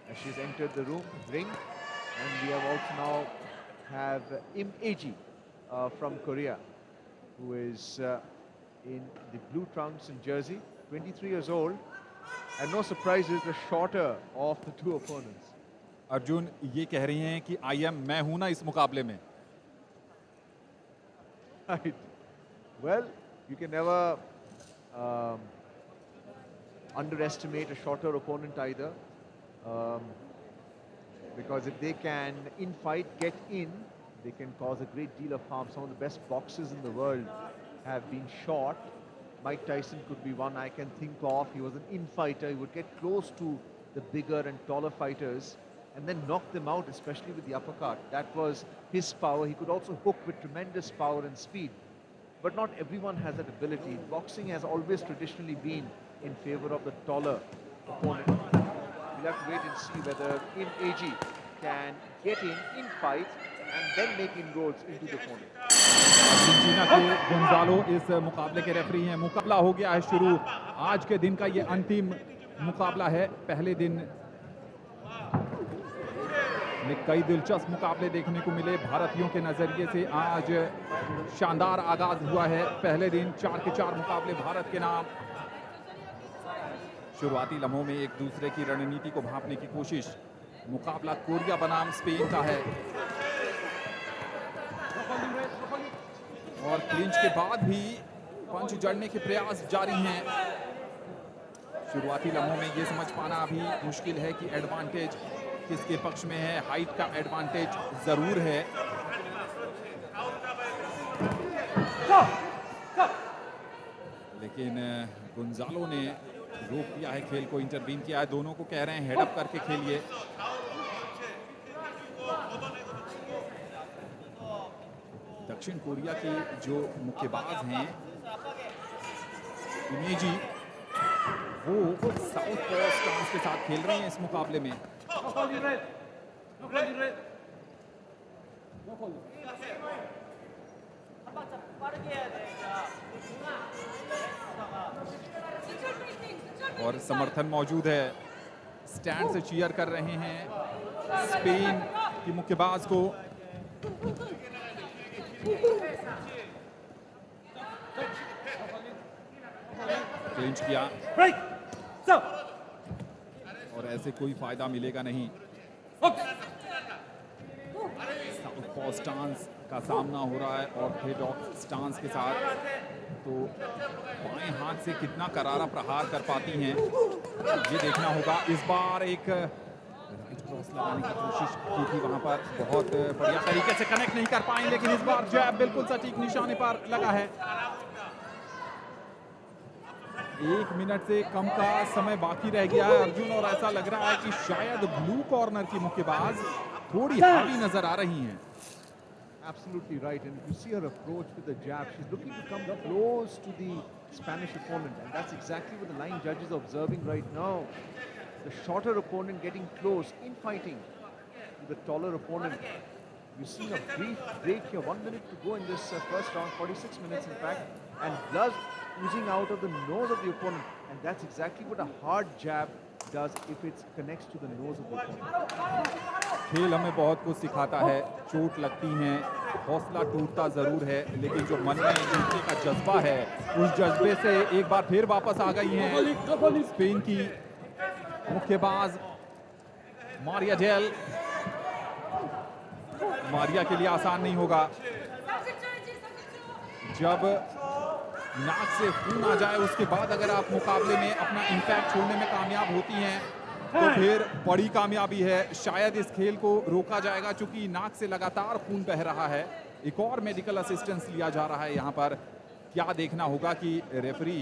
as she's entered the ring. And we have also now have Im Eji from Korea, who is in the blue trunks and jersey, 23 years old, and no surprises, the shorter of the two opponents. Arjun ये कह रही हैं कि मैं हूं ना इस मुकाबले में। Right. Well, you can never underestimate a shorter opponent either, because if they can in fight get in, they can cause a great deal of harm. Some of the best boxers in the world have been short. Mike Tyson could be one I can think of. He was an in-fighter. He would get close to the bigger and taller fighters and then knock them out, especially with the uppercut. That was his power. He could also hook with tremendous power and speed. But not everyone has that ability. Boxing has always traditionally been in favor of the taller opponent. We'll have to wait and see whether Im Eji can get in fight and then make inroads into the opponent. Argentina के गोंजालो इस मुकाबले के रेफरी हैं। मुकाबला हो गया है शुरू। आज के दिन का ये अंतिम मुकाबला है। पहले दिन में कई दिलचस्प मुकाबले देखने को मिले भारतीयों के नजरिए से। आज शानदार आगाज हुआ है। पहले दिन 4 के 4 मुकाबले भारत के नाम। शुरुआती लम्हों में एक दूसरे की रणनीति को भांपने की कोशिश। मुकाबला कोरिया बनाम स्पेन का है और क्लिंच के बाद भी पंच जड़ने के प्रयास जारी हैं। शुरुआती लम्हों में ये समझ पाना अभी मुश्किल है कि एडवांटेज किसके पक्ष में है। हाइट का एडवांटेज जरूर है, लेकिन गुंजालो ने रोक दिया है खेल को, इंटरवीन किया है। दोनों को कह रहे हैं हेडअप करके खेलिए। दक्षिण कोरिया की जो मुक्केबाज हैं इमेजी, वो साउथ पॉ स्टांस के साथ खेल रही हैं इस मुकाबले में। और समर्थन मौजूद है, स्टैंड से चीयर कर रहे हैं स्पेन की मुक्केबाज को। क्लिंच किया और ऐसे कोई फायदा मिलेगा नहीं। साउथ पॉ स्टांस का सामना हो रहा है और हेड ऑफ स्टांस के साथ, तो बाएं हाथ से कितना करारा प्रहार कर पाती हैं ये देखना होगा। इस बार एक राइट क्रॉस लगाने की कोशिश की थी, वहां पर बहुत बढ़िया तरीके से कनेक्ट नहीं कर पाए, लेकिन इस बार जैब बिल्कुल सटीक निशाने पर लगा है। 1 मिनट से कम का समय बाकी रह गया है अर्जुन, और ऐसा लग रहा है कि शायद ब्लू कॉर्नर की मुक्केबाज थोड़ी हावी नजर आ रही हैं। Absolutely right, and if you see her approach with the jab, she's looking to come close to the Spanish opponent, and that's exactly what the line judge is observing right now. The shorter opponent getting close in fighting to the taller opponent. You're seeing a brief break here, 1 minute to go in this first round, 46 minutes in fact, and blood oozing out of the nose of the opponent, and that's exactly what a hard jab does if it connects to the nose of the opponent. खेल हमें बहुत कुछ सिखाता है, चोट लगती हैं, हौसला टूटता जरूर है, लेकिन जो मन में जीतने का जज्बा है, उस जज्बे से एक बार फिर वापस आ गई हैं स्पेन की मुक्केबाज मारिया जेल। मारिया के लिए आसान नहीं होगा, जब नाक से खून आ जाए उसके बाद अगर आप मुकाबले में अपना इम्पैक्ट छोड़ने में कामयाब होती हैं तो फिर बड़ी कामयाबी है। शायद इस खेल को रोका जाएगा, चूंकि नाक से लगातार खून बह रहा है। एक और मेडिकल असिस्टेंस लिया जा रहा है यहाँ पर। क्या देखना होगा कि रेफरी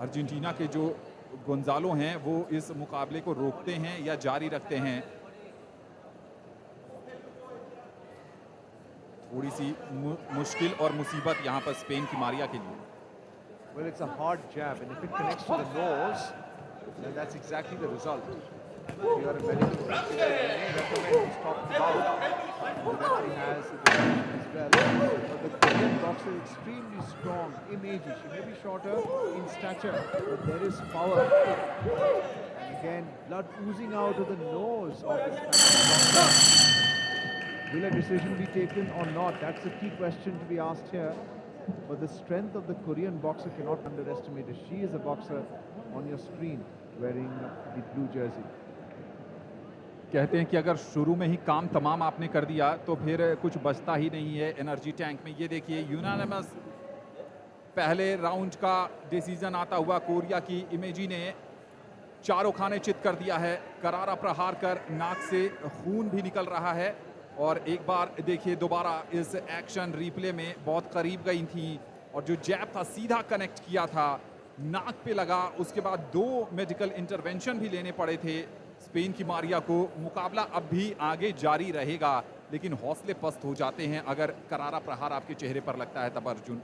अर्जेंटीना के जो गोंजालो हैं वो इस मुकाबले को रोकते हैं या जारी रखते हैं। थोड़ी सी मुश्किल और मुसीबत यहाँ पर स्पेन की मारिया के लिए। Well, it's a hard jab, and if it connects to the nose, then that's exactly the result. If you are a medical practitioner, you may recommend to stop the bout. The referee has the decision as well. But the Korean boxer is extremely strong, imagey. She may be shorter in stature, but there is power. And again, blood oozing out of the nose of this boxer. Will a decision be taken or not? That's the key question to be asked here. But the strength of the Korean boxer cannot be underestimated. She is a boxer on your screen wearing the blue jersey. कहते हैं कि अगर शुरू में ही काम तमाम आपने कर दिया तो फिर कुछ बचता ही नहीं है एनर्जी टैंक में। ये देखिए यूनानिमस पहले राउंड का डिसीजन आता हुआ कोरिया की इमेजी ने चारों खाने चित कर दिया है। करारा प्रहार कर नाक से खून भी निकल रहा है, और एक बार देखिए दोबारा इस एक्शन रिप्ले में बहुत करीब गई थी और जो जैब था सीधा कनेक्ट किया था, नाक पे लगा। उसके बाद 2 मेडिकल इंटरवेंशन भी लेने पड़े थे स्पेन की मारिया को। मुकाबला अब भी आगे जारी रहेगा, लेकिन हौसले पस्त हो जाते हैं अगर करारा प्रहार आपके चेहरे पर लगता है तब Arjun.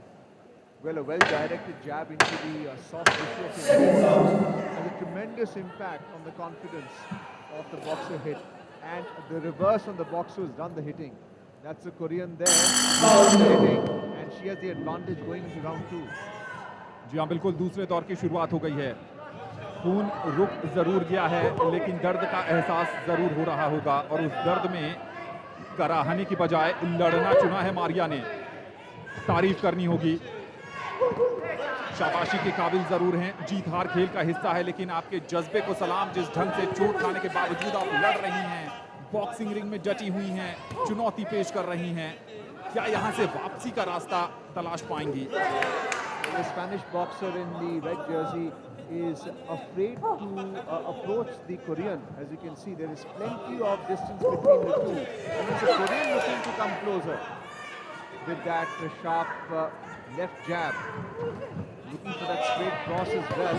Well, a well-directed jab into the soft tissue of his nose has a tremendous impact on the confidence of the boxer hit. And the reverse on the boxer who's done the hitting. That's the Korean there, the hitting, and she has the advantage going into round 2. जी हाँ, बिल्कुल दूसरे दौर की शुरुआत हो गई है। खून रुक जरूर गया है, लेकिन दर्द का एहसास जरूर हो रहा होगा, और उस दर्द में कराहने की बजाय लड़ना चुना है मारिया ने। तारीफ करनी होगी, शाबाशी के काबिल जरूर हैं। जीत हार खेल का हिस्सा है, लेकिन आपके जज्बे को सलाम। जिस ढंग से चोट खाने के बावजूद आप लड़ रही हैं, बॉक्सिंग रिंग में डटी हुई हैं, चुनौती पेश कर रही हैं, क्या यहां से वापसी का रास्ता तलाश पाएंगी? the Spanish boxer in the red jersey is afraid to approach the Korean. As you can see, there is plenty of distance between the two. And it's the Korean looking to come closer with that sharp left jab. Looking for that straight cross as well.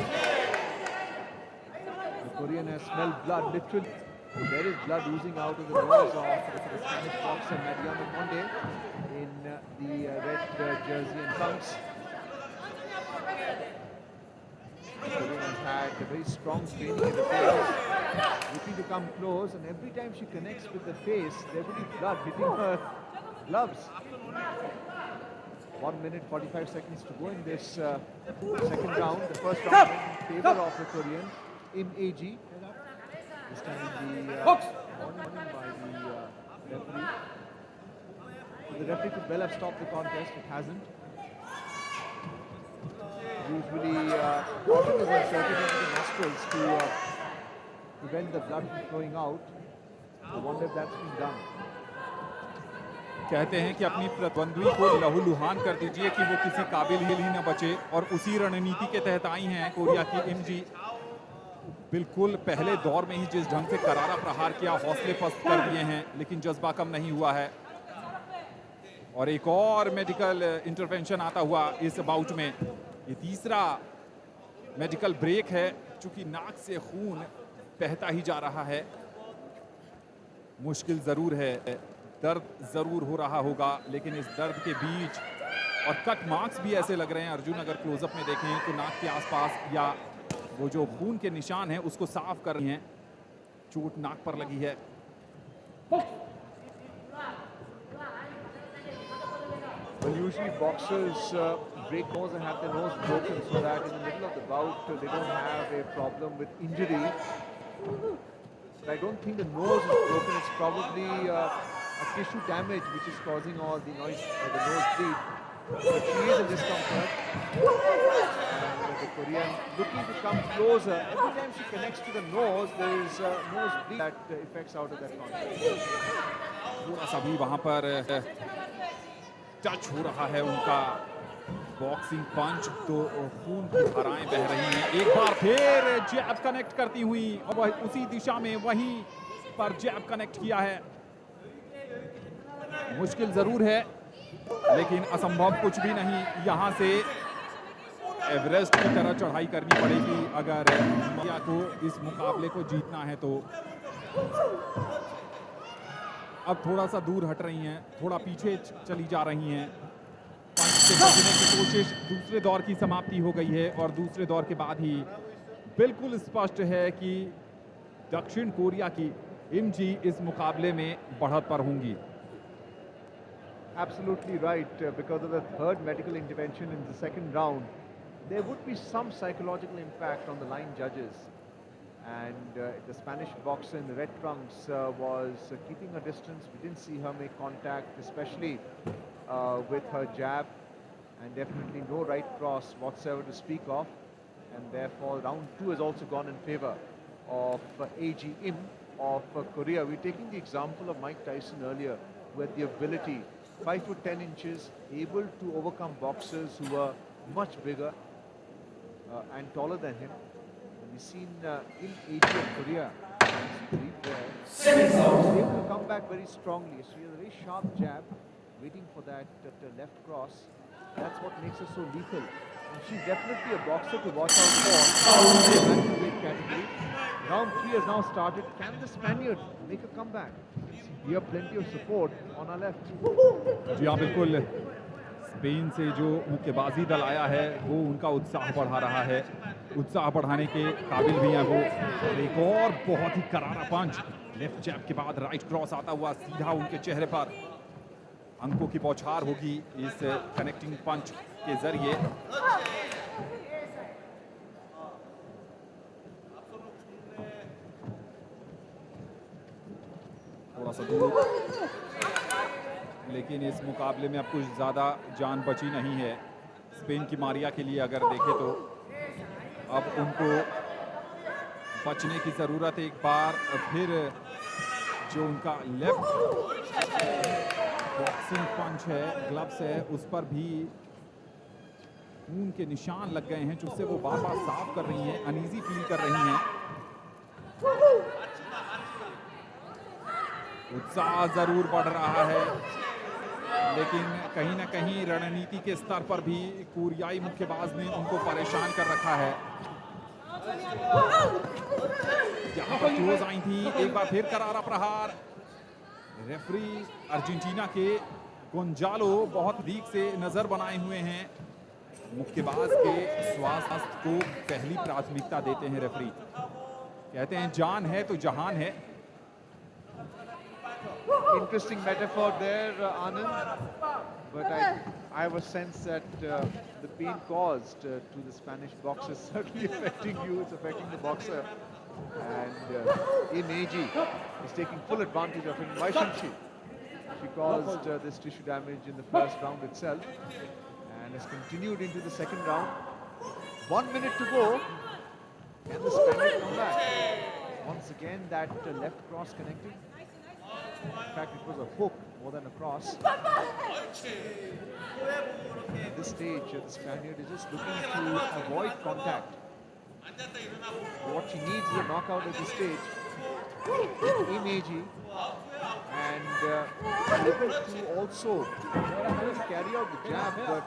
The Korean has smelled blood, literally. There is blood oozing out of the nose of the Spanish boxer Mariano Monde in the red jersey and trunks. The Korean has had a very strong training in the face, looking to come close, and every time she connects with the face, there will be blood hitting her gloves. 1 minute 45 seconds to go in this second round. The first round went in favor of the Korean Im AG. This time the warning by the referee. So the referee could well have stopped the contest. It hasn't. Usually cotton is inserted into the nostrils to prevent the blood from flowing out. I wonder if that's been done. कहते हैं कि अपनी प्रतिद्वंद्वी को लहूलुहान कर दीजिए कि वो किसी काबिल ही न बचे, और उसी रणनीति के तहत आई हैं कोरिया की इम जी। बिल्कुल पहले दौर में ही जिस ढंग से करारा प्रहार किया, हौसले पस्त कर दिए हैं, लेकिन जज्बा कम नहीं हुआ है। और एक और मेडिकल इंटरवेंशन आता हुआ इस बाउट में। ये तीसरा मेडिकल ब्रेक है, चूंकि नाक से खून बहता ही जा रहा है। मुश्किल जरूर है, दर्द जरूर हो रहा होगा, लेकिन इस दर्द के बीच और कट मार्क्स भी ऐसे लग रहे हैं अर्जुन, अगर क्लोजअप में देखें तो नाक के आसपास या वो जो खून के निशान हैं उसको साफ कर रही हैं। चोट नाक पर लगी है। Well, usually boxers break nose and have their nose broken so that in the middle of the bout they don't have a problem with injury. But I don't think the nose is broken. It's probably a tissue damage which is causing all the noise, the nosebleed. But she is in discomfort. And the Korean looking to come closer. Every time she connects to the nose, there is nosebleed that affects out of that contact. थोड़ा सा भी वहां पर टच हो रहा है उनका बॉक्सिंग पंच, तो खून की धाराएं बह रही हैं। एक बार फिर जैब कनेक्ट करती हुई और वह उसी दिशा में वहीं पर जैब कनेक्ट किया है। मुश्किल जरूर है, लेकिन असंभव कुछ भी नहीं। यहां से एवरेस्ट की तरह चढ़ाई करनी पड़ेगी अगर इंडिया को इस मुकाबले को जीतना है तो। अब थोड़ा सा दूर हट रही हैं, थोड़ा पीछे चली जा रही हैं। पंच से बचने की कोशिश। दूसरे दौर की समाप्ति हो गई है और दूसरे दौर के बाद ही बिल्कुल स्पष्ट है कि दक्षिण कोरिया की इम जी इस मुकाबले में बढ़त पर होंगी। Absolutely right. Because of the third medical intervention in the second round, there would be some psychological impact on the line judges. And the Spanish boxer in the red trunks was keeping a distance. We didn't see her make contact, especially with her jab, and definitely no right cross whatsoever to speak of. And therefore, round 2 has also gone in favor of AG Im of Korea. We're taking the example of Mike Tyson earlier, with the ability, 5 foot 10 inches, able to overcome boxers who were much bigger and taller than him. We've seen in AG of Korea, he's able to come back very strongly. So he has a very sharp jab, waiting for that left cross. That's what makes her so lethal. And she's definitely a boxer to watch out for in the welterweight category. Round 3 has now started. Can the Spaniard make a comeback? We have plenty of support on our left. जी हाँ, बिल्कुल। स्पेन से जो मुक्केबाजी दल आया है वो उनका उत्साह बढ़ा रहा है, उत्साह बढ़ाने के काबिल भी हैं वो। एक और बहुत ही करारा पंच, लेफ्ट जैब के बाद राइट क्रॉस आता हुआ सीधा उनके चेहरे पर। अंकों की बौछार होगी इस कनेक्टिंग पंच के जरिए। थोड़ा सा दूर, लेकिन इस मुकाबले में अब कुछ ज़्यादा जान बची नहीं है स्पेन की मारिया के लिए। अगर देखें तो अब उनको बचने की ज़रूरत है। एक बार फिर जो उनका लेफ्ट बॉक्सिंग पंच है, ग्लव्स है, उस पर भी खून के निशान लग गए हैं जिससे वो बार बार साफ कर रही हैं, अनईजी फील कर रही हैं। उत्साह जरूर बढ़ रहा है, लेकिन कहीं ना कहीं रणनीति के स्तर पर भी कोरियाई मुक्केबाज ने उनको परेशान कर रखा है। यहाँ पर क्लोज आई थी, एक बार फिर करारा प्रहार। रेफरी अर्जेंटीना के गोंजालो बहुत लीक से नजर बनाए हुए हैं। मुक्केबाज के स्वास्थ्य को पहली प्राथमिकता देते हैं रेफरी। कहते हैं जान है तो जहान है। Interesting metaphor there, Anand. But I have a sense that the pain caused to the Spanish boxer is certainly affecting you. It's affecting the boxer. And Imeji is taking full advantage of it. Why shouldn't she? She caused this tissue damage in the first round itself and has continued into the second round. 1 minute to go. Can the Spanish come back? Once again, that left cross connecting. In fact, it was a hook more than a cross. At this stage, the Spaniard is just looking to avoid contact. What she needs is a knockout at this stage. Imeji and able to also carry out the jab, but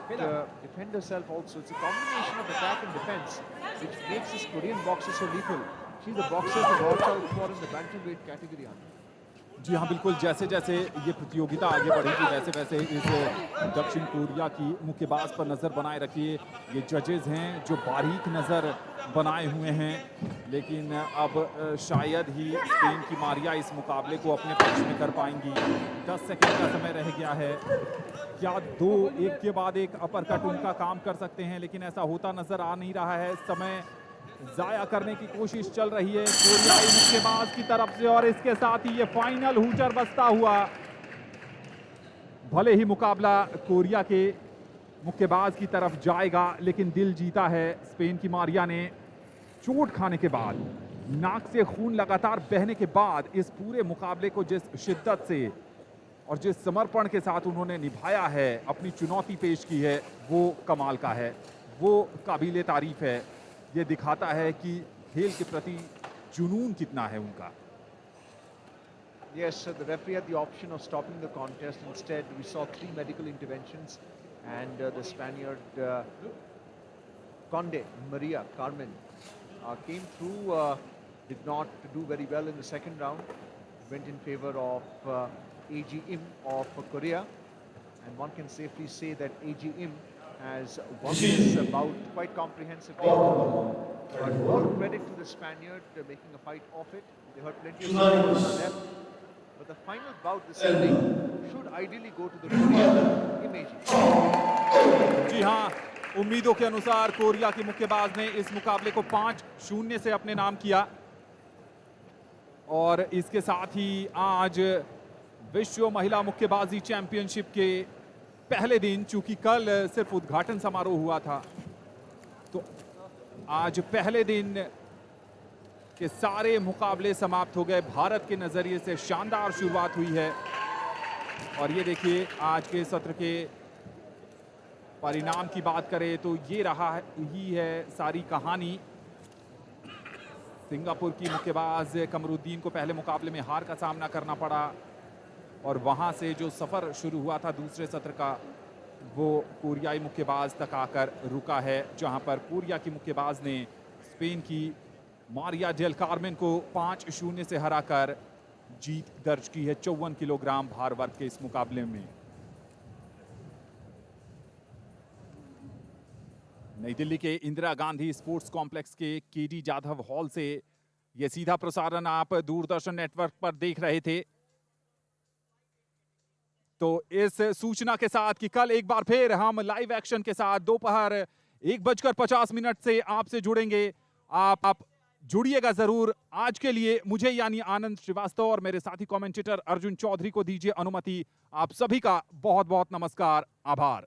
defend herself also. It's a combination of attack and defense which makes this Korean boxer so lethal. She's the boxer to watch out for in the bantamweight category. जी हाँ, बिल्कुल। जैसे जैसे ये प्रतियोगिता आगे बढ़ेगी वैसे वैसे इस दक्षिण कोरिया की मुक्केबाज पर नज़र बनाए रखिए। ये जजेस हैं जो बारीक नज़र बनाए हुए हैं, लेकिन अब शायद ही स्पेन की मारिया इस मुकाबले को अपने पक्ष में कर पाएंगी। 10 सेकंड का समय रह गया है। क्या दो एक के बाद एक अपरकट उनका काम कर सकते हैं, लेकिन ऐसा होता नज़र आ नहीं रहा है। समय जाया करने की कोशिश चल रही है कोरियाई मुक्केबाज की तरफ से, और इसके साथ ही ये फाइनल हुचर बजता हुआ। भले ही मुकाबला कोरिया के मुक्केबाज की तरफ जाएगा, लेकिन दिल जीता है स्पेन की मारिया ने। चोट खाने के बाद, नाक से खून लगातार बहने के बाद इस पूरे मुकाबले को जिस शिद्दत से और जिस समर्पण के साथ उन्होंने निभाया है, अपनी चुनौती पेश की है, वो कमाल का है, वो काबिले तारीफ है। ये दिखाता है कि खेल के प्रति जुनून कितना है उनका। Yes, the referee had the option of stopping the contest. Instead, we saw 3 medical interventions, and the Spaniard Conde Maria Carmen came through. Did not do very well in the second round. Went in favor of AG Im of Korea, and one can safely say that AG Im has won this bout quite comprehensively. All credit to the Spaniard making a fight of it. They had plenty of seconds left. But the final bout this evening should ideally go to the Korean Imeji. जी हाँ, उम्मीदों के अनुसार कोरिया की मुक्केबाज ने इस मुकाबले को 5-0 से अपने नाम किया, और इसके साथ ही आज विश्व महिला मुक्केबाजी चैंपियनशिप के पहले दिन, चूंकि कल सिर्फ उद्घाटन समारोह हुआ था, तो आज पहले दिन के सारे मुकाबले समाप्त हो गए। भारत के नजरिए से शानदार शुरुआत हुई है, और ये देखिए आज के सत्र के परिणाम की बात करें तो ये रहा ही है सारी कहानी। सिंगापुर की मुक्केबाज कमरुद्दीन को पहले मुकाबले में हार का सामना करना पड़ा, और वहां से जो सफर शुरू हुआ था दूसरे सत्र का, वो कोरियाई मुक्केबाज तक आकर रुका है, जहां पर कोरिया की मुक्केबाज ने स्पेन की मारिया डेल कार्मेन को 5-0 से हराकर जीत दर्ज की है 54 किलोग्राम भार वर्ग के इस मुकाबले में। नई दिल्ली के इंदिरा गांधी स्पोर्ट्स कॉम्प्लेक्स के केडी जाधव हॉल से यह सीधा प्रसारण आप दूरदर्शन नेटवर्क पर देख रहे थे। तो इस सूचना के साथ कि कल एक बार फिर हम लाइव एक्शन के साथ दोपहर 1:50 से आपसे जुड़ेंगे। आप जुड़िएगा जरूर। आज के लिए मुझे यानी आनंद श्रीवास्तव और मेरे साथी कमेंटेटर अर्जुन चौधरी को दीजिए अनुमति। आप सभी का बहुत बहुत नमस्कार, आभार।